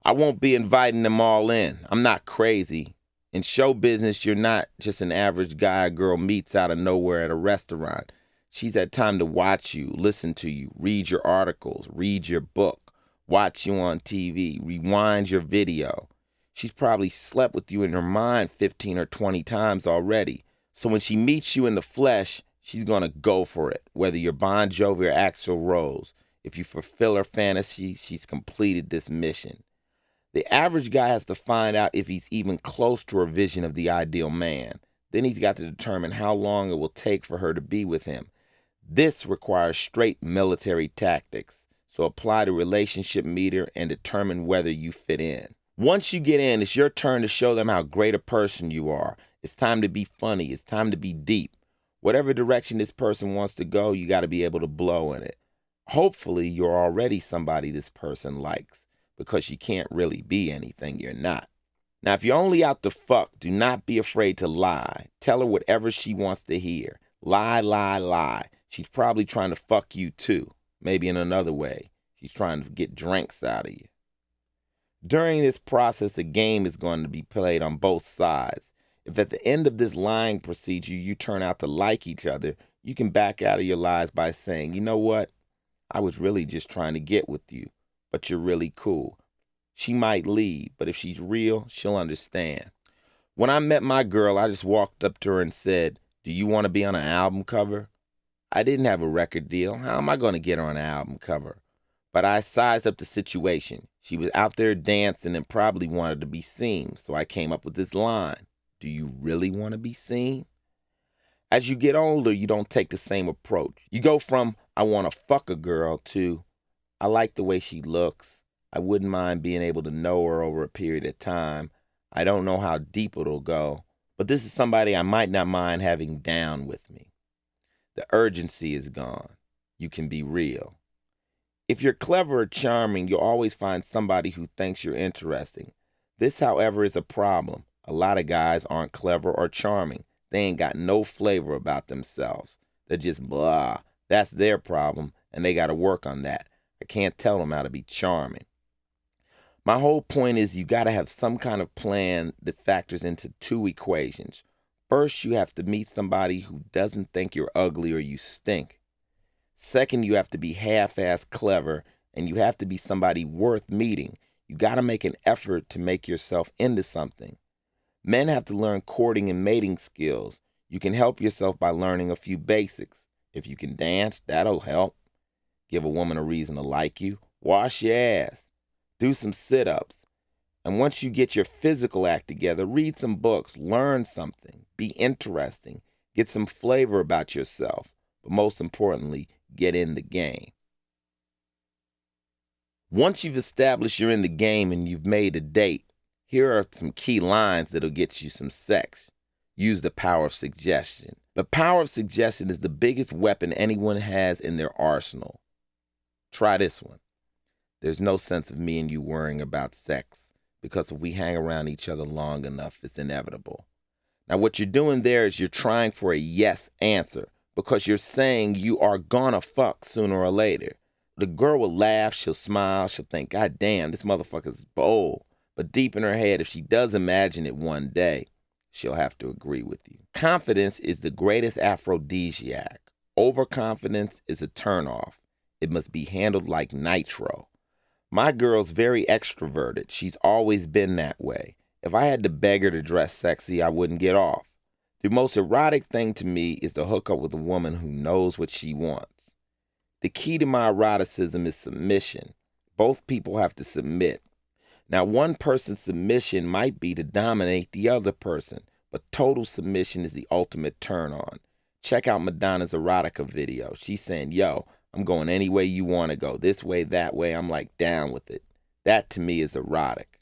Speaker 1: I won't be inviting them all in. I'm not crazy. In show business, you're not just an average guy a girl meets out of nowhere at a restaurant. She's had time to watch you, listen to you, read your articles, read your book, watch you on TV, rewind your video. She's probably slept with you in her mind 15 or 20 times already. So when she meets you in the flesh, she's going to go for it, whether you're Bon Jovi or Axl Rose. If you fulfill her fantasy, she's completed this mission. The average guy has to find out if he's even close to her vision of the ideal man. Then he's got to determine how long it will take for her to be with him. This requires straight military tactics. So apply the relationship meter and determine whether you fit in. Once you get in, it's your turn to show them how great a person you are. It's time to be funny. It's time to be deep. Whatever direction this person wants to go, you got to be able to blow in it. Hopefully, you're already somebody this person likes, because you can't really be anything you're not. Now, if you're only out to fuck, do not be afraid to lie. Tell her whatever she wants to hear. Lie, lie, lie. She's probably trying to fuck you too. Maybe in another way. She's trying to get drinks out of you. During this process, a game is going to be played on both sides. If at the end of this lying procedure you turn out to like each other, you can back out of your lies by saying, you know what? I was really just trying to get with you, but you're really cool. She might leave, but if she's real, she'll understand. When I met my girl, I just walked up to her and said, do you want to be on an album cover? I didn't have a record deal. How am I going to get her on an album cover? But I sized up the situation. She was out there dancing and probably wanted to be seen, so I came up with this line. Do you really want to be seen? As you get older, you don't take the same approach. You go from, I want to fuck a girl, to, I like the way she looks. I wouldn't mind being able to know her over a period of time. I don't know how deep it'll go, but this is somebody I might not mind having down with me. The urgency is gone. You can be real. If you're clever or charming, you'll always find somebody who thinks you're interesting. This, however, is a problem. A lot of guys aren't clever or charming. They ain't got no flavor about themselves. They're just blah. That's their problem, and they got to work on that. I can't tell them how to be charming. My whole point is you got to have some kind of plan that factors into two equations. First, you have to meet somebody who doesn't think you're ugly or you stink. Second, you have to be half-ass clever, and you have to be somebody worth meeting. You got to make an effort to make yourself into something. Men have to learn courting and mating skills. You can help yourself by learning a few basics. If you can dance, that'll help. Give a woman a reason to like you. Wash your ass. Do some sit-ups. And once you get your physical act together, read some books, learn something, be interesting, get some flavor about yourself, but most importantly, get in the game. Once you've established you're in the game and you've made a date, here are some key lines that'll get you some sex. Use the power of suggestion. The power of suggestion is the biggest weapon anyone has in their arsenal. Try this one. There's no sense of me and you worrying about sex, because if we hang around each other long enough, it's inevitable. Now, what you're doing there is you're trying for a yes answer, because you're saying you are gonna fuck sooner or later. The girl will laugh, she'll smile, she'll think, God damn, this motherfucker's bold. But deep in her head, if she does imagine it one day, she'll have to agree with you. Confidence is the greatest aphrodisiac. Overconfidence is a turnoff. It must be handled like nitro. My girl's very extroverted. She's always been that way. If I had to beg her to dress sexy, I wouldn't get off. The most erotic thing to me is to hook up with a woman who knows what she wants. The key to my eroticism is submission. Both people have to submit. Now, one person's submission might be to dominate the other person, but total submission is the ultimate turn on. Check out Madonna's erotica video. She's saying, yo, I'm going any way you want to go. This way, that way. I'm like down with it. That to me is erotic.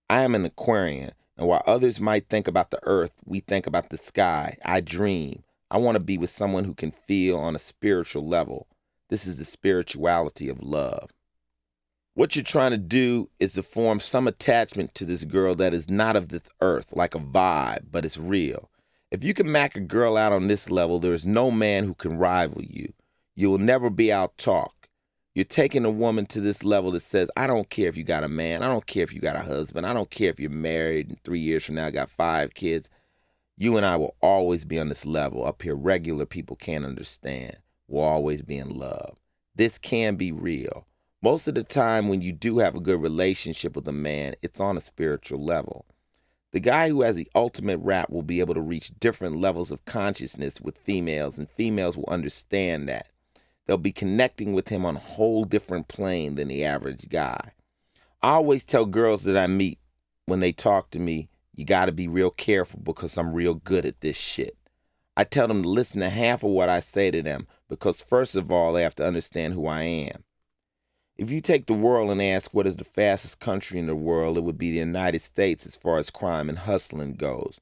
Speaker 1: I am an Aquarian, and while others might think about the earth, we think about the sky. I dream. I want to be with someone who can feel on a spiritual level. This is the spirituality of love. What you're trying to do is to form some attachment to this girl that is not of this earth, like a vibe, but it's real. If you can mack a girl out on this level, there is no man who can rival you. You will never be out-talked. You're taking a woman to this level that says, I don't care if you got a man. I don't care if you got a husband. I don't care if you're married and 3 years from now got 5 kids. You and I will always be on this level. Up here, regular people can't understand. We'll always be in love. This can be real. Most of the time when you do have a good relationship with a man, it's on a spiritual level. The guy who has the ultimate rap will be able to reach different levels of consciousness with females, and females will understand that. They'll be connecting with him on a whole different plane than the average guy. I always tell girls that I meet when they talk to me, you got to be real careful because I'm real good at this shit. I tell them to listen to half of what I say to them because first of all, they have to understand who I am. If you take the world and ask what is the fastest country in the world, it would be the United States as far as crime and hustling goes.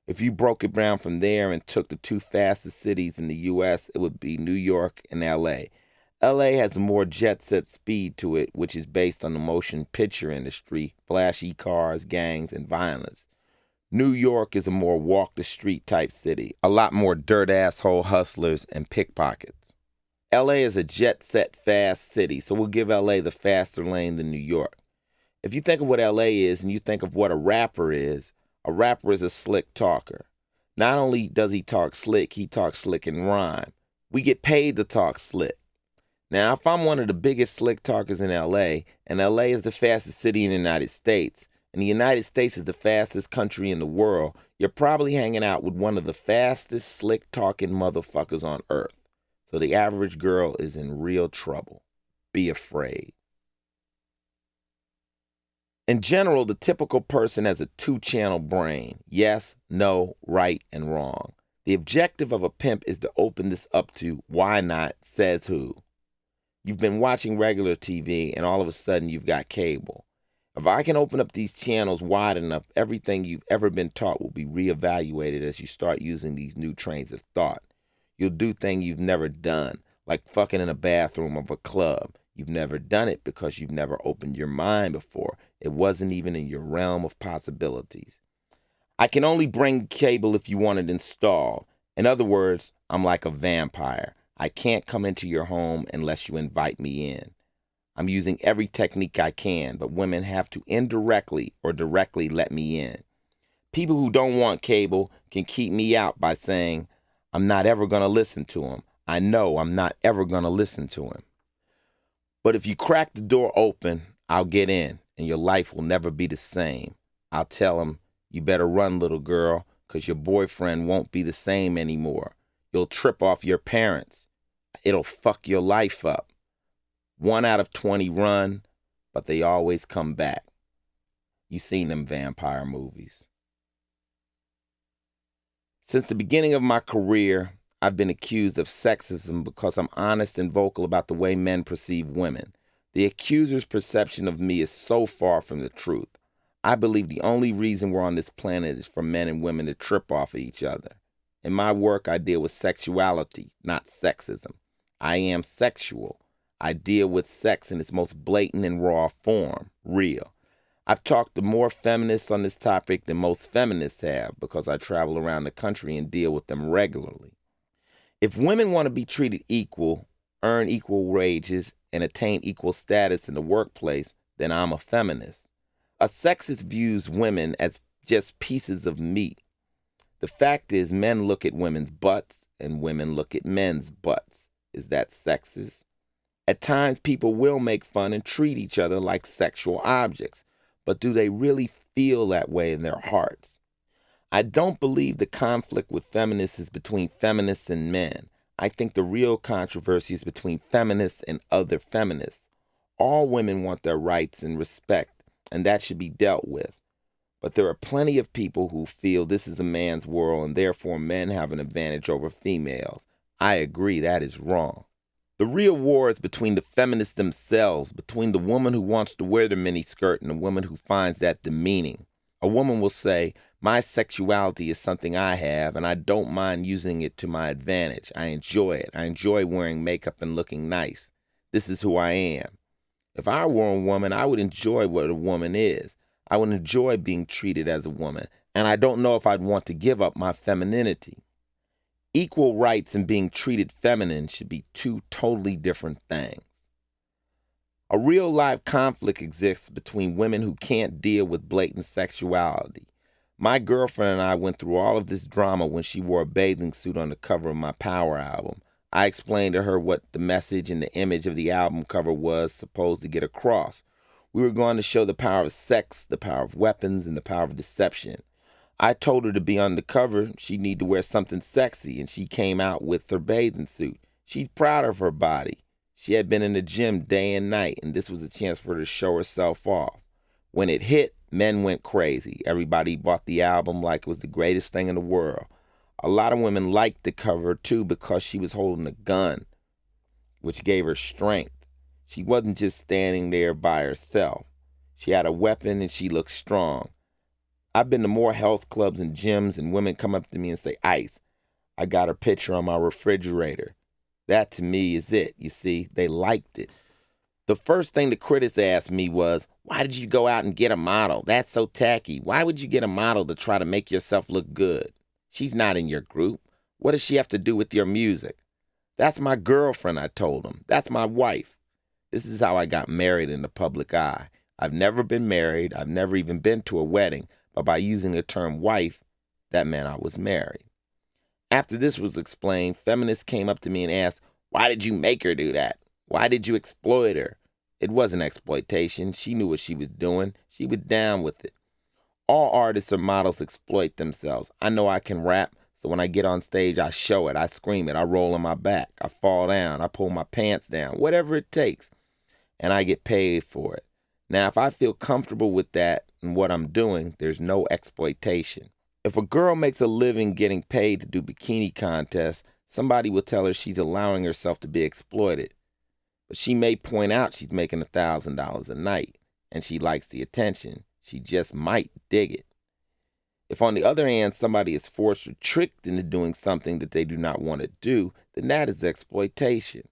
Speaker 1: If you broke it down from there and took the two fastest cities in the U.S., it would be New York and L.A. L.A. has a more jet-set speed to it, which is based on the motion picture industry, flashy cars, gangs, and violence. New York is a more walk-the-street type city, a lot more dirt-asshole hustlers and pickpockets. L.A. is a jet-set fast city, so we'll give L.A. the faster lane than New York. If you think of what L.A. is and you think of what a rapper is a slick talker. Not only does he talk slick in rhyme. We get paid to talk slick. Now, if I'm one of the biggest slick talkers in L.A., and L.A. is the fastest city in the United States, and the United States is the fastest country in the world, you're probably hanging out with one of the fastest slick-talking motherfuckers on earth. So the average girl is in real trouble. Be afraid. In general, the typical person has a two-channel brain. Yes, no, right, and wrong. The objective of a pimp is to open this up to why not, says who. You've been watching regular TV, and all of a sudden you've got cable. If I can open up these channels wide enough, everything you've ever been taught will be reevaluated as you start using these new trains of thought. You'll do things you've never done, like fucking in a bathroom of a club. You've never done it because you've never opened your mind before. It wasn't even in your realm of possibilities. I can only bring cable if you want it installed. In other words, I'm like a vampire. I can't come into your home unless you invite me in. I'm using every technique I can, but women have to indirectly or directly let me in. People who don't want cable can keep me out by saying, I'm not ever going to listen to him. I know I'm not ever going to listen to him. But if you crack the door open, I'll get in, and your life will never be the same. I'll tell him, you better run, little girl, because your boyfriend won't be the same anymore. You'll trip off your parents. It'll fuck your life up. 1 out of 20 run, but they always come back. You seen them vampire movies. Since the beginning of my career, I've been accused of sexism because I'm honest and vocal about the way men perceive women. The accuser's perception of me is so far from the truth. I believe the only reason we're on this planet is for men and women to trip off of each other. In my work, I deal with sexuality, not sexism. I am sexual. I deal with sex in its most blatant and raw form, real. I've talked to more feminists on this topic than most feminists have because I travel around the country and deal with them regularly. If women want to be treated equal, earn equal wages, and attain equal status in the workplace, then I'm a feminist. A sexist views women as just pieces of meat. The fact is, men look at women's butts and women look at men's butts. Is that sexist? At times, people will make fun and treat each other like sexual objects, but do they really feel that way in their hearts? I don't believe the conflict with feminists is between feminists and men. I think the real controversy is between feminists and other feminists. All women want their rights and respect, and that should be dealt with. But there are plenty of people who feel this is a man's world and therefore men have an advantage over females. I agree that is wrong. The real war is between the feminists themselves, between the woman who wants to wear the miniskirt and the woman who finds that demeaning. A woman will say, my sexuality is something I have, and I don't mind using it to my advantage. I enjoy it. I enjoy wearing makeup and looking nice. This is who I am. If I were a woman, I would enjoy what a woman is. I would enjoy being treated as a woman, and I don't know if I'd want to give up my femininity. Equal rights and being treated feminine should be two totally different things. A real life conflict exists between women who can't deal with blatant sexuality. My girlfriend and I went through all of this drama when she wore a bathing suit on the cover of my Power album. I explained to her what the message and the image of the album cover was supposed to get across. We were going to show the power of sex, the power of weapons, and the power of deception. I told her to be on the cover, she'd need to wear something sexy, and she came out with her bathing suit. She's proud of her body. She had been in the gym day and night, and this was a chance for her to show herself off. When it hit, men went crazy. Everybody bought the album like it was the greatest thing in the world. A lot of women liked the cover, too, because she was holding a gun, which gave her strength. She wasn't just standing there by herself. She had a weapon and she looked strong. I've been to more health clubs and gyms, and women come up to me and say, Ice, I got her picture on my refrigerator. That to me is it. You see, they liked it. The first thing the critics asked me was, why did you go out and get a model? That's so tacky. Why would you get a model to try to make yourself look good? She's not in your group. What does she have to do with your music? That's my girlfriend, I told them. That's my wife. This is how I got married in the public eye. I've never been married. I've never even been to a wedding. But by using the term wife, that meant I was married. After this was explained, feminists came up to me and asked, why did you make her do that? Why did you exploit her? It wasn't exploitation. She knew what she was doing. She was down with it. All artists or models exploit themselves. I know I can rap, so when I get on stage, I show it. I scream it. I roll on my back. I fall down. I pull my pants down. Whatever it takes. And I get paid for it. Now, if I feel comfortable with that and what I'm doing, there's no exploitation. If a girl makes a living getting paid to do bikini contests, somebody will tell her she's allowing herself to be exploited. But she may point out she's making $1,000 a night, and she likes the attention. She just might dig it. If on the other hand, somebody is forced or tricked into doing something that they do not want to do, then that is exploitation.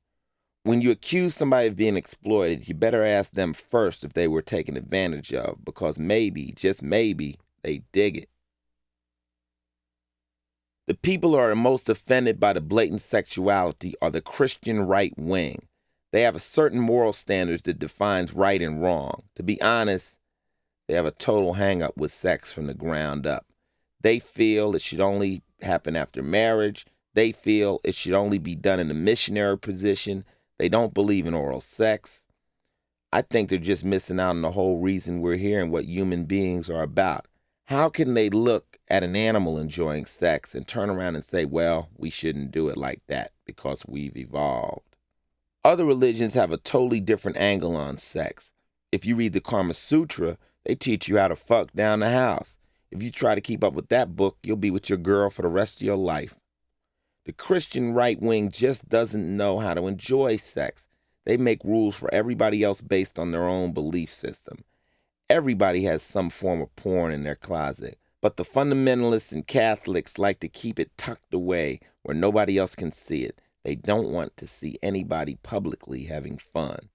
Speaker 1: When you accuse somebody of being exploited, you better ask them first if they were taken advantage of, because maybe, just maybe, they dig it. The people who are most offended by the blatant sexuality are the Christian right wing. They have a certain moral standards that defines right and wrong. To be honest, they have a total hang-up with sex from the ground up. They feel it should only happen after marriage. They feel it should only be done in a missionary position. They don't believe in oral sex. I think they're just missing out on the whole reason we're here and what human beings are about. How can they look at an animal enjoying sex and turn around and say, well, we shouldn't do it like that because we've evolved? Other religions have a totally different angle on sex. If you read the Kama Sutra, they teach you how to fuck down the house. If you try to keep up with that book, you'll be with your girl for the rest of your life. The Christian right wing just doesn't know how to enjoy sex. They make rules for everybody else based on their own belief system. Everybody has some form of porn in their closet, but the fundamentalists and Catholics like to keep it tucked away where nobody else can see it. They don't want to see anybody publicly having fun.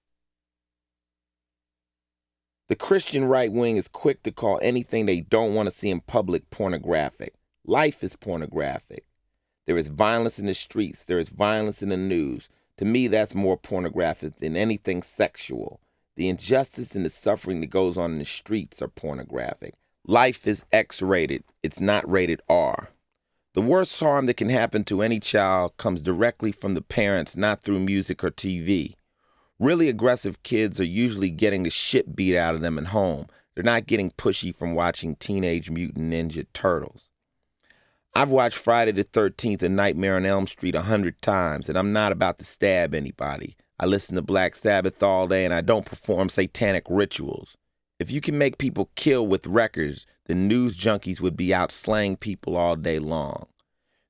Speaker 1: The Christian right wing is quick to call anything they don't want to see in public pornographic. Life is pornographic. There is violence in the streets. There is violence in the news. To me, that's more pornographic than anything sexual. The injustice and the suffering that goes on in the streets are pornographic. Life is X-rated. It's not rated R. The worst harm that can happen to any child comes directly from the parents, not through music or TV. Really aggressive kids are usually getting the shit beat out of them at home. They're not getting pushy from watching Teenage Mutant Ninja Turtles. I've watched Friday the 13th and Nightmare on Elm Street 100 times, and I'm not about to stab anybody. I listen to Black Sabbath all day, and I don't perform satanic rituals. If you can make people kill with records, then news junkies would be out slaying people all day long.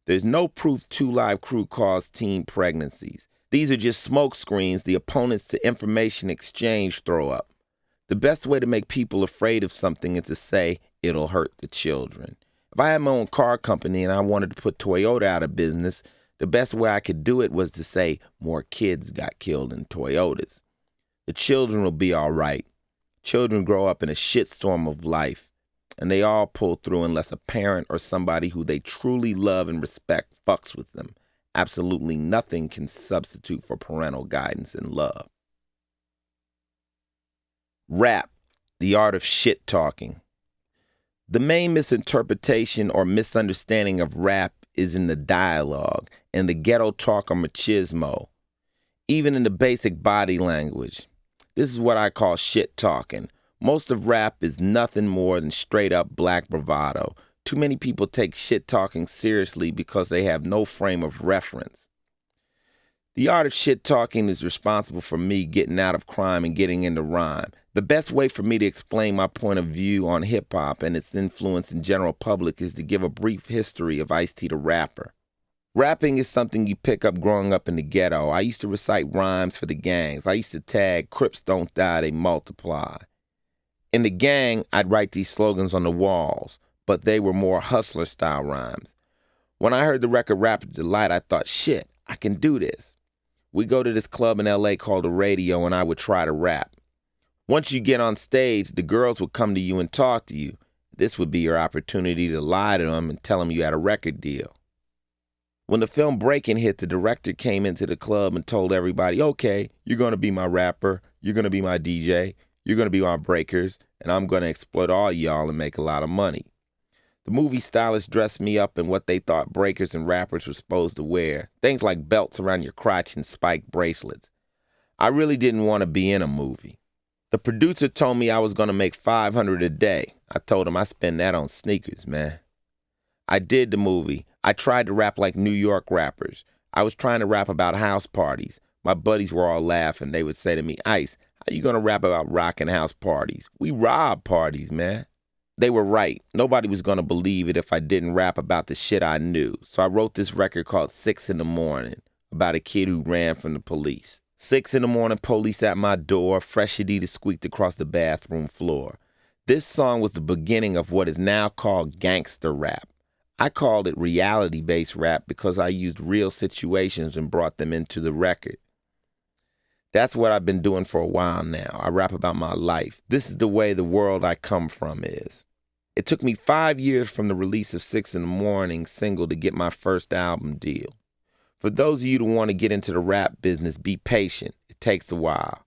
Speaker 1: There's no proof 2 Live Crew caused teen pregnancies. These are just smoke screens the opponents to information exchange throw up. The best way to make people afraid of something is to say, it'll hurt the children. If I had my own car company and I wanted to put Toyota out of business, the best way I could do it was to say more kids got killed in Toyotas. The children will be all right. Children grow up in a shitstorm of life, and they all pull through unless a parent or somebody who they truly love and respect fucks with them. Absolutely nothing can substitute for parental guidance and love. Rap, the art of shit talking. The main misinterpretation or misunderstanding of rap is in the dialogue and the ghetto talk or machismo, even in the basic body language. This is what I call shit talking. Most of rap is nothing more than straight up black bravado. Too many people take shit talking seriously because they have no frame of reference. The art of shit talking is responsible for me getting out of crime and getting into rhyme. The best way for me to explain my point of view on hip-hop and its influence in general public is to give a brief history of Ice-T the rapper. Rapping is something you pick up growing up in the ghetto. I used to recite rhymes for the gangs. I used to tag, Crips don't die, they multiply. In the gang, I'd write these slogans on the walls, but they were more hustler-style rhymes. When I heard the record Rapid Delight, I thought, shit, I can do this. We go to this club in L.A. called The Radio, and I would try to rap. Once you get on stage, the girls would come to you and talk to you. This would be your opportunity to lie to them and tell them you had a record deal. When the film Breaking hit, the director came into the club and told everybody, okay, you're going to be my rapper, you're going to be my DJ, you're going to be my breakers, and I'm going to exploit all y'all and make a lot of money. The movie stylists dressed me up in what they thought breakers and rappers were supposed to wear, things like belts around your crotch and spiked bracelets. I really didn't want to be in a movie. The producer told me I was going to make $500 a day. I told him I spend that on sneakers, man. I did the movie. I tried to rap like New York rappers. I was trying to rap about house parties. My buddies were all laughing. They would say to me, Ice, how you going to rap about rocking house parties? We rob parties, man. They were right. Nobody was going to believe it if I didn't rap about the shit I knew. So I wrote this record called 6 in the Morning about a kid who ran from the police. 6 in the morning, police at my door, fresh Adidas squeaked across the bathroom floor. This song was the beginning of what is now called gangster rap. I called it reality-based rap because I used real situations and brought them into the record. That's what I've been doing for a while now. I rap about my life. This is the way the world I come from is. It took me 5 years from the release of 6 in the Morning single to get my first album deal. For those of you who want to get into the rap business, be patient. It takes a while.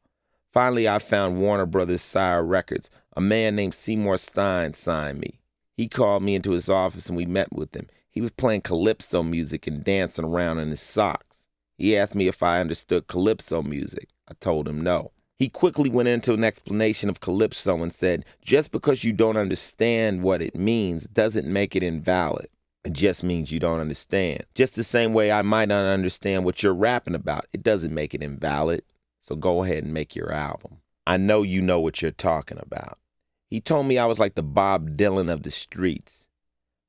Speaker 1: Finally, I found Warner Brothers Sire Records. A man named Seymour Stein signed me. He called me into his office and we met with him. He was playing calypso music and dancing around in his socks. He asked me if I understood calypso music. I told him no. He quickly went into an explanation of calypso and said, just because you don't understand what it means doesn't make it invalid. It just means you don't understand. Just the same way I might not understand what you're rapping about. It doesn't make it invalid. So go ahead and make your album. I know you know what you're talking about. He told me I was like the Bob Dylan of the streets.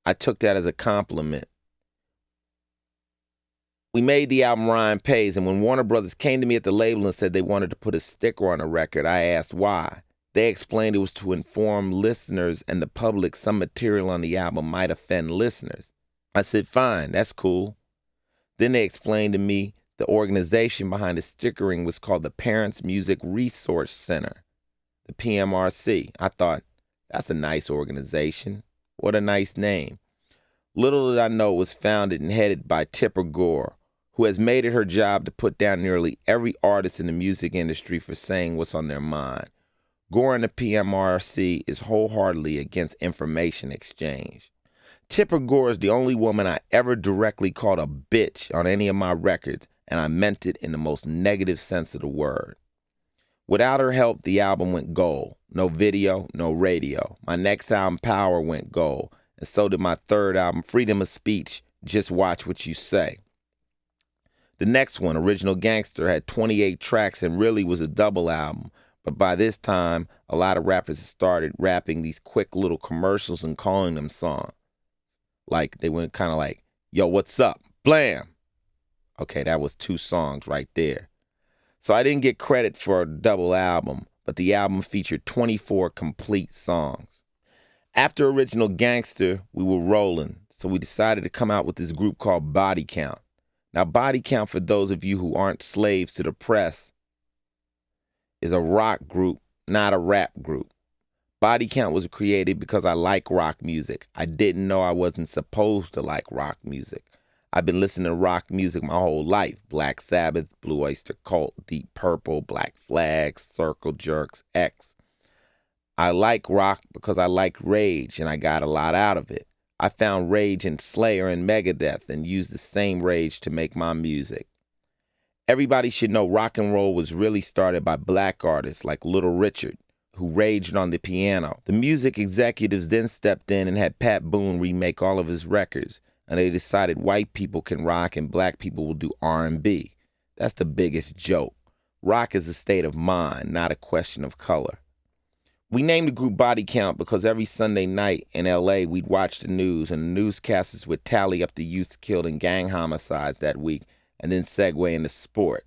Speaker 1: I took that as a compliment. We made the album Rhyme Pays, and when Warner Brothers came to me at the label and said they wanted to put a sticker on the record, I asked why. They explained it was to inform listeners and the public some material on the album might offend listeners. I said, fine, that's cool. Then they explained to me the organization behind the stickering was called the Parents Music Resource Center, the PMRC. I thought, that's a nice organization. What a nice name. Little did I know it was founded and headed by Tipper Gore, who has made it her job to put down nearly every artist in the music industry for saying what's on their mind. Gore and the PMRC is wholeheartedly against information exchange. Tipper Gore is the only woman I ever directly called a bitch on any of my records, and I meant it in the most negative sense of the word. Without her help, the album went gold. No video, no radio. My next album, Power, went gold. And so did my third album, Freedom of Speech, Just Watch What You Say. The next one, Original Gangster, had 28 tracks and really was a double album. But by this time, a lot of rappers had started rapping these quick little commercials and calling them songs. Like, they went kind of like, yo, what's up? Blam! Okay, that was 2 songs right there. So I didn't get credit for a double album, but the album featured 24 complete songs. After Original Gangster, we were rolling, so we decided to come out with this group called Body Count. Now, Body Count, for those of you who aren't slaves to the press, is a rock group, not a rap group. Body Count was created because I like rock music. I didn't know I wasn't supposed to like rock music. I've been listening to rock music my whole life. Black Sabbath, Blue Oyster Cult, Deep Purple, Black Flag, Circle Jerks, X. I like rock because I like rage, and I got a lot out of it. I found rage in Slayer and Megadeth and used the same rage to make my music. Everybody should know rock and roll was really started by black artists like Little Richard, who raged on the piano. The music executives then stepped in and had Pat Boone remake all of his records, and they decided white people can rock and black people will do R&B. That's the biggest joke. Rock is a state of mind, not a question of color. We named the group Body Count because every Sunday night in L.A. we'd watch the news, and the newscasters would tally up the youths killed in gang homicides that week and then segue into sports.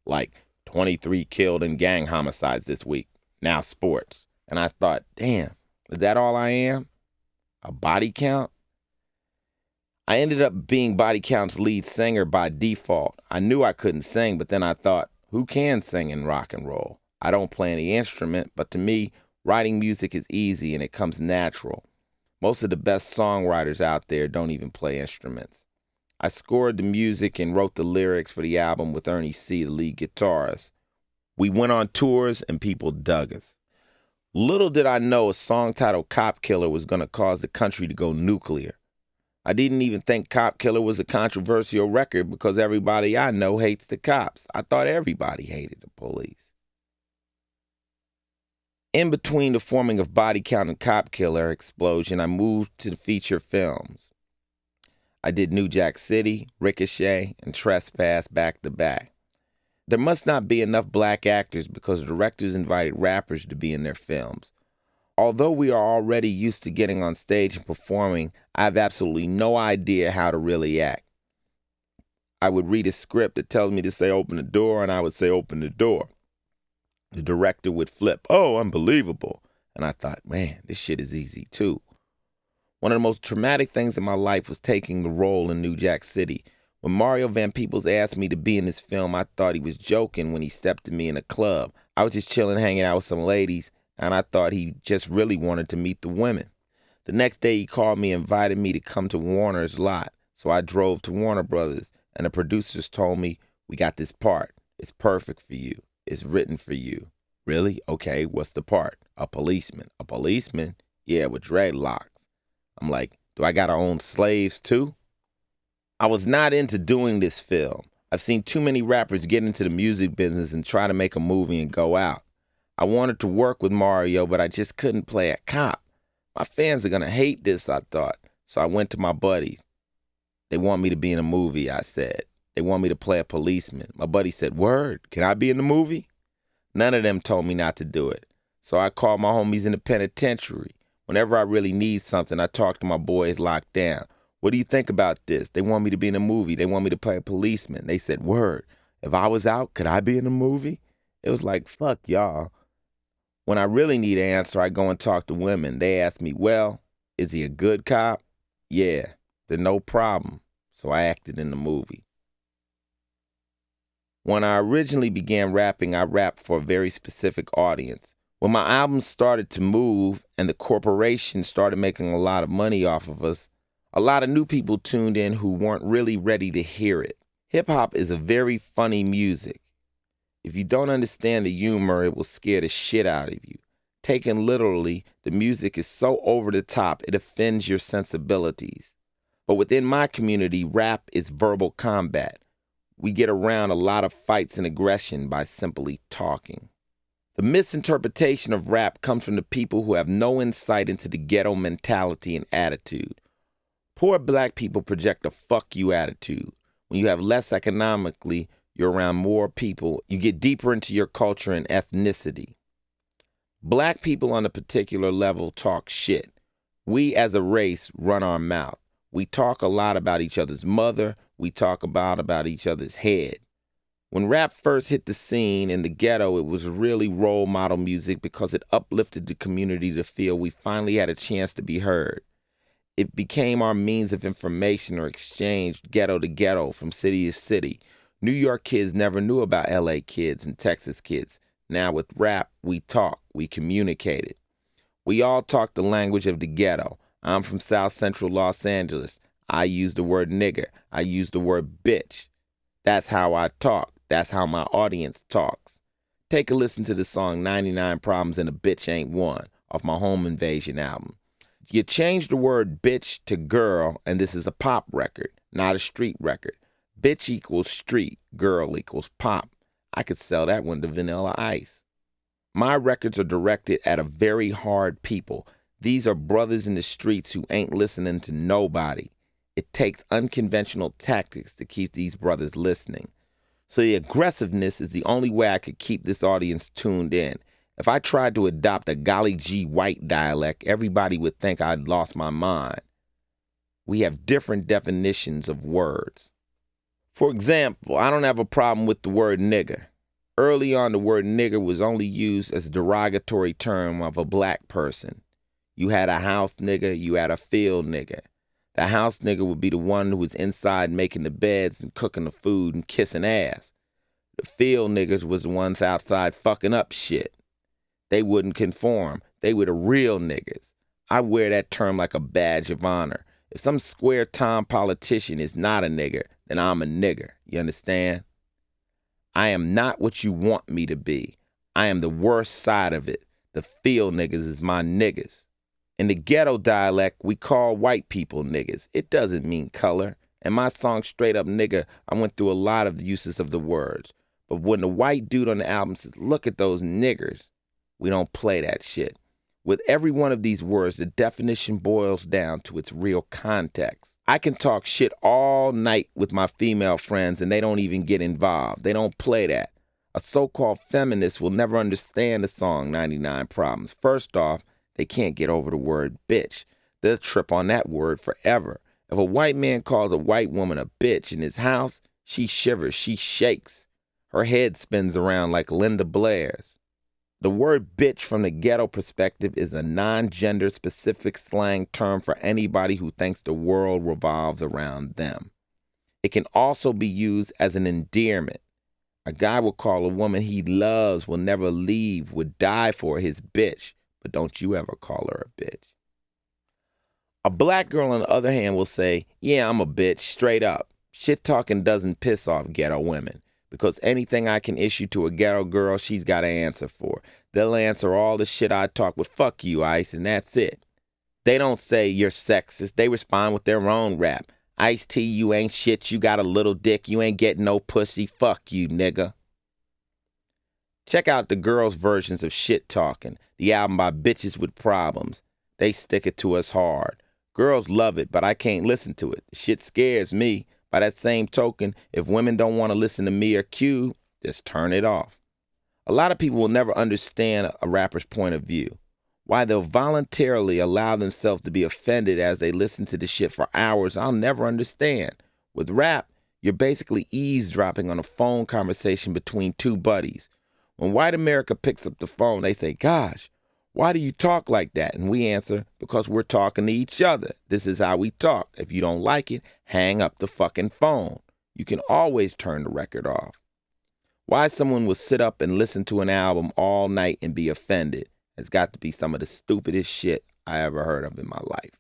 Speaker 1: Like, 23 killed in gang homicides this week. Now sports. And I thought, damn, is that all I am? A body count? I ended up being Body Count's lead singer by default. I knew I couldn't sing, but then I thought, who can sing in rock and roll? I don't play any instrument, but to me, writing music is easy and it comes natural. Most of the best songwriters out there don't even play instruments. I scored the music and wrote the lyrics for the album with Ernie C., the lead guitarist. We went on tours and people dug us. Little did I know a song titled Cop Killer was going to cause the country to go nuclear. I didn't even think Cop Killer was a controversial record because everybody I know hates the cops. I thought everybody hated the police. In between the forming of Body Count and Cop Killer Explosion, I moved to the feature films. I did New Jack City, Ricochet, and Trespass back to back. There must not be enough black actors because directors invited rappers to be in their films. Although we are already used to getting on stage and performing, I have absolutely no idea how to really act. I would read a script that tells me to say open the door, and I would say open the door. The director would flip, oh, unbelievable. And I thought, man, this shit is easy too. One of the most traumatic things in my life was taking the role in New Jack City. When Mario Van Peebles asked me to be in this film, I thought he was joking when he stepped to me in a club. I was just chilling, hanging out with some ladies, and I thought he just really wanted to meet the women. The next day he called me and invited me to come to Warner's lot. So I drove to Warner Brothers, and the producers told me, we got this part. It's perfect for you. It's written for you. Really? Okay, what's the part? A policeman. A policeman? Yeah, with dreadlocks. I'm like, do I gotta own slaves too? I was not into doing this film. I've seen too many rappers get into the music business and try to make a movie and go out. I wanted to work with Mario, but I just couldn't play a cop. My fans are gonna hate this, I thought. So I went to my buddies. They want me to be in a movie, I said. They want me to play a policeman. My buddy said, word, can I be in the movie? None of them told me not to do it. So I called my homies in the penitentiary. Whenever I really need something, I talk to my boys locked down. What do you think about this? They want me to be in a movie. They want me to play a policeman. They said, word, if I was out, could I be in a movie? It was like, fuck y'all. When I really need an answer, I go and talk to women. They ask me, well, is he a good cop? Yeah, then no problem. So I acted in the movie. When I originally began rapping, I rapped for a very specific audience. When my albums started to move and the corporation started making a lot of money off of us, a lot of new people tuned in who weren't really ready to hear it. Hip-hop is a very funny music. If you don't understand the humor, it will scare the shit out of you. Taken literally, the music is so over the top, it offends your sensibilities. But within my community, rap is verbal combat. We get around a lot of fights and aggression by simply talking. The misinterpretation of rap comes from the people who have no insight into the ghetto mentality and attitude. Poor black people project a fuck you attitude. When you have less economically, you're around more people, you get deeper into your culture and ethnicity. Black people on a particular level talk shit. We as a race run our mouth. We talk a lot about each other's mother. We talk about each other's head. When rap first hit the scene in the ghetto, it was really role model music because it uplifted the community to feel we finally had a chance to be heard. It became our means of information or exchange ghetto to ghetto from city to city. New York kids never knew about LA kids and Texas kids. Now with rap, we talk, we communicated. We all talk the language of the ghetto. I'm from South Central Los Angeles. I use the word nigger. I use the word bitch. That's how I talk. That's how my audience talks. Take a listen to the song 99 Problems and a Bitch Ain't One off my Home Invasion album. You change the word bitch to girl, and this is a pop record, not a street record. Bitch equals street, girl equals pop. I could sell that one to Vanilla Ice. My records are directed at a very hard people. These are brothers in the streets who ain't listening to nobody. It takes unconventional tactics to keep these brothers listening. So the aggressiveness is the only way I could keep this audience tuned in. If I tried to adopt a golly gee white dialect, everybody would think I'd lost my mind. We have different definitions of words. For example, I don't have a problem with the word nigger. Early on, the word nigger was only used as a derogatory term of a black person. You had a house nigger, you had a field nigger. The house nigger would be the one who was inside making the beds and cooking the food and kissing ass. The field niggers was the ones outside fucking up shit. They wouldn't conform. They were the real niggas. I wear that term like a badge of honor. If some square time politician is not a nigger, then I'm a nigger. You understand? I am not what you want me to be. I am the worst side of it. The field niggas is my niggas. In the ghetto dialect, we call white people niggas. It doesn't mean color. In my song Straight Up Nigga, I went through a lot of uses of the words. But when the white dude on the album says, look at those niggers, we don't play that shit. With every one of these words, the definition boils down to its real context. I can talk shit all night with my female friends and they don't even get involved. They don't play that. A so-called feminist will never understand the song 99 Problems. First off, they can't get over the word bitch. They'll trip on that word forever. If a white man calls a white woman a bitch in his house, she shivers, she shakes. Her head spins around like Linda Blair's. The word bitch from the ghetto perspective is a non-gender specific slang term for anybody who thinks the world revolves around them. It can also be used as an endearment. A guy will call a woman he loves, will never leave, would die for his bitch, but don't you ever call her a bitch. A black girl, on the other hand, will say, yeah, I'm a bitch, straight up. Shit talking doesn't piss off ghetto women. Because anything I can issue to a ghetto girl, she's got to answer for. They'll answer all the shit I talk with, fuck you, Ice, and that's it. They don't say you're sexist. They respond with their own rap. Ice-T, you ain't shit, you got a little dick, you ain't getting no pussy, fuck you, nigga. Check out the girls' versions of Shit Talkin', the album by Bitches with Problems. They stick it to us hard. Girls love it, but I can't listen to it. The shit scares me. By that same token, if women don't want to listen to me or Q, just turn it off. A lot of people will never understand a rapper's point of view. Why they'll voluntarily allow themselves to be offended as they listen to the shit for hours, I'll never understand. With rap, you're basically eavesdropping on a phone conversation between two buddies. When white America picks up the phone, they say, gosh, why do you talk like that? And we answer, because we're talking to each other. This is how we talk. If you don't like it, hang up the fucking phone. You can always turn the record off. Why someone will sit up and listen to an album all night and be offended has got to be some of the stupidest shit I ever heard of in my life.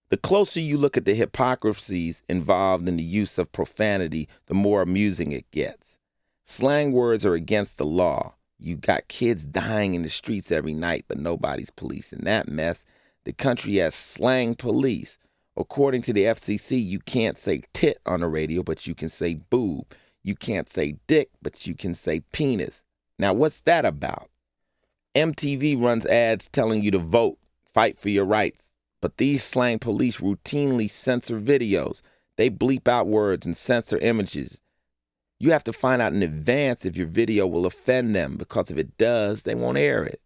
Speaker 1: The closer you look at the hypocrisies involved in the use of profanity, the more amusing it gets. Slang words are against the law. You got kids dying in the streets every night, but nobody's policing that mess. The country has slang police. According to the FCC, you can't say tit on the radio, but you can say boob. You can't say dick, but you can say penis. Now, what's that about? MTV runs ads telling you to vote, fight for your rights. But these slang police routinely censor videos. They bleep out words and censor images. You have to find out in advance if your video will offend them, because if it does, they won't air it.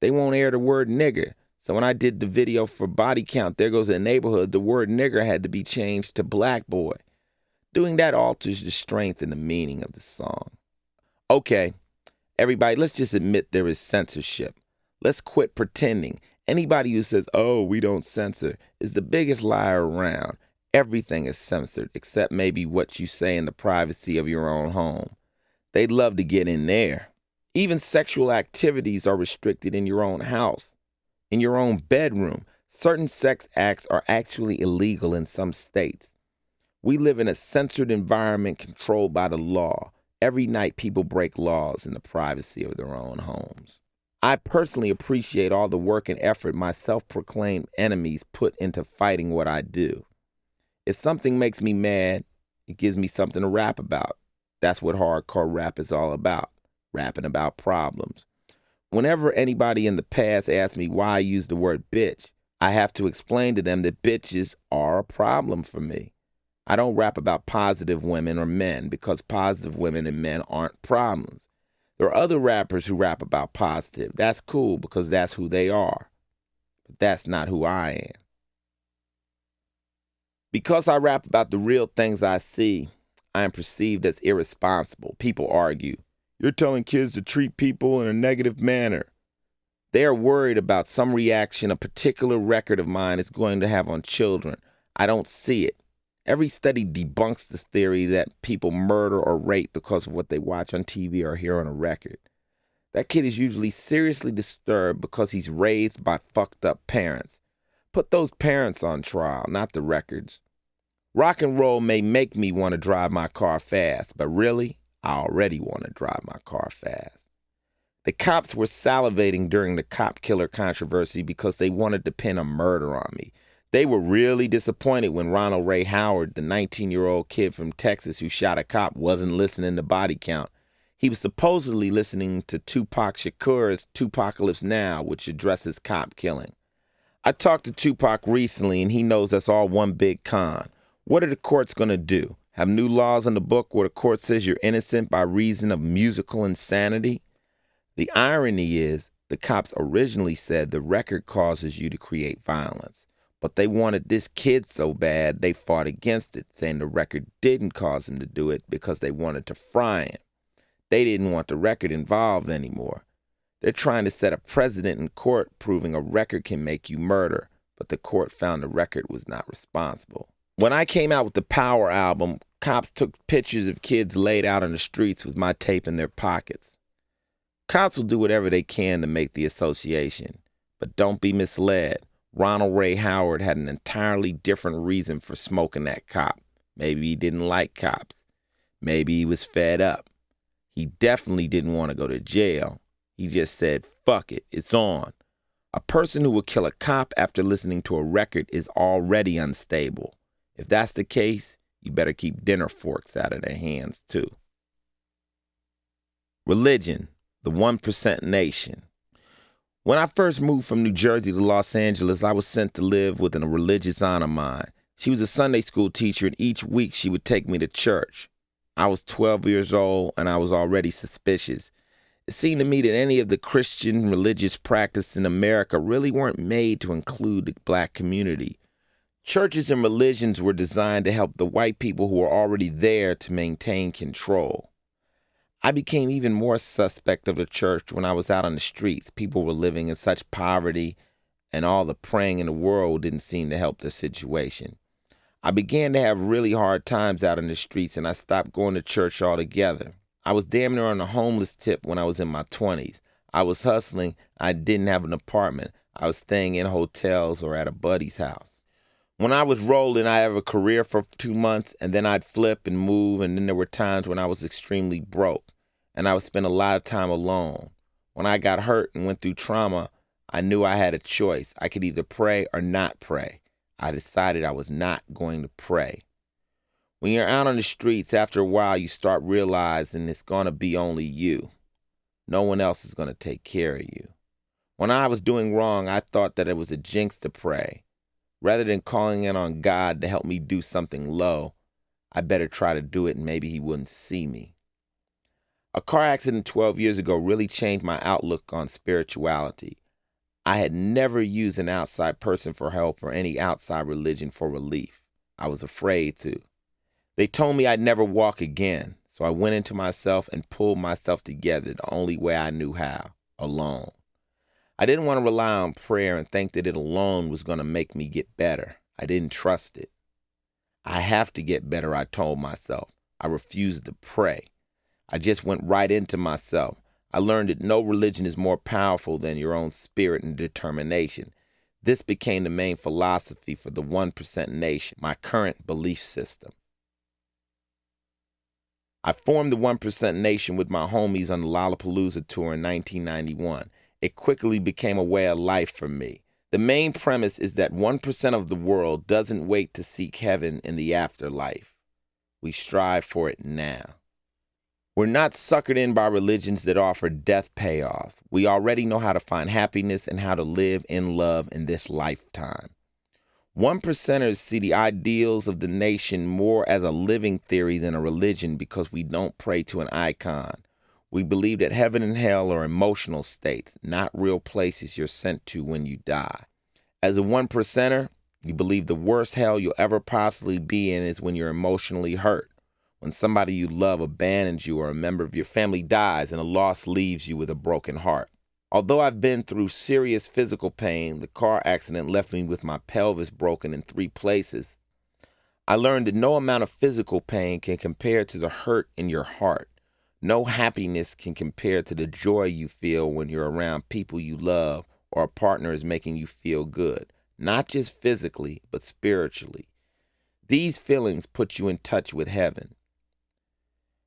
Speaker 1: They won't air the word nigger. So when I did the video for Body Count, There Goes the Neighborhood, the word nigger had to be changed to black boy. Doing that alters the strength and the meaning of the song. Okay, everybody, let's just admit there is censorship. Let's quit pretending. Anybody who says, oh, we don't censor, is the biggest liar around. Everything is censored except maybe what you say in the privacy of your own home. They'd love to get in there. Even sexual activities are restricted in your own house, in your own bedroom. Certain sex acts are actually illegal in some states. We live in a censored environment controlled by the law. Every night people break laws in the privacy of their own homes. I personally appreciate all the work and effort my self-proclaimed enemies put into fighting what I do. If something makes me mad, it gives me something to rap about. That's what hardcore rap is all about, rapping about problems. Whenever anybody in the past asks me why I use the word bitch, I have to explain to them that bitches are a problem for me. I don't rap about positive women or men because positive women and men aren't problems. There are other rappers who rap about positive. That's cool because that's who they are. But that's not who I am. Because I rap about the real things I see, I am perceived as irresponsible. People argue, you're telling kids to treat people in a negative manner. They are worried about some reaction a particular record of mine is going to have on children. I don't see it. Every study debunks this theory that people murder or rape because of what they watch on TV or hear on a record. That kid is usually seriously disturbed because he's raised by fucked up parents. Put those parents on trial, not the records. Rock and roll may make me want to drive my car fast, but really, I already want to drive my car fast. The cops were salivating during the cop killer controversy because they wanted to pin a murder on me. They were really disappointed when Ronald Ray Howard, the 19-year-old kid from Texas who shot a cop, wasn't listening to body count. He was supposedly listening to Tupac Shakur's Tupacalypse Now, which addresses cop killing. I talked to Tupac recently, and he knows that's all one big con. What are the courts going to do? Have new laws in the book where the court says you're innocent by reason of musical insanity? The irony is, the cops originally said the record causes you to create violence. But they wanted this kid so bad, they fought against it, saying the record didn't cause him to do it because they wanted to fry him. They didn't want the record involved anymore. They're trying to set a precedent in court proving a record can make you murder, but the court found the record was not responsible. When I came out with the Power album, cops took pictures of kids laid out on the streets with my tape in their pockets. Cops will do whatever they can to make the association, but don't be misled. Ronald Ray Howard had an entirely different reason for smoking that cop. Maybe he didn't like cops. Maybe he was fed up. He definitely didn't want to go to jail. He just said, fuck it, it's on. A person who will kill a cop after listening to a record is already unstable. If that's the case, you better keep dinner forks out of their hands too. Religion, the 1% nation. When I first moved from New Jersey to Los Angeles, I was sent to live with a religious aunt of mine. She was a Sunday school teacher, and each week she would take me to church. I was 12 years old, and I was already suspicious. It seemed to me that any of the Christian religious practices in America really weren't made to include the black community. Churches and religions were designed to help the white people who were already there to maintain control. I became even more suspect of the church when I was out on the streets. People were living in such poverty, and all the praying in the world didn't seem to help their situation. I began to have really hard times out in the streets, and I stopped going to church altogether. I was damn near on the homeless tip when I was in my 20s. I was hustling. I didn't have an apartment. I was staying in hotels or at a buddy's house. When I was rolling, I'd have a career for 2 months, and then I'd flip and move, and then there were times when I was extremely broke, and I would spend a lot of time alone. When I got hurt and went through trauma, I knew I had a choice. I could either pray or not pray. I decided I was not going to pray. When you're out on the streets, after a while, you start realizing it's going to be only you. No one else is going to take care of you. When I was doing wrong, I thought that it was a jinx to pray. Rather than calling in on God to help me do something low, I better try to do it and maybe he wouldn't see me. A car accident 12 years ago really changed my outlook on spirituality. I had never used an outside person for help or any outside religion for relief. I was afraid to. They told me I'd never walk again, so I went into myself and pulled myself together the only way I knew how, alone. I didn't want to rely on prayer and think that it alone was going to make me get better. I didn't trust it. I have to get better, I told myself. I refused to pray. I just went right into myself. I learned that no religion is more powerful than your own spirit and determination. This became the main philosophy for the 1% nation, my current belief system. I formed the 1% nation with my homies on the Lollapalooza tour in 1991. It quickly became a way of life for me. The main premise is that 1% of the world doesn't wait to seek heaven in the afterlife. We strive for it now. We're not suckered in by religions that offer death payoffs. We already know how to find happiness and how to live in love in this lifetime. 1%ers see the ideals of the nation more as a living theory than a religion because we don't pray to an icon. We believe that heaven and hell are emotional states, not real places you're sent to when you die. As a 1%er, you believe the worst hell you'll ever possibly be in is when you're emotionally hurt, when somebody you love abandons you or a member of your family dies and a loss leaves you with a broken heart. Although I've been through serious physical pain, the car accident left me with my pelvis broken in 3 places. I learned that no amount of physical pain can compare to the hurt in your heart. No happiness can compare to the joy you feel when you're around people you love or a partner is making you feel good, not just physically, but spiritually. These feelings put you in touch with heaven.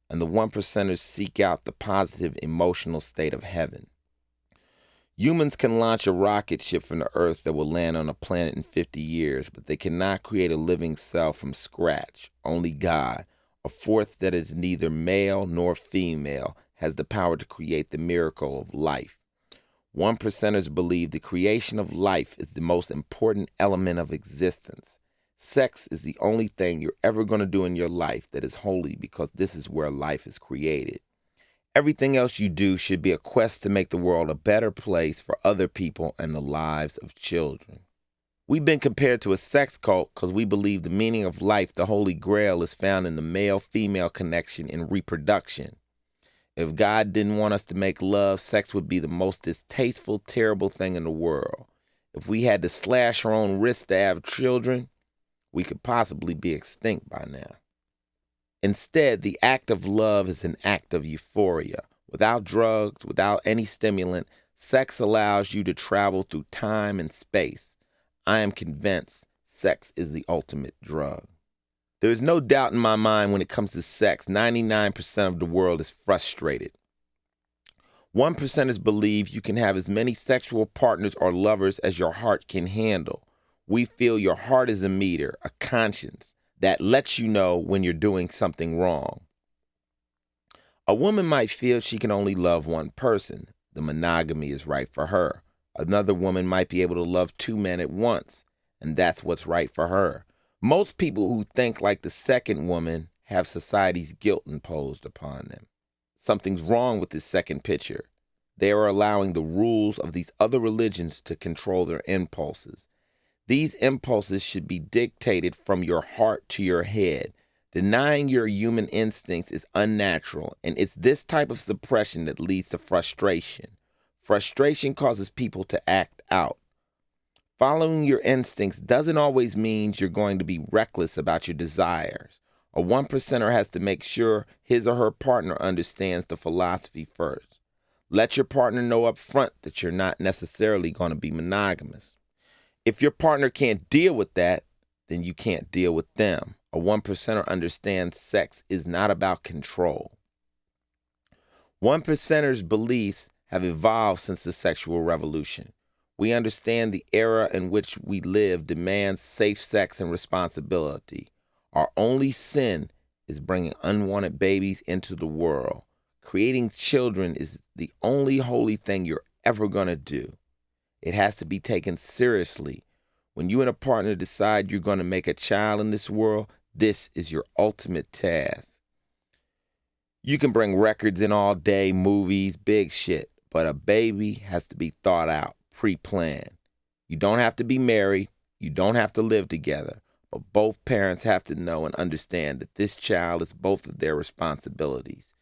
Speaker 1: And the 1%ers seek out the positive emotional state of heaven. Humans can launch a rocket ship from the Earth that will land on a planet in 50 years, but they cannot create a living cell from scratch. Only God, a force that is neither male nor female, has the power to create the miracle of life. 1%ers believe the creation of life is the most important element of existence. Sex is the only thing you're ever going to do in your life that is holy because this is where life is created. Everything else you do should be a quest to make the world a better place for other people and the lives of children. We've been compared to a sex cult because we believe the meaning of life, the Holy Grail, is found in the male-female connection in reproduction. If God didn't want us to make love, sex would be the most distasteful, terrible thing in the world. If we had to slash our own wrists to have children, we could possibly be extinct by now. Instead, the act of love is an act of euphoria. Without drugs, without any stimulant, sex allows you to travel through time and space. I am convinced sex is the ultimate drug. There is no doubt in my mind when it comes to sex, 99% of the world is frustrated. 1%ers believe you can have as many sexual partners or lovers as your heart can handle. We feel your heart is a meter, a conscience, that lets you know when you're doing something wrong. A woman might feel she can only love one person. The monogamy is right for her. Another woman might be able to love 2 men at once, and that's what's right for her. Most people who think like the second woman have society's guilt imposed upon them. Something's wrong with this second picture. They are allowing the rules of these other religions to control their impulses. These impulses should be dictated from your heart to your head. Denying your human instincts is unnatural, and it's this type of suppression that leads to frustration. Frustration causes people to act out. Following your instincts doesn't always mean you're going to be reckless about your desires. A 1%er has to make sure his or her partner understands the philosophy first. Let your partner know up front that you're not necessarily going to be monogamous. If your partner can't deal with that, then you can't deal with them. A 1%er understands sex is not about control. 1%ers' beliefs have evolved since the sexual revolution. We understand the era in which we live demands safe sex and responsibility. Our only sin is bringing unwanted babies into the world. Creating children is the only holy thing you're ever going to do. It has to be taken seriously. When you and a partner decide you're going to make a child in this world, this is your ultimate task. You can bring records in all day, movies, big shit, but a baby has to be thought out, pre-planned. You don't have to be married. You don't have to live together. But both parents have to know and understand that this child is both of their responsibilities.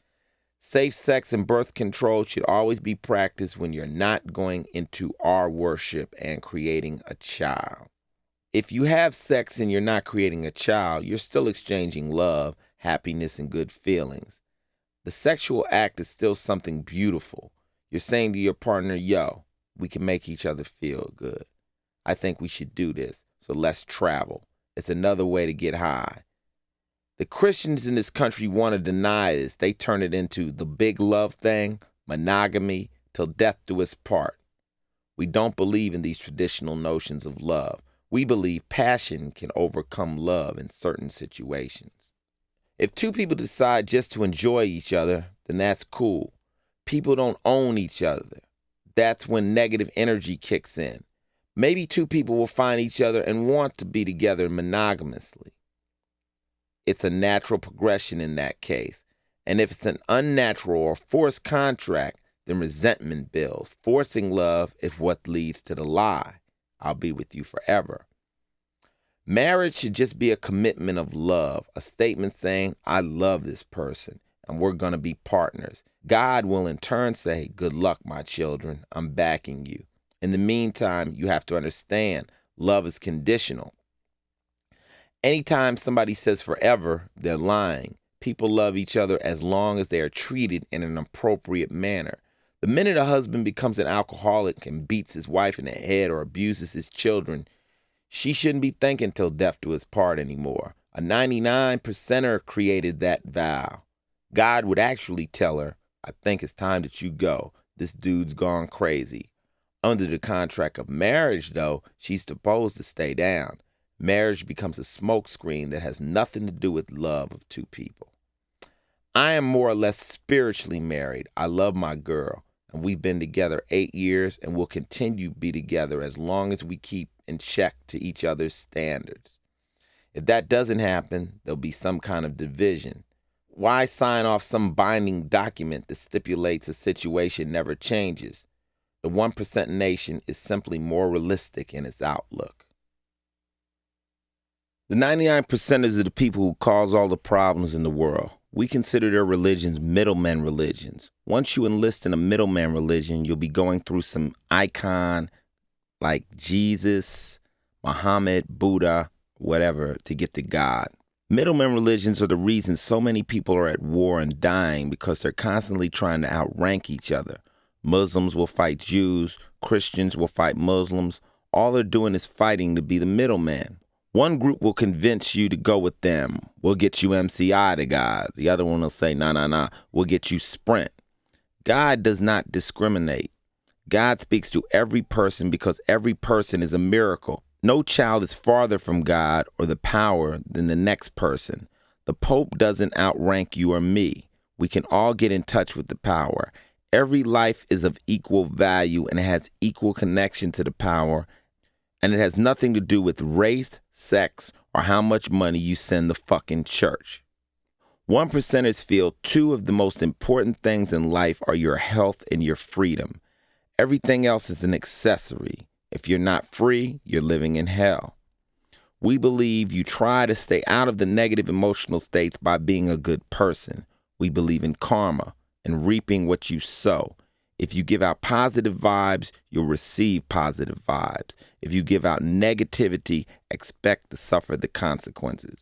Speaker 1: Safe sex and birth control should always be practiced when you're not going into our worship and creating a child. If you have sex and you're not creating a child, you're still exchanging love, happiness, and good feelings. The sexual act is still something beautiful. You're saying to your partner, yo, we can make each other feel good. I think we should do this, so let's travel. It's another way to get high. The Christians in this country want to deny this. They turn it into the big love thing, monogamy, till death do us part. We don't believe in these traditional notions of love. We believe passion can overcome love in certain situations. If two people decide just to enjoy each other, then that's cool. People don't own each other. That's when negative energy kicks in. Maybe two people will find each other and want to be together monogamously. It's a natural progression in that case. And if it's an unnatural or forced contract, then resentment builds. Forcing love is what leads to the lie. I'll be with you forever. Marriage should just be a commitment of love, a statement saying, I love this person and we're going to be partners. God will in turn say, good luck, my children. I'm backing you. In the meantime, you have to understand love is conditional. Anytime somebody says forever, they're lying. People love each other as long as they are treated in an appropriate manner. The minute a husband becomes an alcoholic and beats his wife in the head or abuses his children, she shouldn't be thinking till death do us part anymore. A 99%er created that vow. God would actually tell her, I think it's time that you go. This dude's gone crazy. Under the contract of marriage, though, she's supposed to stay down. Marriage becomes a smokescreen that has nothing to do with love of two people. I am more or less spiritually married. I love my girl, and we've been together 8 years and will continue to be together as long as we keep in check to each other's standards. If that doesn't happen, there'll be some kind of division. Why sign off some binding document that stipulates a situation never changes? The 1% nation is simply more realistic in its outlook. The 99%ers are the people who cause all the problems in the world. We consider their religions middleman religions. Once you enlist in a middleman religion, you'll be going through some icon like Jesus, Muhammad, Buddha, whatever, to get to God. Middleman religions are the reason so many people are at war and dying because they're constantly trying to outrank each other. Muslims will fight Jews, Christians will fight Muslims. All they're doing is fighting to be the middleman. One group will convince you to go with them. We'll get you MCI to God. The other one will say, nah, we'll get you Sprint. God does not discriminate. God speaks to every person because every person is a miracle. No child is farther from God or the power than the next person. The Pope doesn't outrank you or me. We can all get in touch with the power. Every life is of equal value and has equal connection to the power, and it has nothing to do with race, sex, or how much money you send the fucking church. 1%ers feel two of the most important things in life are your health and your freedom. Everything else is an accessory. If you're not free, you're living in hell. We believe you try to stay out of the negative emotional states by being a good person. We believe in karma and reaping what you sow. If you give out positive vibes, you'll receive positive vibes. If you give out negativity, expect to suffer the consequences.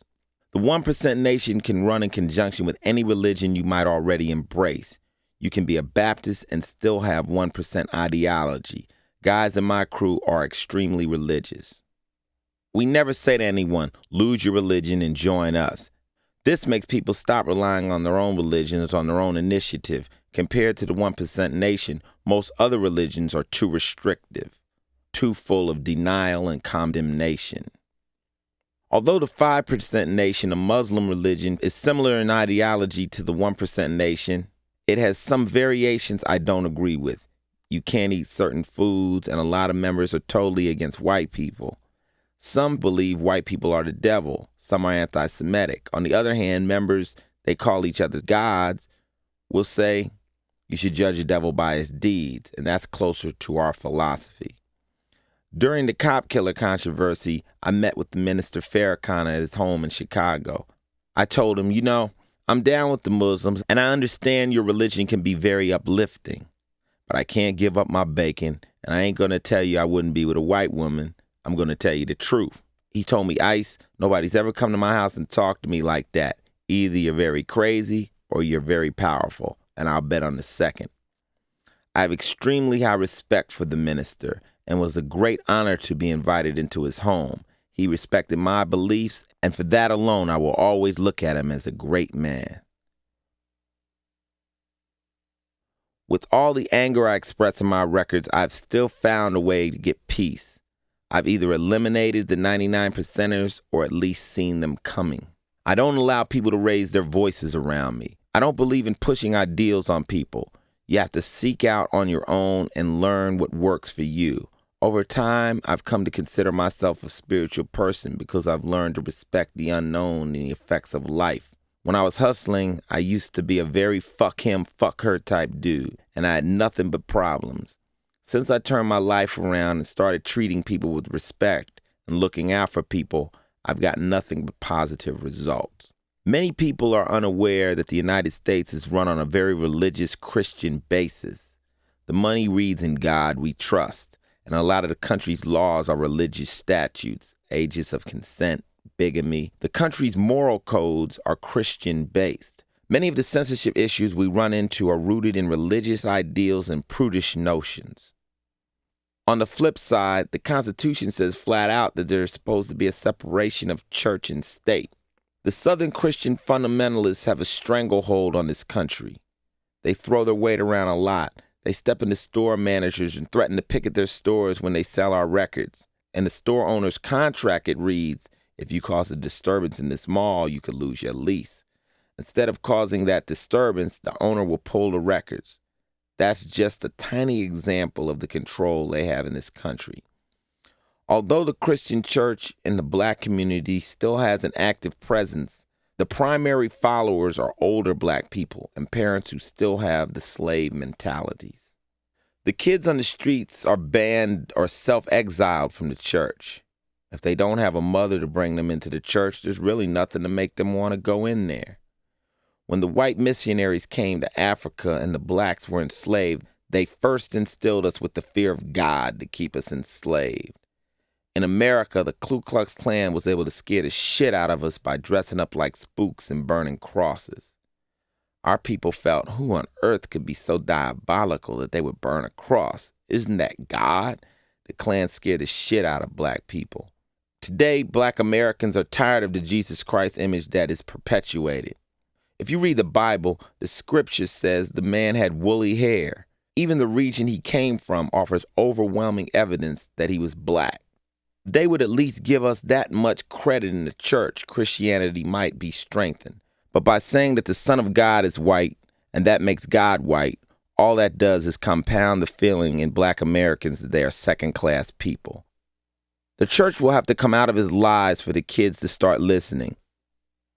Speaker 1: The 1% nation can run in conjunction with any religion you might already embrace. You can be a Baptist and still have 1% ideology. Guys in my crew are extremely religious. We never say to anyone, lose your religion and join us. This makes people stop relying on their own religions on their own initiative. Compared to the 1% nation, most other religions are too restrictive, too full of denial and condemnation. Although the 5% nation, a Muslim religion, is similar in ideology to the 1% nation, it has some variations I don't agree with. You can't eat certain foods, and a lot of members are totally against white people. Some believe white people are the devil. Some are anti-Semitic. On the other hand, members, they call each other gods, will say you should judge a devil by his deeds, and that's closer to our philosophy. During the cop killer controversy, I met with the Minister Farrakhan at his home in Chicago. I told him, I'm down with the Muslims, and I understand your religion can be very uplifting. But I can't give up my bacon, and I ain't going to tell you I wouldn't be with a white woman. I'm going to tell you the truth. He told me, Ice, nobody's ever come to my house and talked to me like that. Either you're very crazy or you're very powerful, and I'll bet on the second. I have extremely high respect for the minister, and was a great honor to be invited into his home. He respected my beliefs, and for that alone, I will always look at him as a great man. With all the anger I express in my records, I've still found a way to get peace. I've either eliminated the 99%ers or at least seen them coming. I don't allow people to raise their voices around me. I don't believe in pushing ideals on people. You have to seek out on your own and learn what works for you. Over time, I've come to consider myself a spiritual person because I've learned to respect the unknown and the effects of life. When I was hustling, I used to be a very fuck him, fuck her type dude, and I had nothing but problems. Since I turned my life around and started treating people with respect and looking out for people, I've got nothing but positive results. Many people are unaware that the United States is run on a very religious Christian basis. The money reads in God we trust, and a lot of the country's laws are religious statutes, ages of consent, bigamy. The country's moral codes are Christian-based. Many of the censorship issues we run into are rooted in religious ideals and prudish notions. On the flip side, the Constitution says flat out that there's supposed to be a separation of church and state. The Southern Christian fundamentalists have a stranglehold on this country. They throw their weight around a lot. They step into store managers and threaten to picket their stores when they sell our records. And the store owner's contract, it reads, if you cause a disturbance in this mall, you could lose your lease. Instead of causing that disturbance, the owner will pull the records. That's just a tiny example of the control they have in this country. Although the Christian church in the black community still has an active presence, the primary followers are older black people and parents who still have the slave mentalities. The kids on the streets are banned or self-exiled from the church. If they don't have a mother to bring them into the church, there's really nothing to make them want to go in there. When the white missionaries came to Africa and the blacks were enslaved, they first instilled us with the fear of God to keep us enslaved. In America, the Ku Klux Klan was able to scare the shit out of us by dressing up like spooks and burning crosses. Our people felt, who on earth could be so diabolical that they would burn a cross? Isn't that God? The Klan scared the shit out of black people. Today, black Americans are tired of the Jesus Christ image that is perpetuated. If you read the Bible, the scripture says the man had woolly hair. Even the region he came from offers overwhelming evidence that he was black. They would at least give us that much credit in the church. Christianity might be strengthened. But by saying that the Son of God is white and that makes God white, all that does is compound the feeling in black Americans that they are second-class people. The church will have to come out of his lies for the kids to start listening.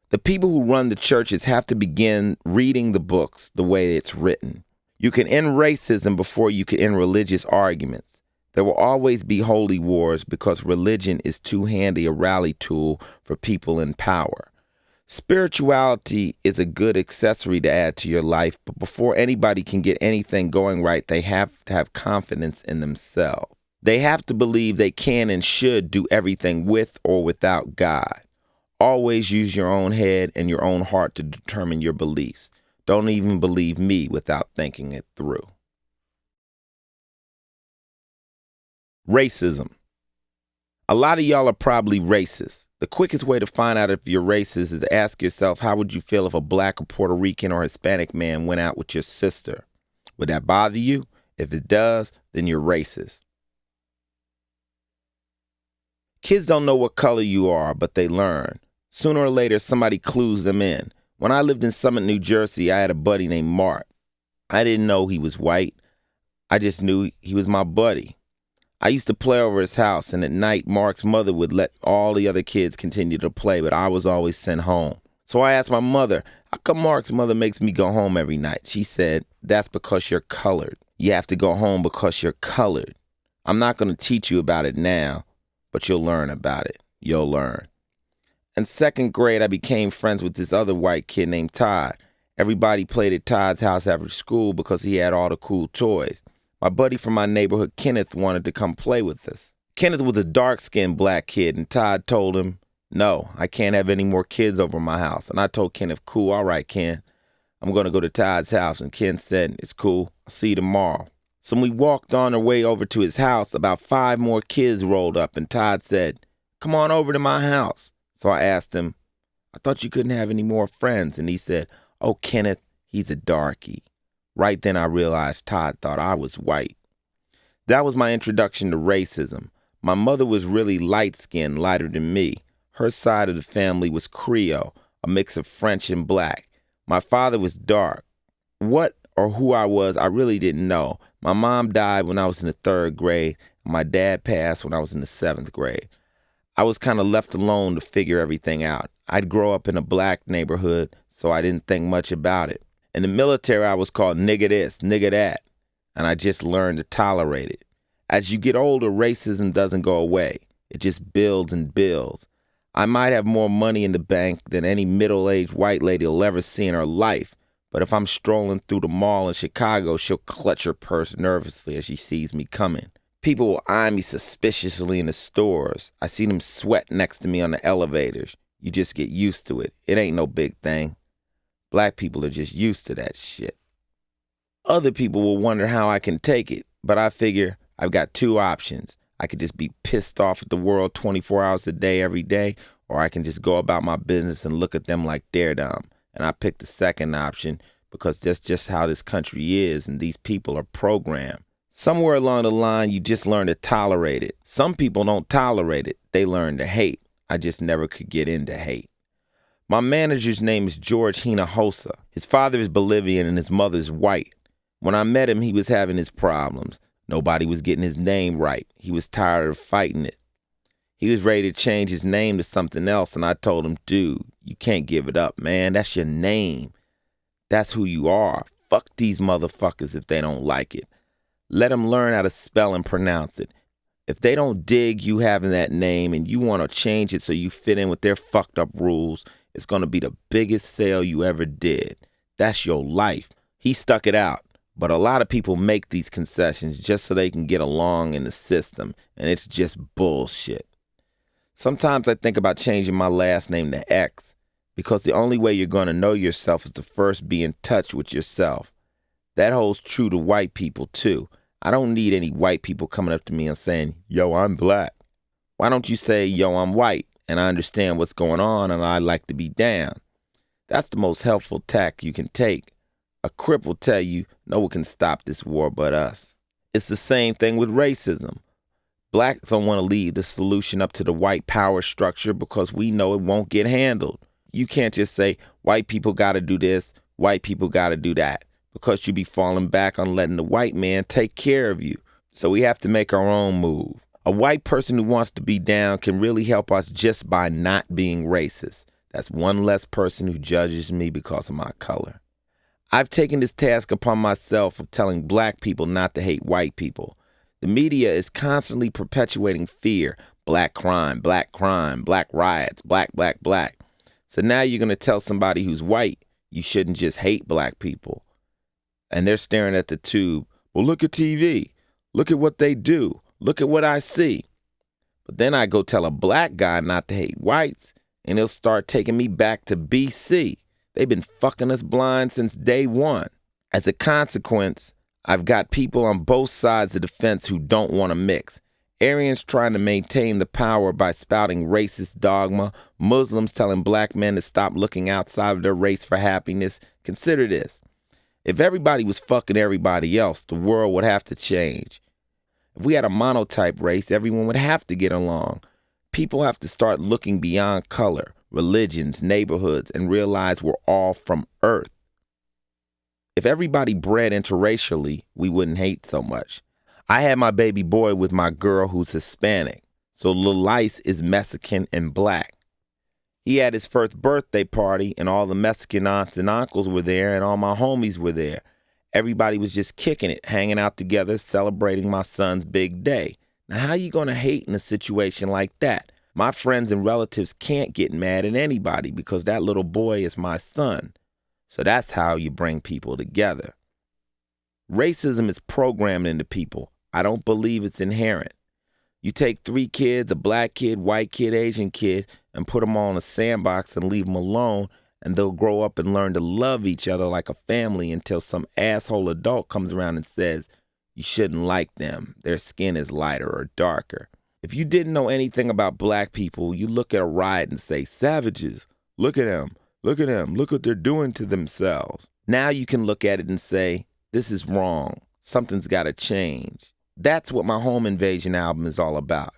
Speaker 1: The people who run the churches have to begin reading the books the way it's written. You can end racism before you can end religious arguments. There will always be holy wars because religion is too handy a rally tool for people in power. Spirituality is a good accessory to add to your life, but before anybody can get anything going right, they have to have confidence in themselves. They have to believe they can and should do everything with or without God. Always use your own head and your own heart to determine your beliefs. Don't even believe me without thinking it through. Racism. A lot of y'all are probably racist. The quickest way to find out if you're racist is to ask yourself, how would you feel if a black or Puerto Rican or Hispanic man went out with your sister? Would that bother you? If it does, then you're racist. Kids don't know what color you are, but they learn. Sooner or later, somebody clues them in. When I lived in Summit, New Jersey, I had a buddy named Mark. I didn't know he was white. I just knew he was my buddy. I used to play over his house, and at night, Mark's mother would let all the other kids continue to play, but I was always sent home. So I asked my mother, how come Mark's mother makes me go home every night? She said, that's because you're colored. You have to go home because you're colored. I'm not going to teach you about it now, but you'll learn about it. You'll learn. In second grade, I became friends with this other white kid named Todd. Everybody played at Todd's house after school because he had all the cool toys. My buddy from my neighborhood, Kenneth, wanted to come play with us. Kenneth was a dark-skinned black kid, and Todd told him, no, I can't have any more kids over my house. And I told Kenneth, cool, all right, Ken. I'm going to go to Todd's house. And Ken said, it's cool. I'll see you tomorrow. So when we walked on our way over to his house, about 5 more kids rolled up, and Todd said, come on over to my house. So I asked him, I thought you couldn't have any more friends. And he said, oh, Kenneth, he's a darky. Right then I realized Todd thought I was white. That was my introduction to racism. My mother was really light-skinned, lighter than me. Her side of the family was Creole, a mix of French and black. My father was dark. What or who I was, I really didn't know. My mom died when I was in the 3rd grade, and my dad passed when I was in the 7th grade. I was kind of left alone to figure everything out. I'd grow up in a black neighborhood, so I didn't think much about it. In the military, I was called nigga this, nigga that, and I just learned to tolerate it. As you get older, racism doesn't go away. It just builds and builds. I might have more money in the bank than any middle-aged white lady will ever see in her life, but if I'm strolling through the mall in Chicago, she'll clutch her purse nervously as she sees me coming. People will eye me suspiciously in the stores. I see them sweat next to me on the elevators. You just get used to it. It ain't no big thing. Black people are just used to that shit. Other people will wonder how I can take it, but I figure I've got two options. I could just be pissed off at the world 24 hours a day, every day, or I can just go about my business and look at them like they're dumb. And I picked the second option because that's just how this country is and these people are programmed. Somewhere along the line, you just learn to tolerate it. Some people don't tolerate it. They learn to hate. I just never could get into hate. My manager's name is George Hinojosa. His father is Bolivian and his mother's white. When I met him, he was having his problems. Nobody was getting his name right. He was tired of fighting it. He was ready to change his name to something else, and I told him, dude, you can't give it up, man. That's your name. That's who you are. Fuck these motherfuckers if they don't like it. Let them learn how to spell and pronounce it. If they don't dig you having that name and you want to change it so you fit in with their fucked up rules, it's going to be the biggest sale you ever did. That's your life. He stuck it out. But a lot of people make these concessions just so they can get along in the system, and it's just bullshit. Sometimes I think about changing my last name to X, because the only way you're going to know yourself is to first be in touch with yourself. That holds true to white people, too. I don't need any white people coming up to me and saying, yo, I'm black. Why don't you say, yo, I'm white, and I understand what's going on, and I'd like to be down? That's the most helpful tack you can take. A crip will tell you, no one can stop this war but us. It's the same thing with racism. Blacks don't want to leave the solution up to the white power structure because we know it won't get handled. You can't just say, white people got to do this, white people got to do that, because you be falling back on letting the white man take care of you. So we have to make our own move. A white person who wants to be down can really help us just by not being racist. That's one less person who judges me because of my color. I've taken this task upon myself of telling black people not to hate white people. The media is constantly perpetuating fear. Black crime, black riots, black. So now you're going to tell somebody who's white you shouldn't just hate black people. And they're staring at the tube. Well, look at TV. Look at what they do. Look at what I see. But then I go tell a black guy not to hate whites, and he'll start taking me back to BC. They've been fucking us blind since day one. As a consequence, I've got people on both sides of the fence who don't want to mix. Aryans trying to maintain the power by spouting racist dogma. Muslims telling black men to stop looking outside of their race for happiness. Consider this. If everybody was fucking everybody else, the world would have to change. If we had a monotype race, everyone would have to get along. People have to start looking beyond color, religions, neighborhoods, and realize we're all from Earth. If everybody bred interracially, we wouldn't hate so much. I had my baby boy with my girl who's Hispanic, so Lil Ice is Mexican and black. He had his first birthday party, and all the Mexican aunts and uncles were there, and all my homies were there. Everybody was just kicking it, hanging out together, celebrating my son's big day. Now, how you gonna hate in a situation like that? My friends and relatives can't get mad at anybody because that little boy is my son. So that's how you bring people together. Racism is programmed into people. I don't believe it's inherent. You take 3 kids, a black kid, white kid, Asian kid, and put them all in a sandbox and leave them alone, and they'll grow up and learn to love each other like a family until some asshole adult comes around and says, you shouldn't like them. Their skin is lighter or darker. If you didn't know anything about black people, you look at a riot and say, savages, look at them, look at them, look what they're doing to themselves. Now you can look at it and say, this is wrong. Something's got to change. That's what my Home Invasion album is all about.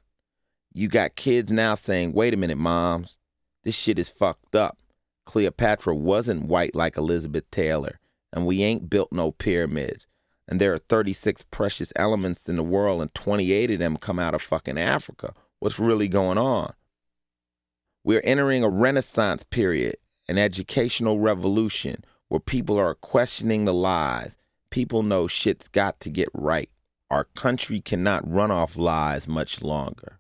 Speaker 1: You got kids now saying, wait a minute, moms, this shit is fucked up. Cleopatra wasn't white like Elizabeth Taylor, and we ain't built no pyramids. And there are 36 precious elements in the world, and 28 of them come out of fucking Africa. What's really going on? We're entering a renaissance period, an educational revolution where people are questioning the lies. People know shit's got to get right. Our country cannot run off lies much longer.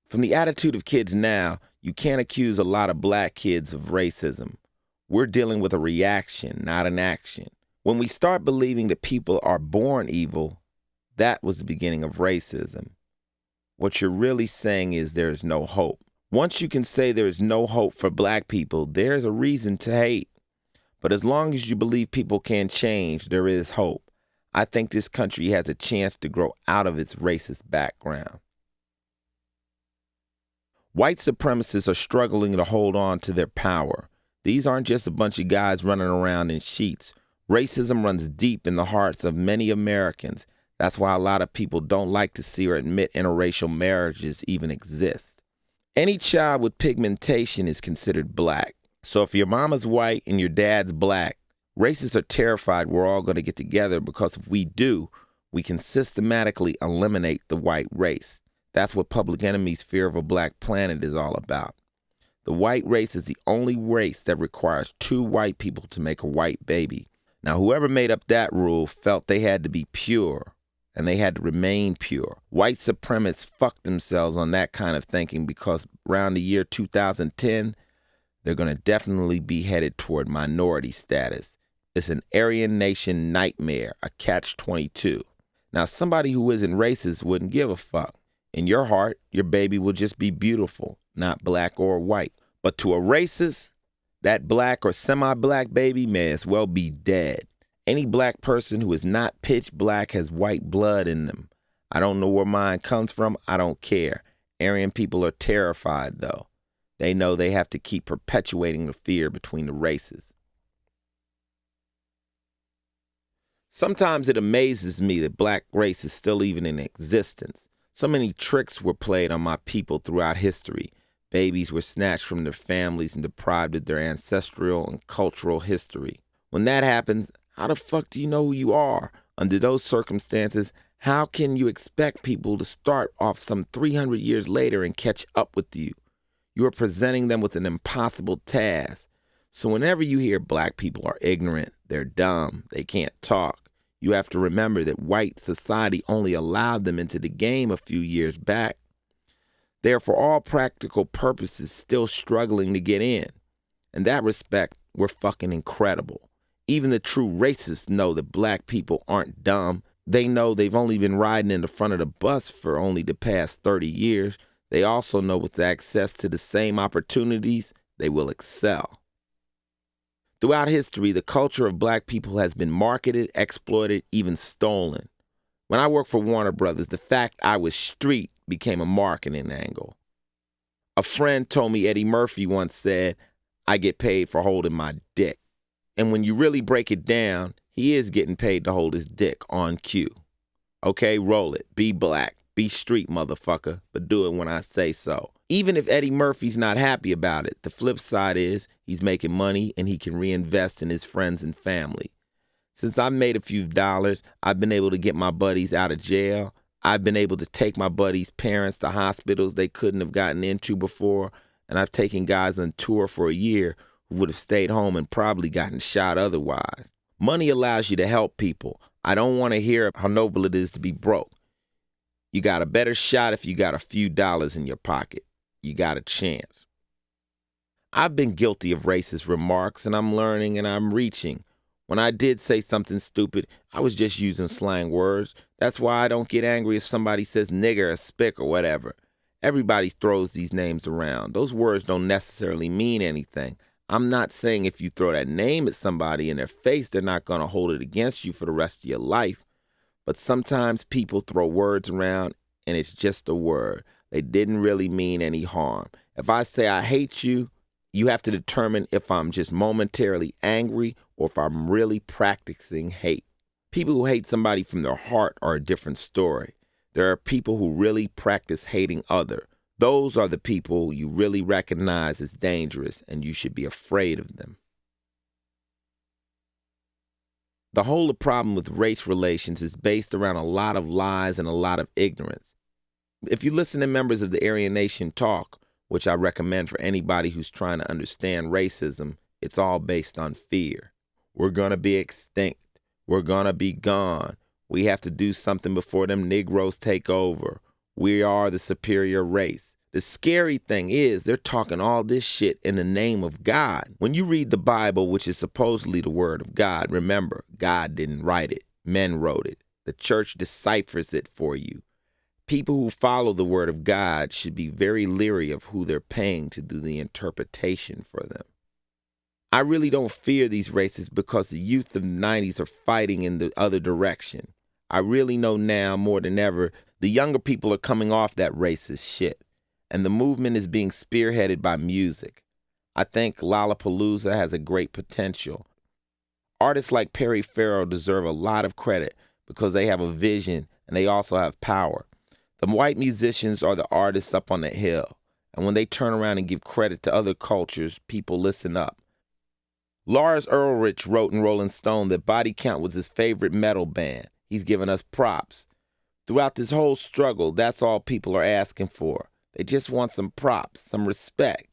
Speaker 1: From the attitude of kids now, you can't accuse a lot of black kids of racism. We're dealing with a reaction, not an action. When we start believing that people are born evil, that was the beginning of racism. What you're really saying is there is no hope. Once you can say there is no hope for black people, there's a reason to hate. But as long as you believe people can change, there is hope. I think this country has a chance to grow out of its racist background. White supremacists are struggling to hold on to their power. These aren't just a bunch of guys running around in sheets. Racism runs deep in the hearts of many Americans. That's why a lot of people don't like to see or admit interracial marriages even exist. Any child with pigmentation is considered black. So if your mama's white and your dad's black, racists are terrified we're all going to get together because if we do, we can systematically eliminate the white race. That's what Public Enemy's Fear of a Black Planet is all about. The white race is the only race that requires 2 white people to make a white baby. Now, whoever made up that rule felt they had to be pure, and they had to remain pure. White supremacists fucked themselves on that kind of thinking because around the year 2010, they're going to definitely be headed toward minority status. It's an Aryan nation nightmare, a catch-22. Now, somebody who isn't racist wouldn't give a fuck. In your heart, your baby will just be beautiful, not black or white. But to a racist, that black or semi-black baby may as well be dead. Any black person who is not pitch black has white blood in them. I don't know where mine comes from. I don't care. Aryan people are terrified, though. They know they have to keep perpetuating the fear between the races. Sometimes it amazes me that black race is still even in existence. So many tricks were played on my people throughout history. Babies were snatched from their families and deprived of their ancestral and cultural history. When that happens, how the fuck do you know who you are? Under those circumstances, how can you expect people to start off some 300 years later and catch up with you? You are presenting them with an impossible task. So whenever you hear black people are ignorant, they're dumb, they can't talk, you have to remember that white society only allowed them into the game a few years back. They are, for all practical purposes, still struggling to get in. In that respect, we're fucking incredible. Even the true racists know that black people aren't dumb. They know they've only been riding in the front of the bus for only the past 30 years. They also know with access to the same opportunities, they will excel. Throughout history, the culture of black people has been marketed, exploited, even stolen. When I worked for Warner Brothers, the fact I was street became a marketing angle. A friend told me Eddie Murphy once said, "I get paid for holding my dick." And when you really break it down, he is getting paid to hold his dick on cue. Okay, roll it. Be black. Be street, motherfucker, but do it when I say so. Even if Eddie Murphy's not happy about it, the flip side is he's making money and he can reinvest in his friends and family. Since I've made a few dollars, I've been able to get my buddies out of jail. I've been able to take my buddies' parents to hospitals they couldn't have gotten into before, and I've taken guys on tour for a year who would have stayed home and probably gotten shot otherwise. Money allows you to help people. I don't want to hear how noble it is to be broke. You got a better shot if you got a few dollars in your pocket. You got a chance. I've been guilty of racist remarks, and I'm learning and I'm reaching. When I did say something stupid, I was just using slang words. That's why I don't get angry if somebody says nigger or spick or whatever. Everybody throws these names around. Those words don't necessarily mean anything. I'm not saying if you throw that name at somebody in their face, they're not going to hold it against you for the rest of your life. But sometimes people throw words around and it's just a word. They didn't really mean any harm. If I say I hate you, you have to determine if I'm just momentarily angry or if I'm really practicing hate. People who hate somebody from their heart are a different story. There are people who really practice hating others. Those are the people you really recognize as dangerous and you should be afraid of them. The whole problem with race relations is based around a lot of lies and a lot of ignorance. If you listen to members of the Aryan Nation talk, which I recommend for anybody who's trying to understand racism. It's all based on fear. We're gonna be extinct. We're gonna be gone. We have to do something before them Negroes take over. We are the superior race. The scary thing is they're talking all this shit in the name of God. When you read the Bible, which is supposedly the word of God, remember, God didn't write it. Men wrote it. The church deciphers it for you. People who follow the word of God should be very leery of who they're paying to do the interpretation for them. I really don't fear these races because the youth of the 90s are fighting in the other direction. I really know now more than ever the younger people are coming off that racist shit, and the movement is being spearheaded by music. I think Lollapalooza has a great potential. Artists like Perry Farrell deserve a lot of credit because they have a vision and they also have power. The white musicians are the artists up on the hill, and when they turn around and give credit to other cultures, people listen up. Lars Ulrich wrote in Rolling Stone that Body Count was his favorite metal band. He's given us props. Throughout this whole struggle, that's all people are asking for. They just want some props, some respect.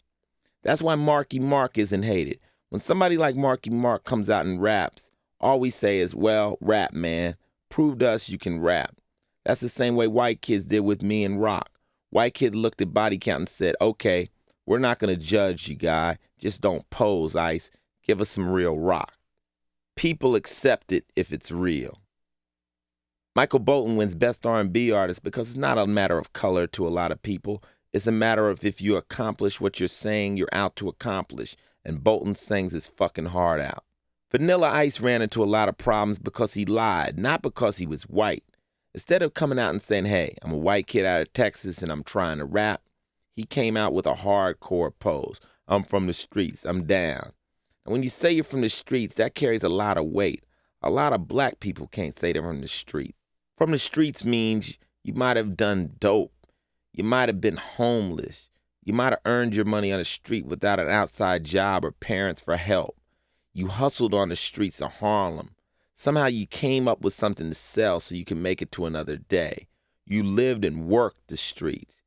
Speaker 1: That's why Marky Mark isn't hated. When somebody like Marky Mark comes out and raps, all we say is, well, rap, man. Prove to us you can rap. That's the same way white kids did with me and Rock. White kids looked at Body Count and said, okay, we're not going to judge you, guy. Just don't pose, Ice. Give us some real rock. People accept it if it's real. Michael Bolton wins Best R&B Artist because it's not a matter of color to a lot of people. It's a matter of if you accomplish what you're saying you're out to accomplish, and Bolton sings his fucking heart out. Vanilla Ice ran into a lot of problems because he lied, not because he was white. Instead of coming out and saying, hey, I'm a white kid out of Texas and I'm trying to rap, he came out with a hardcore pose. I'm from the streets, I'm down. And when you say you're from the streets, that carries a lot of weight. A lot of black people can't say they're from the streets. From the streets means you might have done dope. You might have been homeless. You might have earned your money on the street without an outside job or parents for help. You hustled on the streets of Harlem. Somehow you came up with something to sell so you can make it to another day. You lived and worked the streets.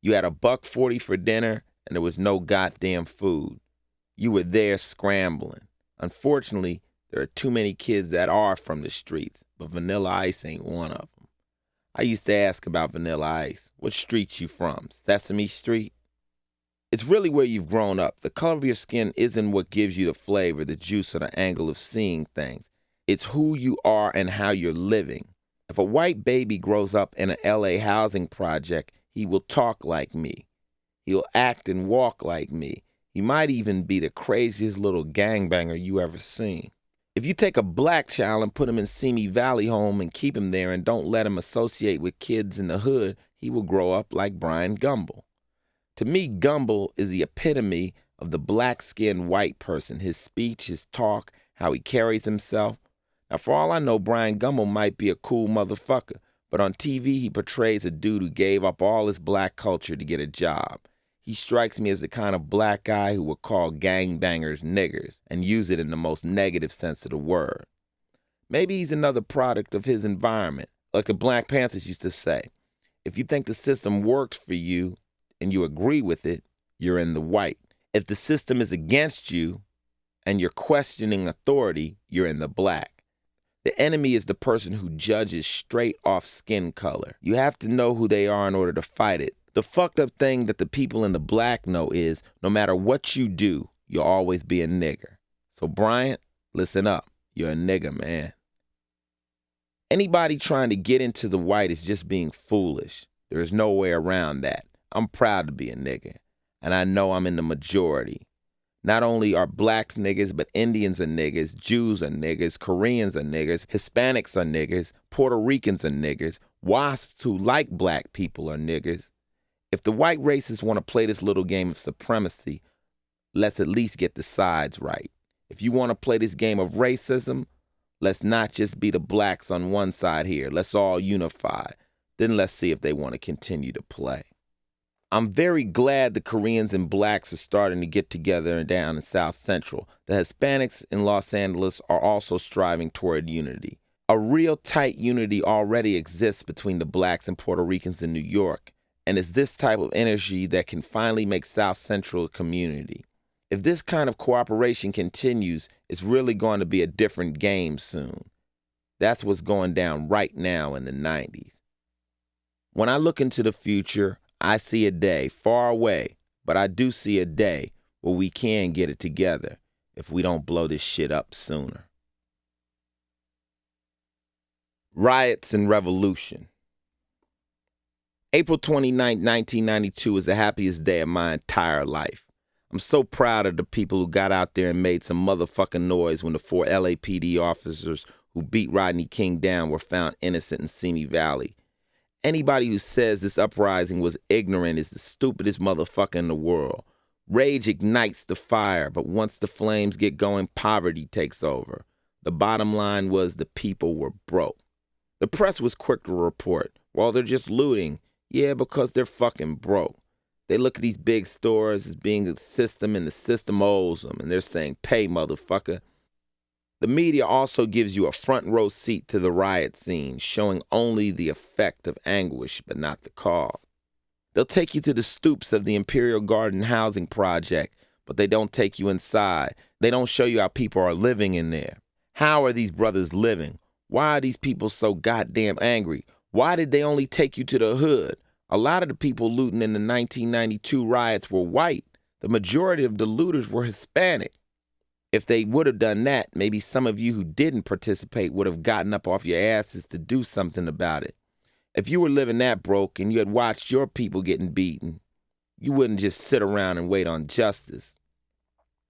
Speaker 1: You had $1.40 for dinner and there was no goddamn food. You were there scrambling. Unfortunately, there are too many kids that are from the streets, but Vanilla Ice ain't one of them. I used to ask about Vanilla Ice. What street you from? Sesame Street? It's really where you've grown up. The color of your skin isn't what gives you the flavor, the juice, or the angle of seeing things. It's who you are and how you're living. If a white baby grows up in an LA housing project, he will talk like me. He'll act and walk like me. He might even be the craziest little gangbanger you ever seen. If you take a black child and put him in Simi Valley Home and keep him there and don't let him associate with kids in the hood, he will grow up like Brian Gumble. To me, Gumble is the epitome of the black-skinned white person. His speech, his talk, how he carries himself. Now, for all I know, Brian Gumble might be a cool motherfucker, but on TV he portrays a dude who gave up all his black culture to get a job. He strikes me as the kind of black guy who would call gangbangers niggers and use it in the most negative sense of the word. Maybe he's another product of his environment. Like the Black Panthers used to say, if you think the system works for you and you agree with it, you're in the white. If the system is against you and you're questioning authority, you're in the black. The enemy is the person who judges straight off skin color. You have to know who they are in order to fight it. The fucked up thing that the people in the black know is no matter what you do, you'll always be a nigger. So Bryant, listen up. You're a nigger, man. Anybody trying to get into the white is just being foolish. There is no way around that. I'm proud to be a nigger, and I know I'm in the majority. Not only are blacks niggas, but Indians are niggas, Jews are niggas, Koreans are niggas, Hispanics are niggas, Puerto Ricans are niggas, WASPs who like black people are niggas. If the white racists want to play this little game of supremacy, let's at least get the sides right. If you want to play this game of racism, let's not just be the blacks on one side here. Let's all unify. Then let's see if they want to continue to play. I'm very glad the Koreans and blacks are starting to get together down in South Central. The Hispanics in Los Angeles are also striving toward unity. A real tight unity already exists between the blacks and Puerto Ricans in New York, And it's this type of energy that can finally make South Central a community. If this kind of cooperation continues, it's really going to be a different game soon. That's what's going down right now in the 90s. When I look into the future, I see a day far away, but I do see a day where we can get it together if we don't blow this shit up sooner. Riots and Revolution. April 29, 1992 is the happiest day of my entire life. I'm so proud of the people who got out there and made some motherfucking noise when the 4 LAPD officers who beat Rodney King down were found innocent in Simi Valley. Anybody who says this uprising was ignorant is the stupidest motherfucker in the world. Rage ignites the fire, but once the flames get going, poverty takes over. The bottom line was the people were broke. The press was quick to report, well, they're just looting. Yeah, because they're fucking broke. They look at these big stores as being a system and the system owes them, and they're saying, pay, motherfucker. The media also gives you a front row seat to the riot scene, showing only the effect of anguish, but not the cause. They'll take you to the stoops of the Imperial Garden housing project, but they don't take you inside. They don't show you how people are living in there. How are these brothers living? Why are these people so goddamn angry? Why did they only take you to the hood? A lot of the people looting in the 1992 riots were white. The majority of the looters were Hispanic. If they would have done that, maybe some of you who didn't participate would have gotten up off your asses to do something about it. If you were living that broke and you had watched your people getting beaten, you wouldn't just sit around and wait on justice.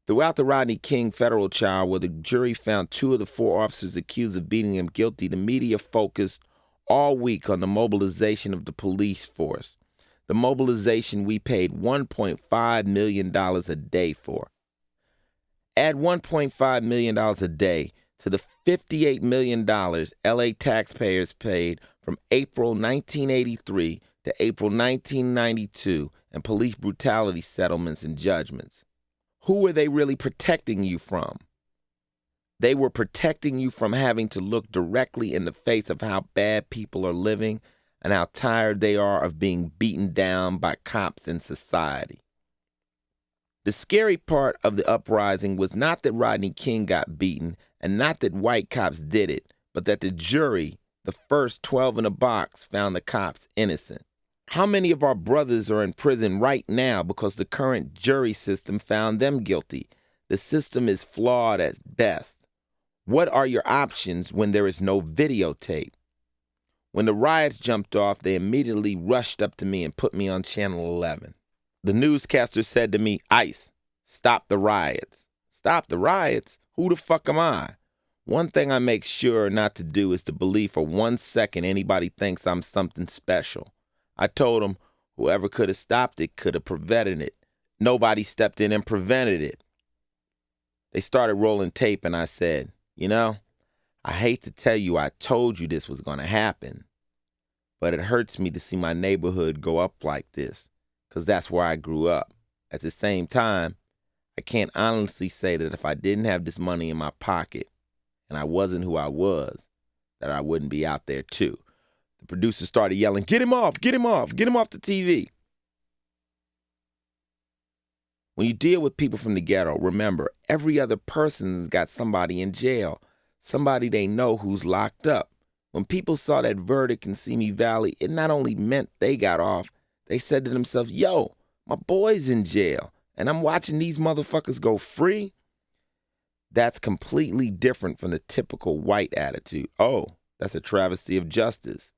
Speaker 1: Throughout the Rodney King federal trial, where the jury found 2 of the 4 officers accused of beating him guilty, the media focused all week on the mobilization of the police force. The mobilization we paid $1.5 million a day for. Add $1.5 million a day to the $58 million LA taxpayers paid from April 1983 to April 1992 in police brutality settlements and judgments. Who were they really protecting you from? They were protecting you from having to look directly in the face of how bad people are living and how tired they are of being beaten down by cops in society. The scary part of the uprising was not that Rodney King got beaten and not that white cops did it, but that the jury, the first 12 in a box, found the cops innocent. How many of our brothers are in prison right now because the current jury system found them guilty? The system is flawed at best. What are your options when there is no videotape? When the riots jumped off, they immediately rushed up to me and put me on Channel 11. The newscaster said to me, "Ice, stop the riots." Stop the riots? Who the fuck am I? One thing I make sure not to do is to believe for 1 second anybody thinks I'm something special. I told them whoever could have stopped it could have prevented it. Nobody stepped in and prevented it. They started rolling tape and I said, you know, I hate to tell you I told you this was going to happen, but it hurts me to see my neighborhood go up like this, because that's where I grew up. At the same time, I can't honestly say that if I didn't have this money in my pocket and I wasn't who I was, that I wouldn't be out there too. The producer started yelling, "Get him off, get him off, get him off the TV." When you deal with people from the ghetto, remember, every other person's got somebody in jail, somebody they know who's locked up. When people saw that verdict in Simi Valley, it not only meant they got off, they said to themselves, yo, my boy's in jail, and I'm watching these motherfuckers go free. That's completely different from the typical white attitude. Oh, that's a travesty of justice.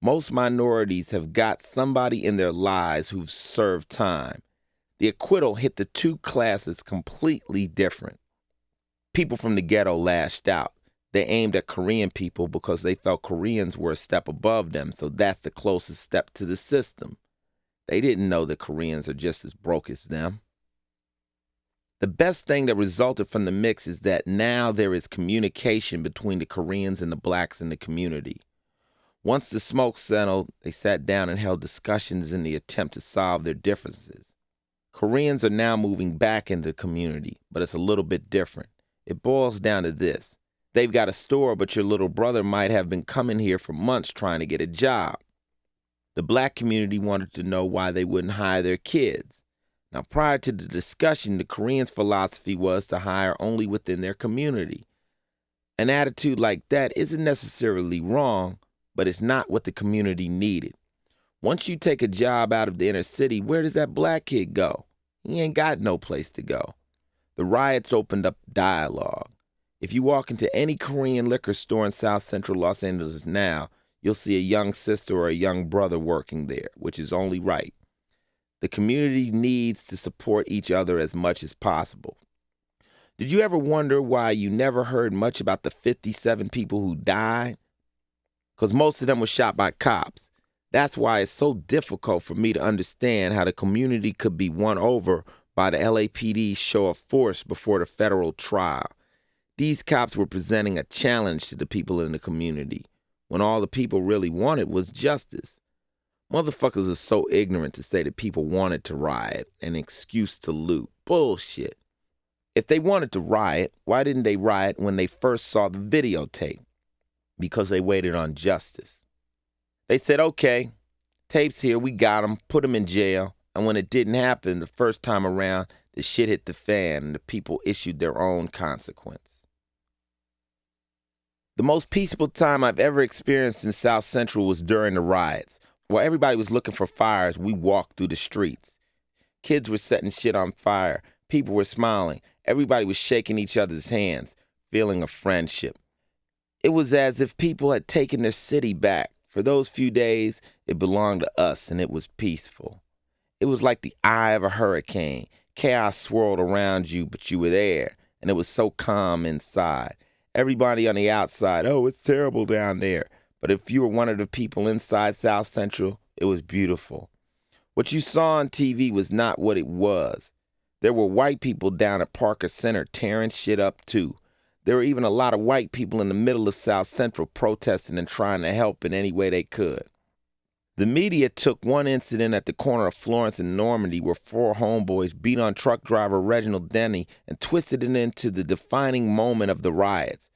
Speaker 1: Most minorities have got somebody in their lives who've served time. The acquittal hit the 2 classes completely different. People from the ghetto lashed out. They aimed at Korean people because they felt Koreans were a step above them, so that's the closest step to the system. They didn't know that Koreans are just as broke as them. The best thing that resulted from the mix is that now there is communication between the Koreans and the blacks in the community. Once the smoke settled, they sat down and held discussions in the attempt to solve their differences. Koreans are now moving back into the community, but it's a little bit different. It boils down to this. They've got a store, but your little brother might have been coming here for months trying to get a job. The black community wanted to know why they wouldn't hire their kids. Now, prior to the discussion, the Koreans' philosophy was to hire only within their community. An attitude like that isn't necessarily wrong, but it's not what the community needed. Once you take a job out of the inner city, where does that black kid go? He ain't got no place to go. The riots opened up dialogue. If you walk into any Korean liquor store in South Central Los Angeles now, you'll see a young sister or a young brother working there, which is only right. The community needs to support each other as much as possible. Did you ever wonder why you never heard much about the 57 people who died? Because most of them were shot by cops. That's why it's so difficult for me to understand how the community could be won over by the LAPD's show of force before the federal trial. These cops were presenting a challenge to the people in the community, when all the people really wanted was justice. Motherfuckers are so ignorant to say that people wanted to riot, an excuse to loot. Bullshit. If they wanted to riot, why didn't they riot when they first saw the videotape? Because they waited on justice. They said, okay, tape's here, we got him, put him in jail. And when it didn't happen the first time around, the shit hit the fan and the people issued their own consequence. The most peaceful time I've ever experienced in South Central was during the riots. While everybody was looking for fires, we walked through the streets. Kids were setting shit on fire. People were smiling. Everybody was shaking each other's hands, feeling a friendship. It was as if people had taken their city back. For those few days, it belonged to us and it was peaceful. It was like the eye of a hurricane. Chaos swirled around you, but you were there, and it was so calm inside. Everybody on the outside, oh, it's terrible down there. But if you were one of the people inside South Central, it was beautiful. What you saw on TV was not what it was. There were white people down at Parker Center tearing shit up too. There were even a lot of white people in the middle of South Central protesting and trying to help in any way they could. The media took one incident at the corner of Florence and Normandy where 4 homeboys beat on truck driver Reginald Denny and twisted it into the defining moment of the riots.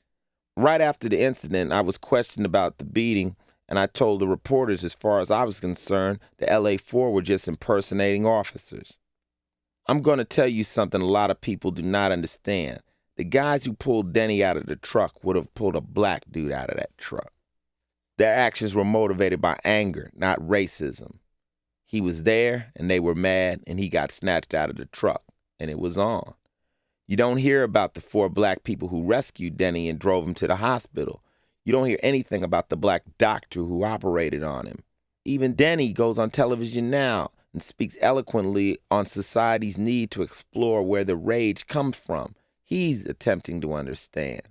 Speaker 1: Right after the incident, I was questioned about the beating, and I told the reporters as far as I was concerned, the LA4 were just impersonating officers. I'm going to tell you something a lot of people do not understand. The guys who pulled Denny out of the truck would have pulled a black dude out of that truck. Their actions were motivated by anger, not racism. He was there, and they were mad, and he got snatched out of the truck, and it was on. You don't hear about the 4 black people who rescued Denny and drove him to the hospital. You don't hear anything about the black doctor who operated on him. Even Denny goes on television now and speaks eloquently on society's need to explore where the rage comes from. He's attempting to understand.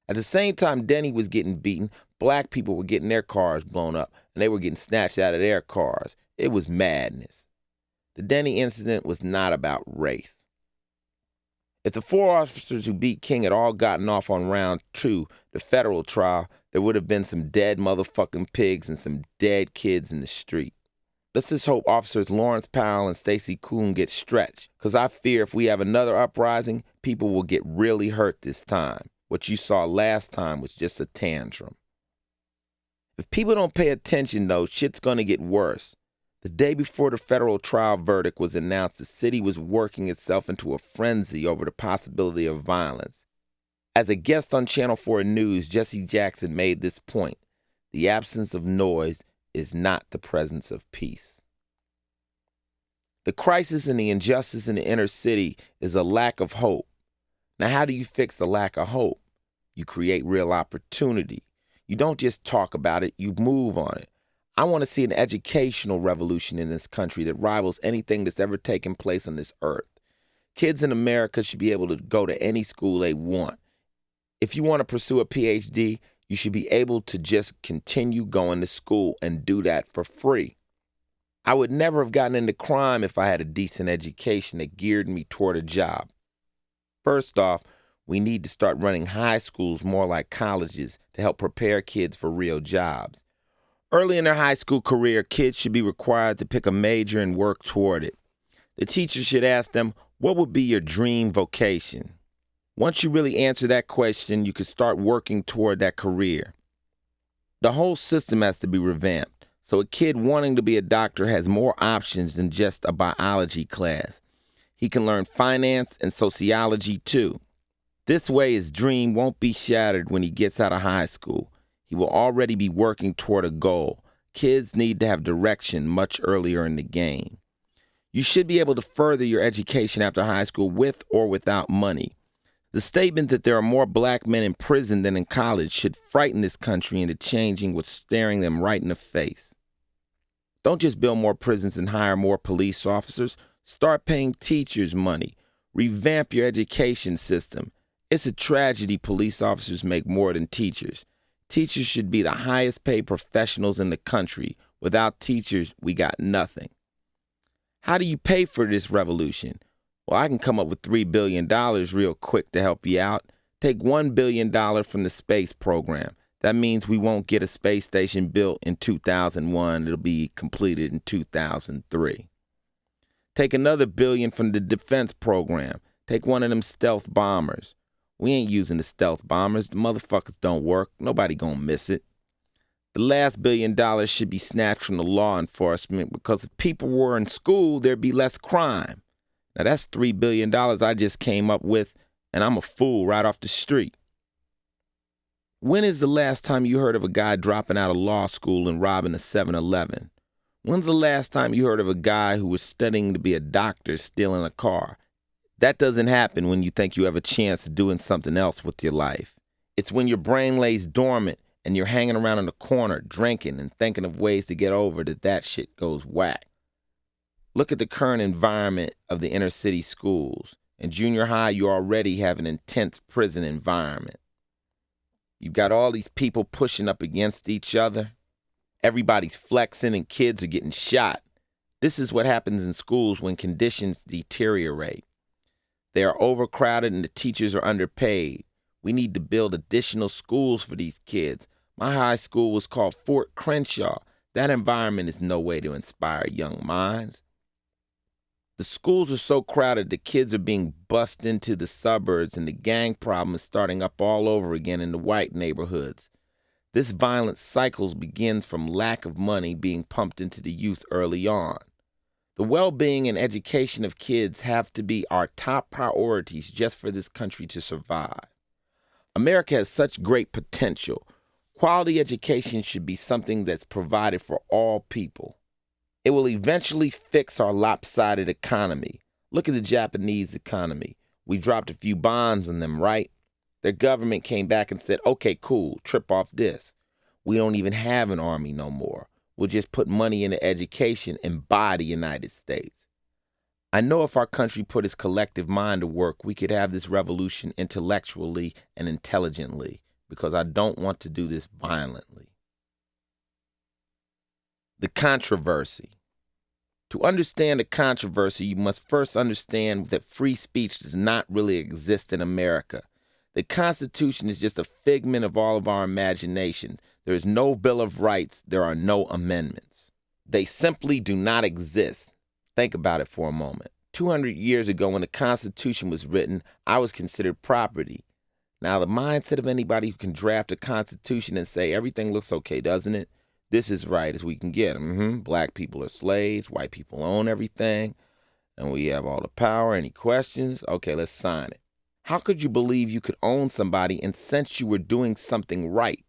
Speaker 1: At the same time Denny was getting beaten, black people were getting their cars blown up, and they were getting snatched out of their cars. It was madness. The Denny incident was not about race. If the 4 officers who beat King had all gotten off on round 2, the federal trial, there would have been some dead motherfucking pigs and some dead kids in the street. Let's just hope Officers Lawrence Powell and Stacy Kuhn get stretched, because I fear if we have another uprising, people will get really hurt this time. What you saw last time was just a tantrum. If people don't pay attention, though, shit's going to get worse. The day before the federal trial verdict was announced, the city was working itself into a frenzy over the possibility of violence. As a guest on Channel 4 News, Jesse Jackson made this point: the absence of noise is not the presence of peace. The crisis and the injustice in the inner city is a lack of hope. Now, how do you fix the lack of hope? You create real opportunity. You don't just talk about it, you move on it. I want to see an educational revolution in this country that rivals anything that's ever taken place on this earth. Kids in America should be able to go to any school they want. If you want to pursue a PhD, you should be able to just continue going to school and do that for free. I would never have gotten into crime if I had a decent education that geared me toward a job. First off, we need to start running high schools more like colleges to help prepare kids for real jobs. Early in their high school career, kids should be required to pick a major and work toward it. The teacher should ask them, what would be your dream vocation? Once you really answer that question, you can start working toward that career. The whole system has to be revamped. So a kid wanting to be a doctor has more options than just a biology class. He can learn finance and sociology too. This way his dream won't be shattered when he gets out of high school. He will already be working toward a goal. Kids need to have direction much earlier in the game. You should be able to further your education after high school with or without money. The statement that there are more black men in prison than in college should frighten this country into changing what's staring them right in the face. Don't just build more prisons and hire more police officers. Start paying teachers money. Revamp your education system. It's a tragedy police officers make more than teachers. Teachers should be the highest paid professionals in the country. Without teachers, we got nothing. How do you pay for this revolution? Well, I can come up with $3 billion real quick to help you out. Take $1 billion from the space program. That means we won't get a space station built in 2001. It'll be completed in 2003. Take another billion from the defense program. Take one of them stealth bombers. We ain't using the stealth bombers. The motherfuckers don't work. Nobody gonna miss it. The last $1 billion should be snatched from the law enforcement because if people were in school, there'd be less crime. Now that's $3 billion I just came up with, and I'm a fool right off the street. When is the last time you heard of a guy dropping out of law school and robbing a 7-Eleven? When's the last time you heard of a guy who was studying to be a doctor stealing a car? That doesn't happen when you think you have a chance of doing something else with your life. It's when your brain lays dormant and you're hanging around in the corner drinking and thinking of ways to get over that shit goes whack. Look at the current environment of the inner city schools. In junior high, you already have an intense prison environment. You've got all these people pushing up against each other. Everybody's flexing and kids are getting shot. This is what happens in schools when conditions deteriorate. They are overcrowded and the teachers are underpaid. We need to build additional schools for these kids. My high school was called Fort Crenshaw. That environment is no way to inspire young minds. The schools are so crowded the kids are being bussed into the suburbs and the gang problem is starting up all over again in the white neighborhoods. This violent cycle begins from lack of money being pumped into the youth early on. The well-being and education of kids have to be our top priorities just for this country to survive. America has such great potential. Quality education should be something that's provided for all people. It will eventually fix our lopsided economy. Look at the Japanese economy. We dropped a few bombs on them, right? Their government came back and said, okay, cool, trip off this. We don't even have an army no more. We'll just put money into education and buy the United States. I know if our country put its collective mind to work, we could have this revolution intellectually and intelligently, because I don't want to do this violently. The controversy. To understand the controversy, you must first understand that free speech does not really exist in America. The Constitution is just a figment of all of our imagination. There is no Bill of Rights. There are no amendments. They simply do not exist. Think about it for a moment. 200 years ago, when the Constitution was written, I was considered property. Now, the mindset of anybody who can draft a Constitution and say, everything looks okay, doesn't it? This is right as we can get. Black people are slaves. White people own everything. And we have all the power. Any questions? Okay, let's sign it. How could you believe you could own somebody and since you were doing something right?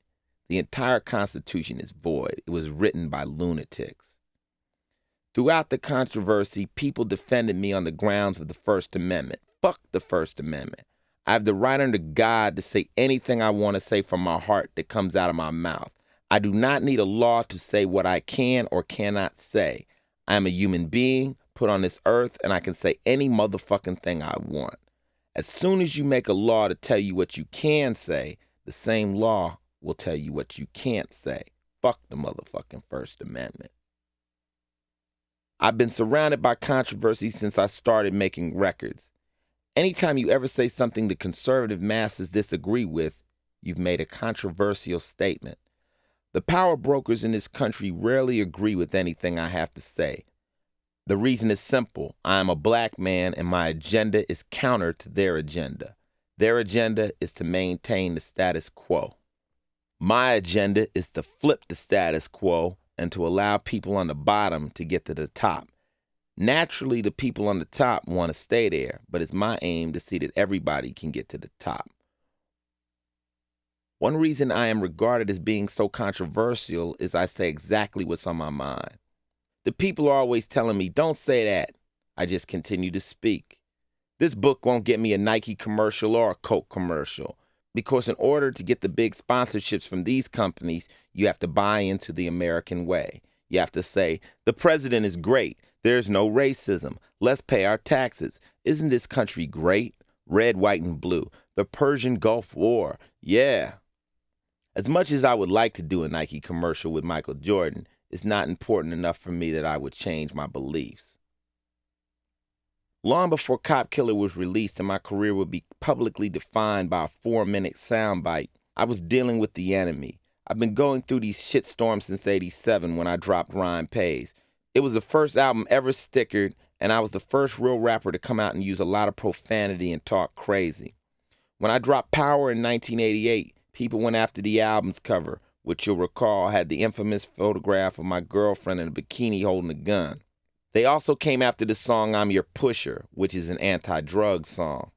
Speaker 1: The entire Constitution is void. It was written by lunatics. Throughout the controversy, people defended me on the grounds of the First Amendment. Fuck the First Amendment. I have the right under God to say anything I want to say from my heart that comes out of my mouth. I do not need a law to say what I can or cannot say. I am a human being put on this earth, and I can say any motherfucking thing I want. As soon as you make a law to tell you what you can say, the same law will tell you what you can't say. Fuck the motherfucking First Amendment. I've been surrounded by controversy since I started making records. Anytime you ever say something the conservative masses disagree with, you've made a controversial statement. The power brokers in this country rarely agree with anything I have to say. The reason is simple. I am a black man and my agenda is counter to their agenda. Their agenda is to maintain the status quo. My agenda is to flip the status quo and to allow people on the bottom to get to the top. Naturally, the people on the top want to stay there, but it's my aim to see that everybody can get to the top. One reason I am regarded as being so controversial is I say exactly what's on my mind. The people are always telling me, don't say that. I just continue to speak. This book won't get me a Nike commercial or a Coke commercial, because in order to get the big sponsorships from these companies, you have to buy into the American way. You have to say, the president is great. There's no racism. Let's pay our taxes. Isn't this country great? Red, white, and blue. The Persian Gulf War. Yeah. As much as I would like to do a Nike commercial with Michael Jordan, it's not important enough for me that I would change my beliefs. Long before Cop Killer was released and my career would be publicly defined by a 4-minute soundbite, I was dealing with the enemy. I've been going through these shitstorms since '87 when I dropped Rhyme Pays. It was the first album ever stickered, and I was the first real rapper to come out and use a lot of profanity and talk crazy. When I dropped Power in 1988, people went after the album's cover, which you'll recall had the infamous photograph of my girlfriend in a bikini holding a gun. They also came after the song I'm Your Pusher, which is an anti-drug song.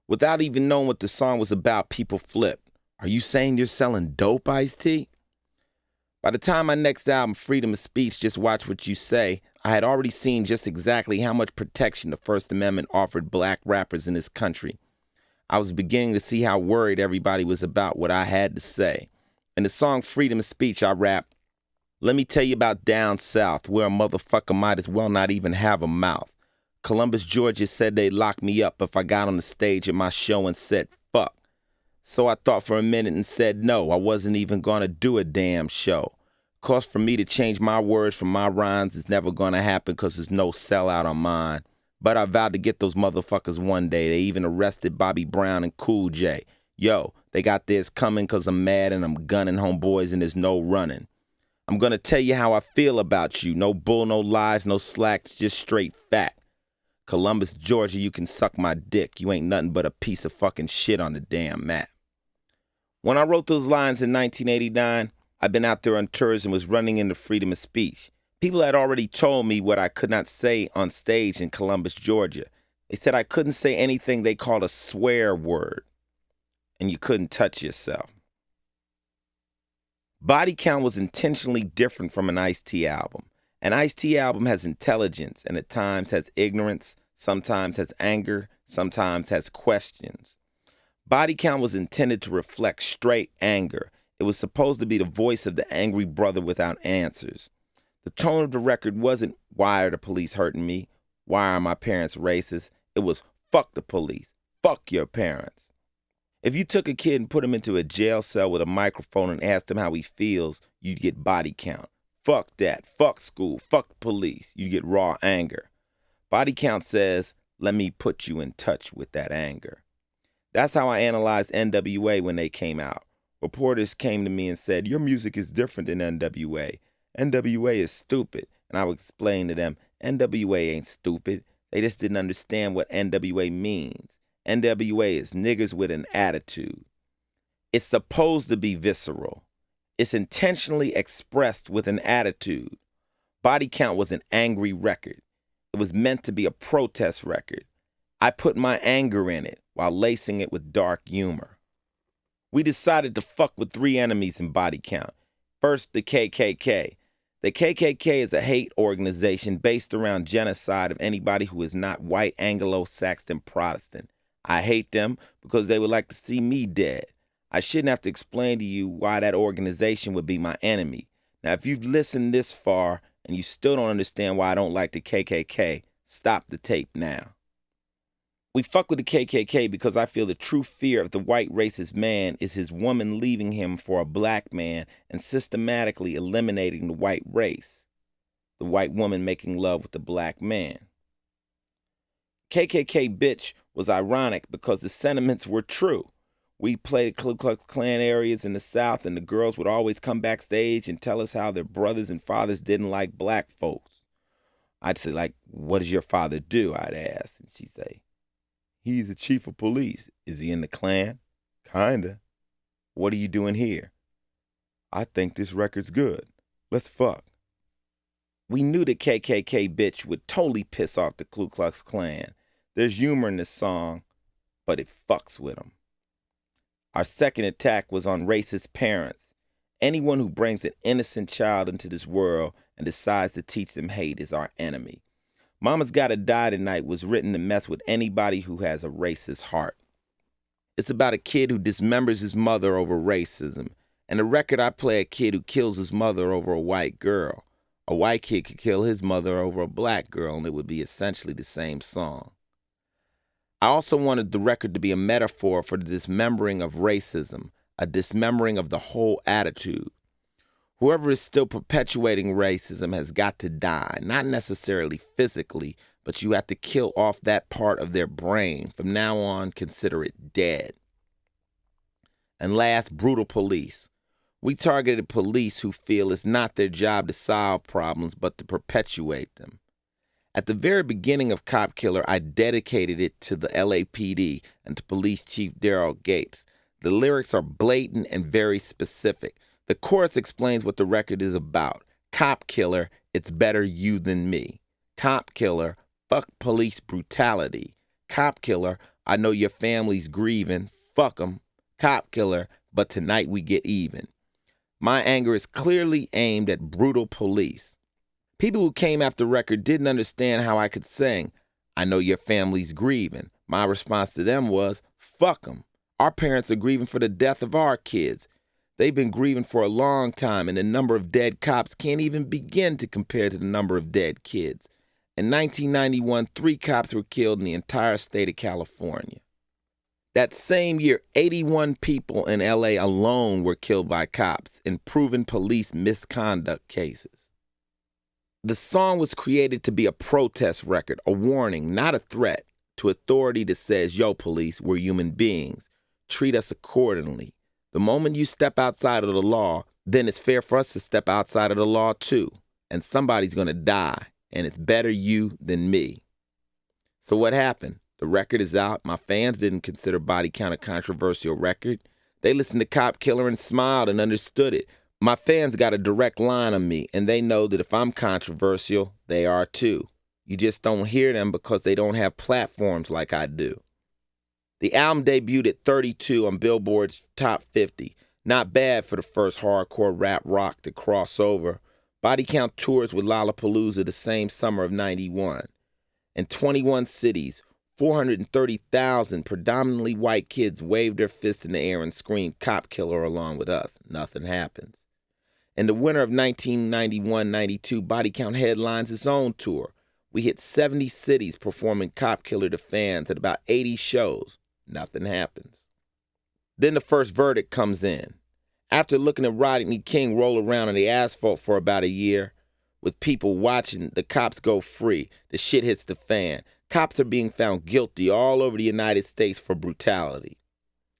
Speaker 1: Without even knowing what the song was about, people flipped. Are you saying you're selling dope, Ice-T? By the time my next album, Freedom of Speech, Just Watch What You Say, I had already seen just exactly how much protection the First Amendment offered black rappers in this country. I was beginning to see how worried everybody was about what I had to say. In the song Freedom of Speech, I rap, let me tell you about down south, where a motherfucker might as well not even have a mouth. Columbus, Georgia said they'd lock me up if I got on the stage at my show and said, fuck. So I thought for a minute and said no, I wasn't even gonna do a damn show. Cause for me to change my words from my rhymes is never gonna happen cause there's no sellout on mine. But I vowed to get those motherfuckers one day. They even arrested Bobby Brown and Cool J. Yo, they got theirs coming cause I'm mad and I'm gunning homeboys and there's no running. I'm gonna tell you how I feel about you. No bull, no lies, no slacks, just straight fact. Columbus, Georgia, you can suck my dick. You ain't nothing but a piece of fucking shit on the damn map. When I wrote those lines in 1989, I'd been out there on tours and was running into freedom of speech. People had already told me what I could not say on stage in Columbus, Georgia. They said I couldn't say anything they called a swear word, and you couldn't touch yourself. Body Count was intentionally different from an Ice-T album. An Ice-T album has intelligence and at times has ignorance, sometimes has anger, sometimes has questions. Body Count was intended to reflect straight anger. It was supposed to be the voice of the angry brother without answers. The tone of the record wasn't, why are the police hurting me? Why are my parents racist? It was, fuck the police. Fuck your parents. If you took a kid and put him into a jail cell with a microphone and asked him how he feels, you'd get Body Count. Fuck that. Fuck school. Fuck the police. You get raw anger. Body Count says, let me put you in touch with that anger. That's how I analyzed NWA when they came out. Reporters came to me and said, your music is different than NWA. NWA is stupid. And I would explain to them, NWA ain't stupid. They just didn't understand what NWA means. NWA is niggas with an attitude. It's supposed to be visceral. It's intentionally expressed with an attitude. Body Count was an angry record. It was meant to be a protest record. I put my anger in it while lacing it with dark humor. We decided to fuck with three enemies in Body Count. First, the KKK. The KKK is a hate organization based around genocide of anybody who is not white Anglo-Saxon Protestant. I hate them because they would like to see me dead. I shouldn't have to explain to you why that organization would be my enemy. Now, if you've listened this far and you still don't understand why I don't like the KKK, stop the tape now. We fuck with the KKK because I feel the true fear of the white racist man is his woman leaving him for a black man and systematically eliminating the white race. The white woman making love with the black man. KKK bitch was ironic because the sentiments were true. We played Ku Klux Klan areas in the South and the girls would always come backstage and tell us how their brothers and fathers didn't like black folks. I'd say, like, what does your father do? I'd ask. And she'd say, he's the chief of police. Is he in the Klan? Kinda. What are you doing here? I think this record's good. Let's fuck. We knew the KKK bitch would totally piss off the Ku Klux Klan. There's humor in this song, but it fucks with them. Our second attack was on racist parents. Anyone who brings an innocent child into this world and decides to teach them hate is our enemy. Mama's Gotta Die Tonight was written to mess with anybody who has a racist heart. It's about a kid who dismembers his mother over racism. And the record I play a kid who kills his mother over a white girl. A white kid could kill his mother over a black girl and it would be essentially the same song. I also wanted the record to be a metaphor for the dismembering of racism, a dismembering of the whole attitude. Whoever is still perpetuating racism has got to die, not necessarily physically, but you have to kill off that part of their brain. From now on, consider it dead. And last, brutal police. We targeted police who feel it's not their job to solve problems, but to perpetuate them. At the very beginning of Cop Killer, I dedicated it to the LAPD and to Police Chief Daryl Gates. The lyrics are blatant and very specific. The chorus explains what the record is about. Cop Killer, it's better you than me. Cop Killer, fuck police brutality. Cop Killer, I know your family's grieving, fuck 'em. Cop Killer, but tonight we get even. My anger is clearly aimed at brutal police. People who came after the record didn't understand how I could sing, I know your family's grieving. My response to them was, fuck 'em. Our parents are grieving for the death of our kids. They've been grieving for a long time, and the number of dead cops can't even begin to compare to the number of dead kids. In 1991, 3 cops were killed in the entire state of California. That same year, 81 people in LA alone were killed by cops in proven police misconduct cases. The song was created to be a protest record, a warning, not a threat, to authority that says, yo, police, we're human beings. Treat us accordingly. The moment you step outside of the law, then it's fair for us to step outside of the law too. And somebody's going to die, and it's better you than me. So what happened? The record is out. My fans didn't consider Body Count a controversial record. They listened to Cop Killer and smiled and understood it. My fans got a direct line on me, and they know that if I'm controversial, they are too. You just don't hear them because they don't have platforms like I do. The album debuted at 32 on Billboard's Top 50. Not bad for the first hardcore rap rock to cross over. Body Count tours with Lollapalooza the same summer of 91. In 21 cities, 430,000 predominantly white kids waved their fists in the air and screamed Cop Killer along with us. Nothing happens. In the winter of 1991-92, Body Count headlines its own tour. We hit 70 cities performing Cop Killer to fans at about 80 shows. Nothing happens. Then the first verdict comes in. After looking at Rodney King roll around on the asphalt for about a year, with people watching the cops go free, the shit hits the fan. Cops are being found guilty all over the United States for brutality.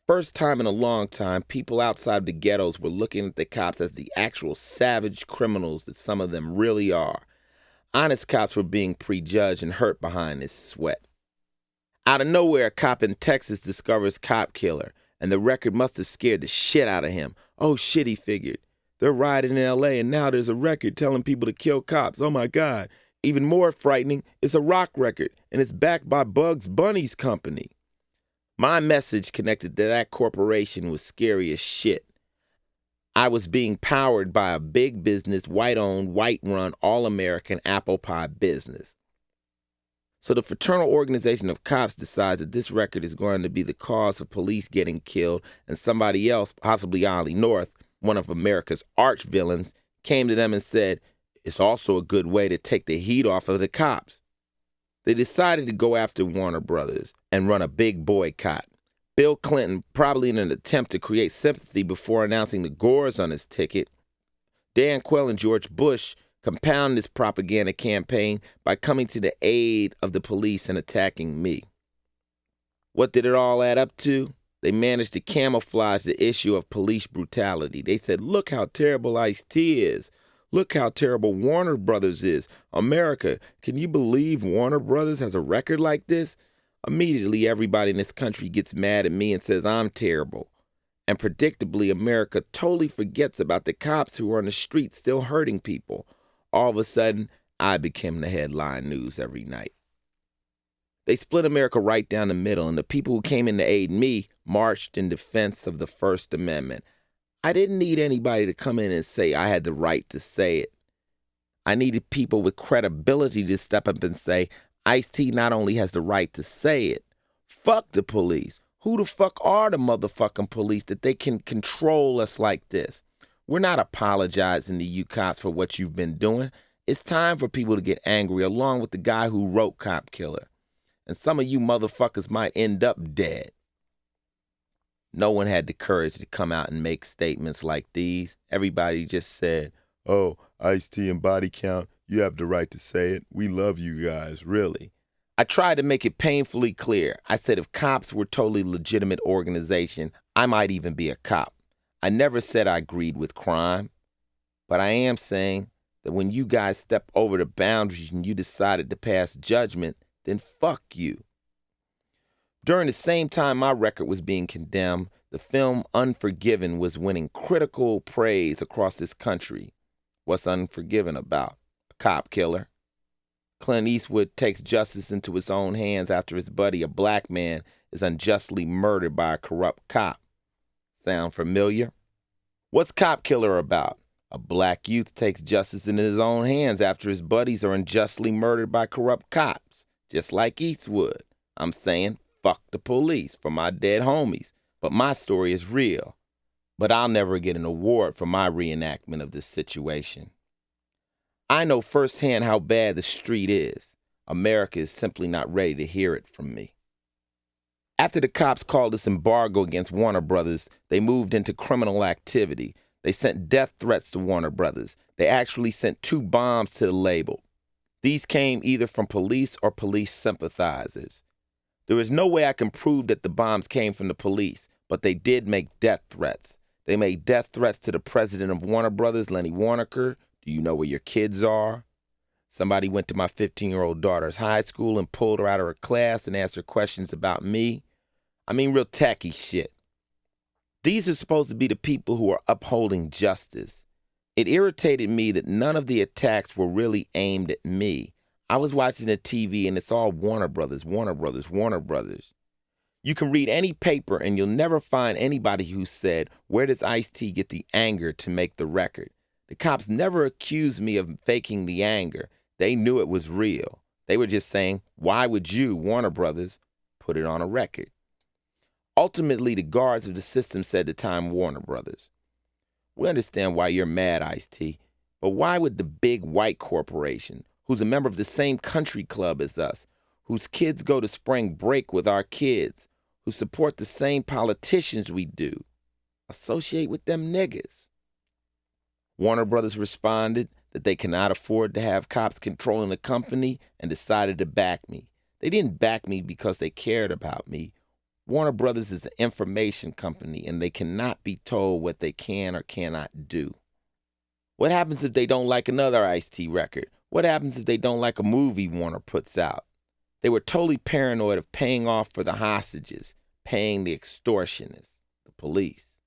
Speaker 1: First time in a long time, people outside the ghettos were looking at the cops as the actual savage criminals that some of them really are. Honest cops were being prejudged and hurt behind this sweat. Out of nowhere, a cop in Texas discovers Cop Killer, and the record must have scared the shit out of him. Oh shit, he figured. They're rioting in L.A. and now there's a record telling people to kill cops. Oh my God. Even more frightening, it's a rock record, and it's backed by Bugs Bunny's company. My message connected to that corporation was scary as shit. I was being powered by a big business, white-owned, white-run, all-American apple pie business. So the fraternal organization of cops decides that this record is going to be the cause of police getting killed, and somebody else, possibly Ollie North, one of America's arch villains, came to them and said, it's also a good way to take the heat off of the cops. They decided to go after Warner Brothers and run a big boycott. Bill Clinton, probably in an attempt to create sympathy before announcing the Gores on his ticket, Dan Quayle and George Bush compounded this propaganda campaign by coming to the aid of the police and attacking me. What did it all add up to? They managed to camouflage the issue of police brutality. They said, look how terrible Ice-T is. Look how terrible Warner Brothers is. America, can you believe Warner Brothers has a record like this? Immediately, everybody in this country gets mad at me and says I'm terrible. And predictably, America totally forgets about the cops who are on the street still hurting people. all of a sudden, I became the headline news every night. They split America right down the middle, and the people who came in to aid me marched in defense of the First Amendment. I didn't need anybody to come in and say I had the right to say it. I needed people with credibility to step up and say, Ice-T not only has the right to say it, fuck the police. Who the fuck are the motherfucking police that they can control us like this? We're not apologizing to you cops for what you've been doing. It's time for people to get angry along with the guy who wrote Cop Killer. And some of you motherfuckers might end up dead. No one had the courage to come out and make statements like these. Everybody just said, oh, Ice-T and Body Count, you have the right to say it. We love you guys, really. I tried to make it painfully clear. I said if cops were a totally legitimate organization, I might even be a cop. I never said I agreed with crime. But I am saying that when you guys step over the boundaries and you decided to pass judgment, then fuck you. During the same time my record was being condemned, the film Unforgiven was winning critical praise across this country. What's Unforgiven about? A cop killer. Clint Eastwood takes justice into his own hands after his buddy, a black man, is unjustly murdered by a corrupt cop. Sound familiar? What's Cop Killer about? A black youth takes justice into his own hands after his buddies are unjustly murdered by corrupt cops. Just like Eastwood. I'm saying, fuck the police for my dead homies. But my story is real. But I'll never get an award for my reenactment of this situation. I know firsthand how bad the street is. America is simply not ready to hear it from me. After the cops called this embargo against Warner Brothers, they moved into criminal activity. They sent death threats to Warner Brothers. They actually sent 2 bombs to the label. These came either from police or police sympathizers. There is no way I can prove that the bombs came from the police, but they did make death threats. They made death threats to the president of Warner Brothers, Lenny Waronker. Do you know where your kids are? Somebody went to my 15-year-old daughter's high school and pulled her out of her class and asked her questions about me. I mean, real tacky shit. These are supposed to be the people who are upholding justice. It irritated me that none of the attacks were really aimed at me. I was watching the TV and it's all Warner Brothers, Warner Brothers, Warner Brothers. You can read any paper and you'll never find anybody who said, where does Ice-T get the anger to make the record? The cops never accused me of faking the anger. They knew it was real. They were just saying, why would you, Warner Brothers, put it on a record? Ultimately, the guards of the system said to Time Warner Brothers, we understand why you're mad, Ice-T, but why would the big white corporation, who's a member of the same country club as us, whose kids go to spring break with our kids, who support the same politicians we do, associate with them niggas? Warner Brothers responded that they cannot afford to have cops controlling the company and decided to back me. They didn't back me because they cared about me. Warner Brothers is an information company and they cannot be told what they can or cannot do. What happens if they don't like another Ice-T record? What happens if they don't like a movie Warner puts out? They were totally paranoid of paying off for the hostages, paying the extortionists, the police.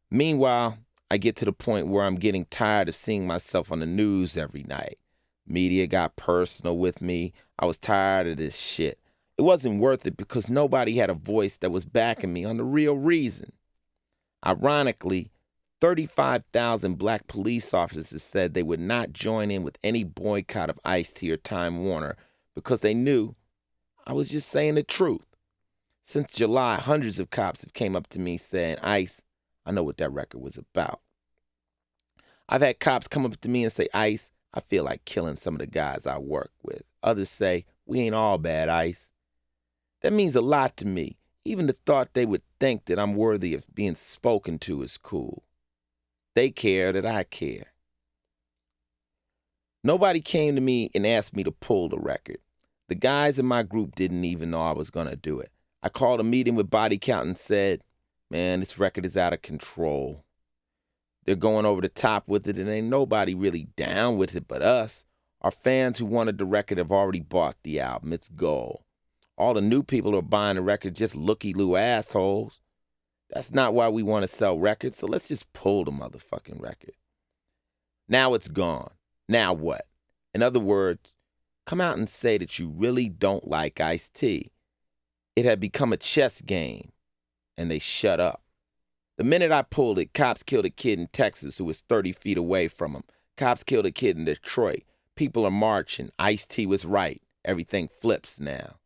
Speaker 1: Meanwhile, I get to the point where I'm getting tired of seeing myself on the news every night. Media got personal with me. I was tired of this shit. It wasn't worth it because nobody had a voice that was backing me on the real reason. Ironically, 35,000 black police officers said they would not join in with any boycott of Ice-T or Time Warner because they knew I was just saying the truth. Since July, hundreds of cops have came up to me saying, Ice, I know what that record was about. I've had cops come up to me and say, Ice, I feel like killing some of the guys I work with. Others say, we ain't all bad, Ice. That means a lot to me. Even the thought they would think that I'm worthy of being spoken to is cool. They care that I care. Nobody came to me and asked me to pull the record. The guys in my group didn't even know I was going to do it. I called a meeting with Body Count and said, man, this record is out of control. They're going over the top with it and ain't nobody really down with it but us. Our fans who wanted the record have already bought the album. It's gold. All the new people who are buying the record just looky-loo assholes. That's not why we want to sell records, so let's just pull the motherfucking record. Now it's gone. Now what? In other words, come out and say that you really don't like Ice-T. It had become a chess game, and they shut up. The minute I pulled it, cops killed a kid in Texas who was 30 feet away from him. Cops killed a kid in Detroit. People are marching. Ice-T was right. Everything flips now.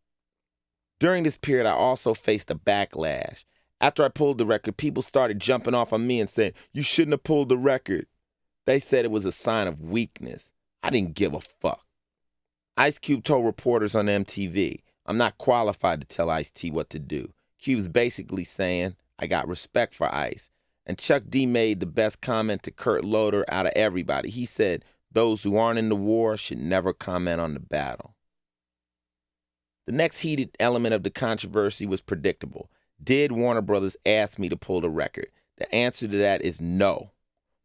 Speaker 1: During this period, I also faced a backlash. After I pulled the record, people started jumping off on me and saying, "You shouldn't have pulled the record." They said it was a sign of weakness. I didn't give a fuck. Ice Cube told reporters on MTV, "I'm not qualified to tell Ice-T what to do." Cube's basically saying, "I got respect for Ice." And Chuck D made the best comment to Kurt Loder out of everybody. He said, "Those who aren't in the war should never comment on the battle." The next heated element of the controversy was predictable. Did Warner Brothers ask me to pull the record? The answer to that is no.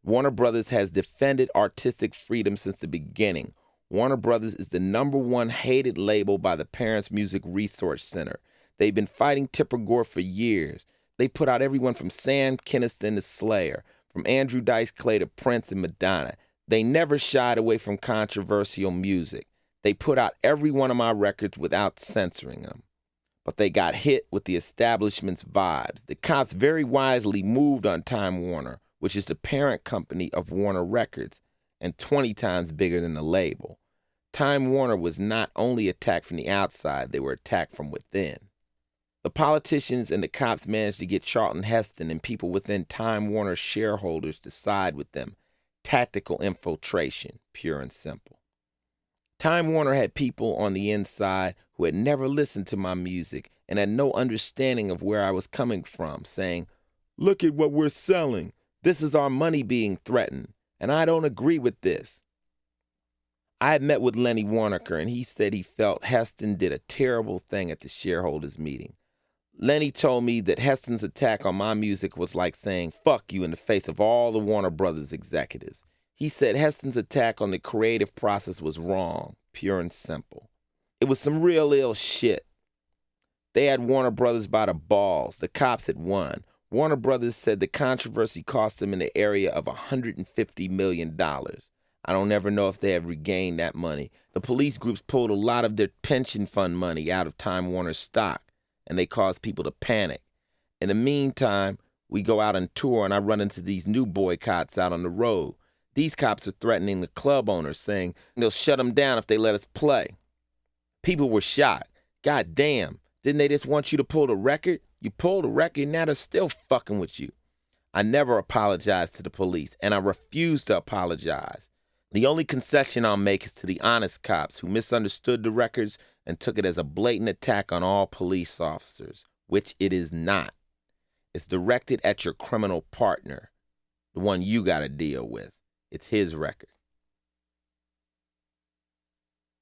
Speaker 1: Warner Brothers has defended artistic freedom since the beginning. Warner Brothers is the #1 hated label by the Parents Music Resource Center. They've been fighting Tipper Gore for years. They put out everyone from Sam Kinison to Slayer, from Andrew Dice Clay to Prince and Madonna. They never shied away from controversial music. They put out every one of my records without censoring them. But they got hit with the establishment's vibes. The cops very wisely moved on Time Warner, which is the parent company of Warner Records, and 20 times bigger than the label. Time Warner was not only attacked from the outside, they were attacked from within. The politicians and the cops managed to get Charlton Heston and people within Time Warner shareholders to side with them. Tactical infiltration, pure and simple. Time Warner had people on the inside who had never listened to my music and had no understanding of where I was coming from, saying, "Look at what we're selling. This is our money being threatened, and I don't agree with this." I had met with Lenny Waronker, and he said he felt Heston did a terrible thing at the shareholders meeting. Lenny told me that Heston's attack on my music was like saying, "Fuck you," in the face of all the Warner Brothers executives. He said Heston's attack on the creative process was wrong, pure and simple. It was some real ill shit. They had Warner Brothers by the balls. The cops had won. Warner Brothers said the controversy cost them in the area of $150 million. I don't ever know if they have regained that money. The police groups pulled a lot of their pension fund money out of Time Warner's stock, and they caused people to panic. In the meantime, we go out on tour, and I run into these new boycotts out on the road. These cops are threatening the club owners, saying they'll shut them down if they let us play. People were shocked. God damn, didn't they just want you to pull the record? You pulled the record, now they're still fucking with you. I never apologized to the police, and I refuse to apologize. The only concession I'll make is to the honest cops who misunderstood the records and took it as a blatant attack on all police officers, which it is not. It's directed at your criminal partner, the one you gotta deal with. It's his record.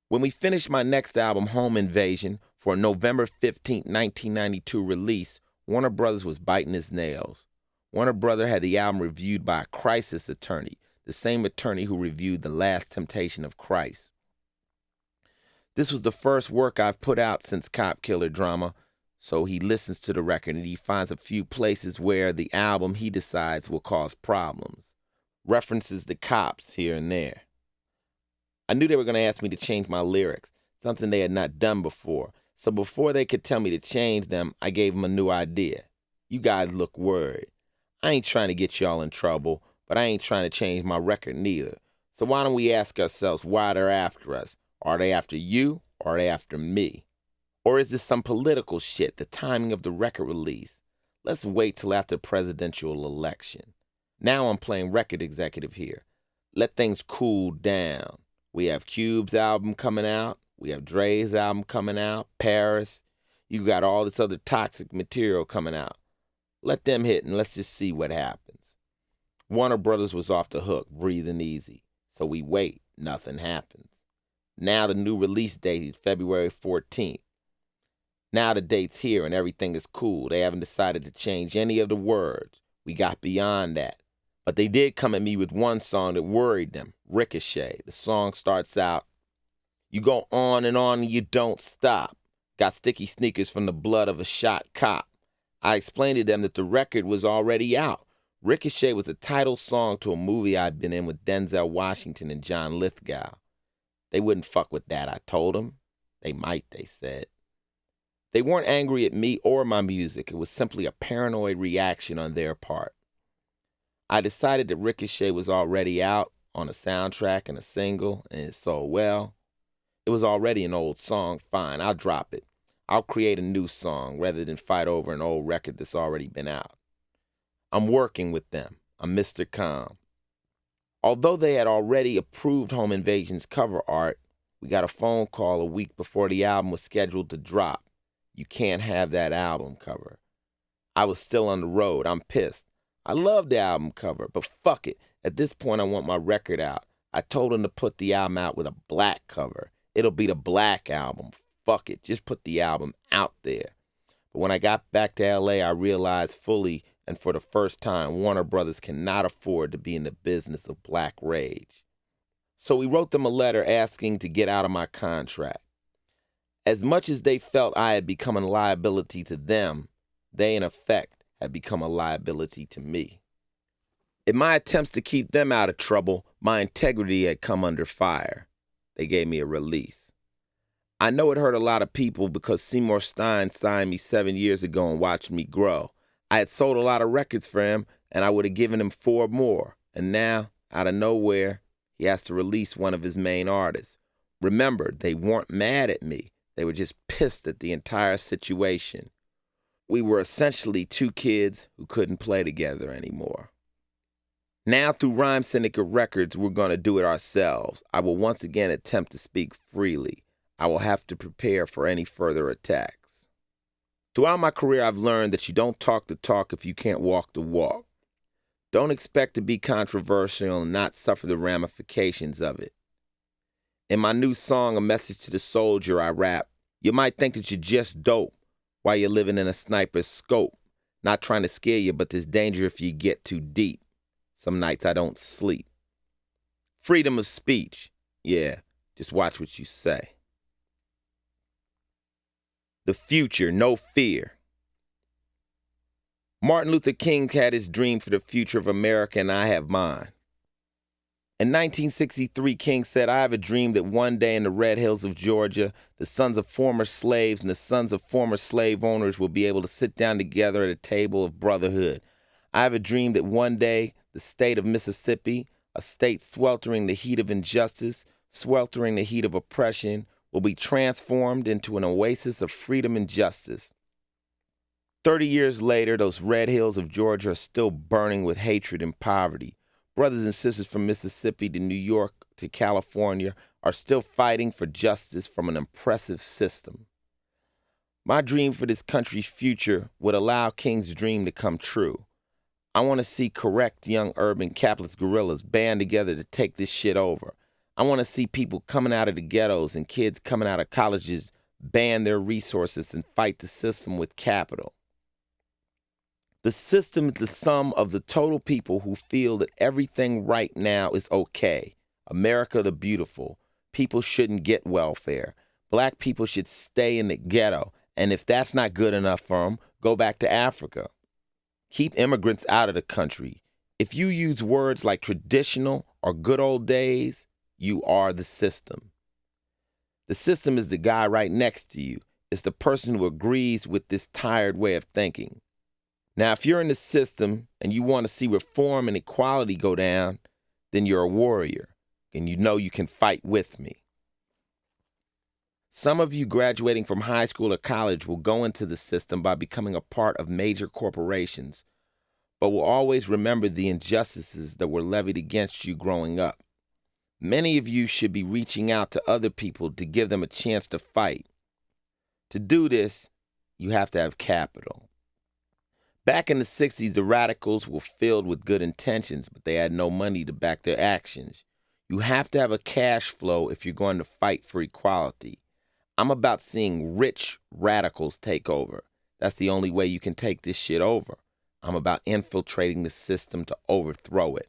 Speaker 1: When we finished my next album, Home Invasion, for a November 15, 1992 release, Warner Brothers was biting his nails. Warner Brothers had the album reviewed by a crisis attorney, the same attorney who reviewed The Last Temptation of Christ. This was the first work I've put out since Cop Killer Drama, so he listens to the record and he finds a few places where the album he decides will cause problems. References the cops here and there. I knew they were going to ask me to change my lyrics, something they had not done before. So before they could tell me to change them, I gave them a new idea. You guys look worried. I ain't trying to get y'all in trouble, but I ain't trying to change my record neither. So why don't we ask ourselves why they're after us? Are they after you, or are they after me? Or is this some political shit, the timing of the record release? Let's wait till after the presidential election. Now I'm playing record executive here. Let things cool down. We have Cube's album coming out. We have Dre's album coming out. Paris. You got all this other toxic material coming out. Let them hit and let's just see what happens. Warner Brothers was off the hook, breathing easy. So we wait. Nothing happens. Now the new release date is February 14th. Now the date's here and everything is cool. They haven't decided to change any of the words. We got beyond that. But they did come at me with one song that worried them, Ricochet. The song starts out, "You go on and you don't stop. Got sticky sneakers from the blood of a shot cop." I explained to them that the record was already out. Ricochet was the title song to a movie I'd been in with Denzel Washington and John Lithgow. They wouldn't fuck with that, I told them. They might, they said. They weren't angry at me or my music. It was simply a paranoid reaction on their part. I decided that Ricochet was already out on a soundtrack and a single, and it sold well. It was already an old song. Fine, I'll drop it. I'll create a new song rather than fight over an old record that's already been out. I'm working with them. I'm Mr. Calm. Although they had already approved Home Invasion's cover art, we got a phone call a week before the album was scheduled to drop. You can't have that album cover. I was still on the road. I'm pissed. I love the album cover, but fuck it. At this point, I want my record out. I told them to put the album out with a black cover. It'll be the black album. Fuck it. Just put the album out there. But when I got back to LA, I realized fully and for the first time, Warner Brothers cannot afford to be in the business of black rage. So we wrote them a letter asking to get out of my contract. As much as they felt I had become a liability to them, they in effect had become a liability to me. In my attempts to keep them out of trouble, my integrity had come under fire. They gave me a release. I know it hurt a lot of people because Seymour Stein signed me 7 years ago and watched me grow. I had sold a lot of records for him, and I would have given him 4 more. And now, out of nowhere, he has to release one of his main artists. Remember, they weren't mad at me. They were just pissed at the entire situation. We were essentially 2 kids who couldn't play together anymore. Now, through Rhyme Syndicate Records, we're going to do it ourselves. I will once again attempt to speak freely. I will have to prepare for any further attacks. Throughout my career, I've learned that you don't talk the talk if you can't walk the walk. Don't expect to be controversial and not suffer the ramifications of it. In my new song, A Message to the Soldier, I rap, you might think that you're just dope while you're living in a sniper's scope. Not trying to scare you, but there's danger if you get too deep. Some nights I don't sleep. Freedom of speech. Yeah, just watch what you say. The future, no fear. Martin Luther King had his dream for the future of America, and I have mine. In 1963, King said, I have a dream that one day in the red hills of Georgia, the sons of former slaves and the sons of former slave owners will be able to sit down together at a table of brotherhood. I have a dream that one day the state of Mississippi, a state sweltering the heat of injustice, sweltering the heat of oppression, will be transformed into an oasis of freedom and justice. 30 years later, those red hills of Georgia are still burning with hatred and poverty. Brothers and sisters from Mississippi to New York to California are still fighting for justice from an oppressive system. My dream for this country's future would allow King's dream to come true. I want to see correct young urban capitalist guerrillas band together to take this shit over. I want to see people coming out of the ghettos and kids coming out of colleges band their resources and fight the system with capital. The system is the sum of the total people who feel that everything right now is okay. America the beautiful. People shouldn't get welfare. Black people should stay in the ghetto. And if that's not good enough for them, go back to Africa. Keep immigrants out of the country. If you use words like traditional or good old days, you are the system. The system is the guy right next to you. It's the person who agrees with this tired way of thinking. Now, if you're in the system and you want to see reform and equality go down, then you're a warrior, and you know you can fight with me. Some of you graduating from high school or college will go into the system by becoming a part of major corporations, but will always remember the injustices that were levied against you growing up. Many of you should be reaching out to other people to give them a chance to fight. To do this, you have to have capital. Back in the 60s, the radicals were filled with good intentions, but they had no money to back their actions. You have to have a cash flow if you're going to fight for equality. I'm about seeing rich radicals take over. That's the only way you can take this shit over. I'm about infiltrating the system to overthrow it.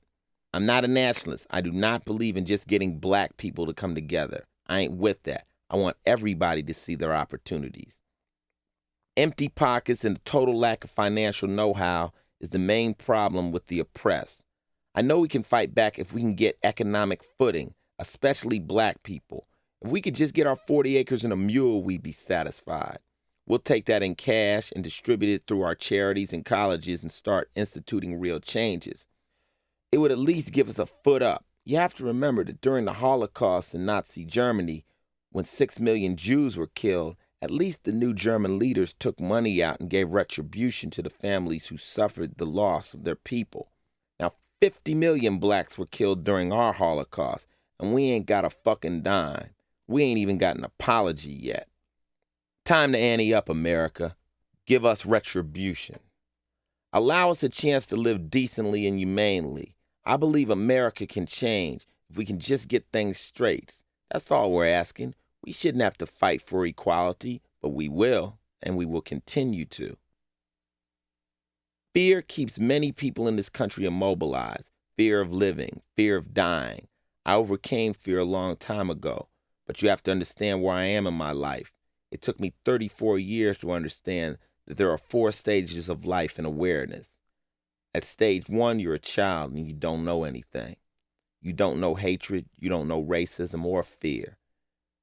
Speaker 1: I'm not a nationalist. I do not believe in just getting black people to come together. I ain't with that. I want everybody to see their opportunities. Empty pockets and the total lack of financial know-how is the main problem with the oppressed. I know we can fight back if we can get economic footing, especially black people. If we could just get our 40 acres and a mule, we'd be satisfied. We'll take that in cash and distribute it through our charities and colleges and start instituting real changes. It would at least give us a foot up. You have to remember that during the Holocaust in Nazi Germany, when 6 million Jews were killed, at least the new German leaders took money out and gave retribution to the families who suffered the loss of their people. Now, 50 million blacks were killed during our Holocaust, and we ain't got a fucking dime. We ain't even got an apology yet. Time to ante up, America. Give us retribution. Allow us a chance to live decently and humanely. I believe America can change if we can just get things straight. That's all we're asking. We shouldn't have to fight for equality, but we will, and we will continue to. Fear keeps many people in this country immobilized. Fear of living, fear of dying. I overcame fear a long time ago, but you have to understand where I am in my life. It took me 34 years to understand that there are 4 stages of life and awareness. At stage 1, you're a child and you don't know anything. You don't know hatred, you don't know racism or fear.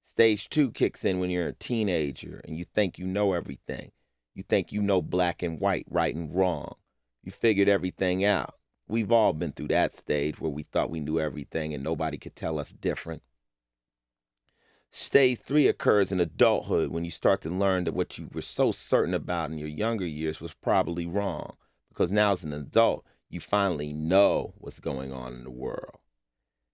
Speaker 1: Stage 2 kicks in when you're a teenager and you think you know everything. You think you know black and white, right and wrong. You figured everything out. We've all been through that stage where we thought we knew everything and nobody could tell us different. Stage 3 occurs in adulthood when you start to learn that what you were so certain about in your younger years was probably wrong, because now as an adult, you finally know what's going on in the world.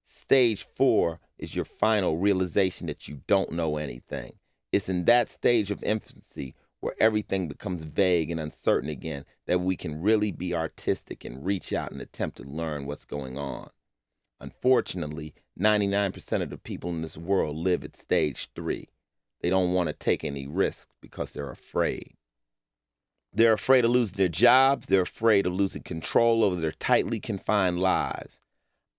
Speaker 1: Stage 4 is your final realization that you don't know anything. It's in that stage of infancy where everything becomes vague and uncertain again that we can really be artistic and reach out and attempt to learn what's going on. Unfortunately, 99% of the people in this world live at stage 3. They don't want to take any risks because they're afraid. They're afraid of losing their jobs. They're afraid of losing control over their tightly confined lives.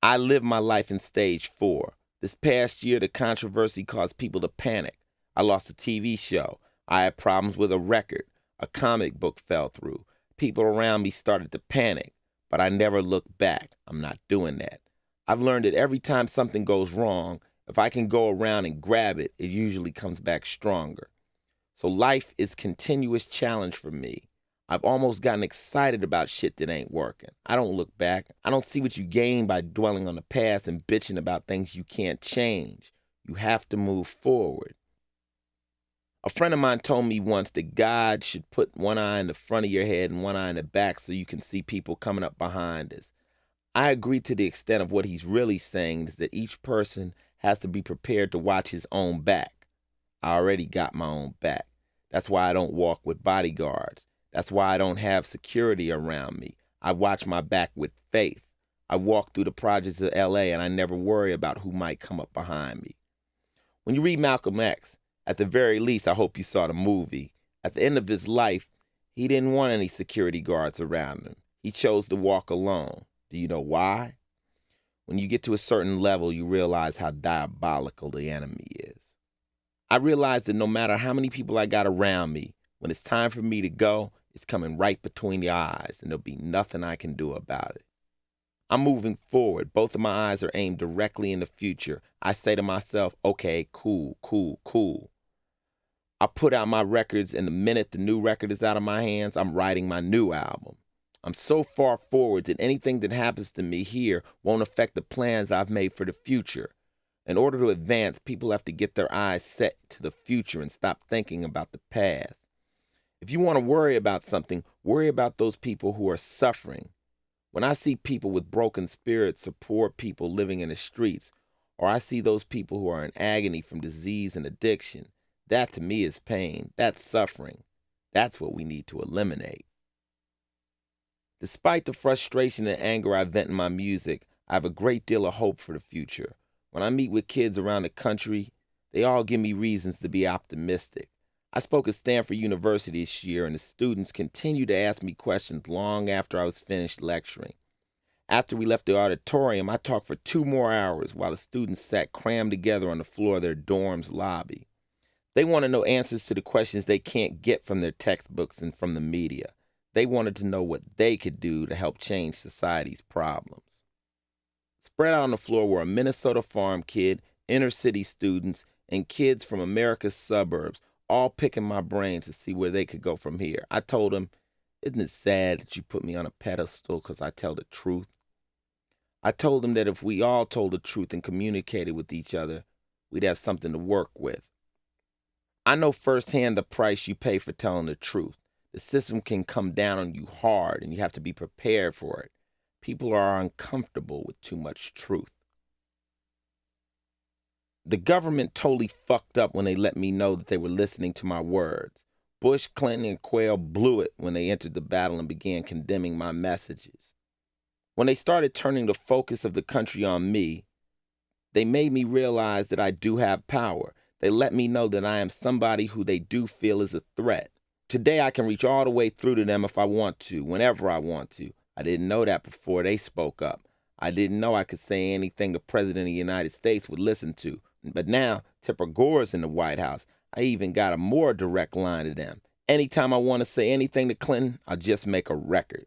Speaker 1: I lived my life in stage 4. This past year, the controversy caused people to panic. I lost a TV show. I had problems with a record. A comic book fell through. People around me started to panic, but I never looked back. I'm not doing that. I've learned that every time something goes wrong, if I can go around and grab it, it usually comes back stronger. So life is continuous challenge for me. I've almost gotten excited about shit that ain't working. I don't look back. I don't see what you gain by dwelling on the past and bitching about things you can't change. You have to move forward. A friend of mine told me once that God should put one eye in the front of your head and one eye in the back so you can see people coming up behind us. I agree to the extent of what he's really saying is that each person has to be prepared to watch his own back. I already got my own back. That's why I don't walk with bodyguards. That's why I don't have security around me. I watch my back with faith. I walk through the projects of LA and I never worry about who might come up behind me. When you read Malcolm X, at the very least, I hope you saw the movie. At the end of his life, he didn't want any security guards around him. He chose to walk alone. Do you know why? When you get to a certain level, you realize how diabolical the enemy is. I realize that no matter how many people I got around me, when it's time for me to go, it's coming right between the eyes, and there'll be nothing I can do about it. I'm moving forward. Both of my eyes are aimed directly in the future. I say to myself, okay, cool. I put out my records, and the minute the new record is out of my hands, I'm writing my new album. I'm so far forward that anything that happens to me here won't affect the plans I've made for the future. In order to advance, people have to get their eyes set to the future and stop thinking about the past. If you want to worry about something, worry about those people who are suffering. When I see people with broken spirits or poor people living in the streets, or I see those people who are in agony from disease and addiction, that to me is pain. That's suffering. That's what we need to eliminate. Despite the frustration and anger I vent in my music, I have a great deal of hope for the future. When I meet with kids around the country, they all give me reasons to be optimistic. I spoke at Stanford University this year, and the students continued to ask me questions long after I was finished lecturing. After we left the auditorium, I talked for 2 more hours while the students sat crammed together on the floor of their dorm's lobby. They want to know answers to the questions they can't get from their textbooks and from the media. They wanted to know what they could do to help change society's problems. Spread out on the floor were a Minnesota farm kid, inner city students, and kids from America's suburbs, all picking my brains to see where they could go from here. I told them, isn't it sad that you put me on a pedestal because I tell the truth? I told them that if we all told the truth and communicated with each other, we'd have something to work with. I know firsthand the price you pay for telling the truth. The system can come down on you hard, and you have to be prepared for it. People are uncomfortable with too much truth. The government totally fucked up when they let me know that they were listening to my words. Bush, Clinton, and Quayle blew it when they entered the battle and began condemning my messages. When they started turning the focus of the country on me, they made me realize that I do have power. They let me know that I am somebody who they do feel is a threat. Today I can reach all the way through to them if I want to, whenever I want to. I didn't know that before they spoke up. I didn't know I could say anything the President of the United States would listen to. But now, Tipper Gore's in the White House. I even got a more direct line to them. Anytime I want to say anything to Clinton, I'll just make a record.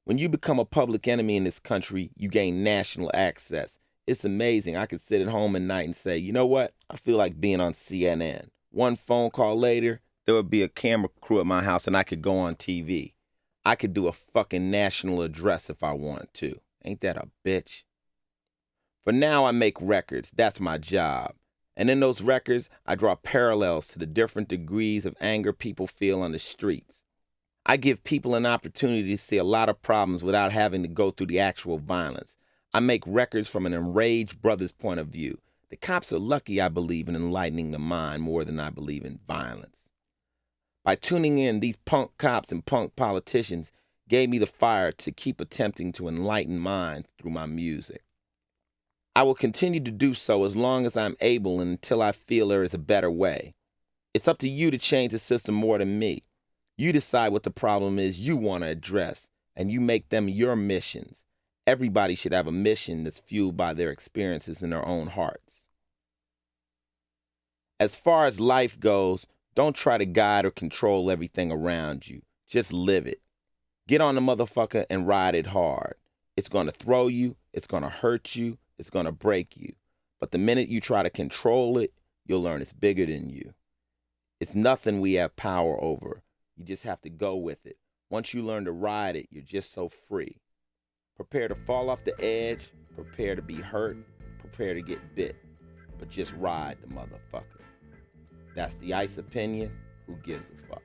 Speaker 1: When you become a public enemy in this country, you gain national access. It's amazing. I could sit at home at night and say, you know what? I feel like being on CNN. One phone call later, there would be a camera crew at my house and I could go on TV. I could do a fucking national address if I wanted to. Ain't that a bitch? For now, I make records. That's my job. And in those records, I draw parallels to the different degrees of anger people feel on the streets. I give people an opportunity to see a lot of problems without having to go through the actual violence. I make records from an enraged brother's point of view. The cops are lucky I believe in enlightening the mind more than I believe in violence. By tuning in, these punk cops and punk politicians gave me the fire to keep attempting to enlighten minds through my music. I will continue to do so as long as I'm able and until I feel there is a better way. It's up to you to change the system more than me. You decide what the problem is you want to address, and you make them your missions. Everybody should have a mission that's fueled by their experiences in their own hearts. As far as life goes, don't try to guide or control everything around you. Just live it. Get on the motherfucker and ride it hard. It's going to throw you, it's going to hurt you, it's going to break you. But the minute you try to control it, you'll learn it's bigger than you. It's nothing we have power over. You just have to go with it. Once you learn to ride it, you're just so free. Prepare to fall off the edge, prepare to be hurt, prepare to get bit. But just ride the motherfucker. That's the Ice opinion. Who gives a fuck?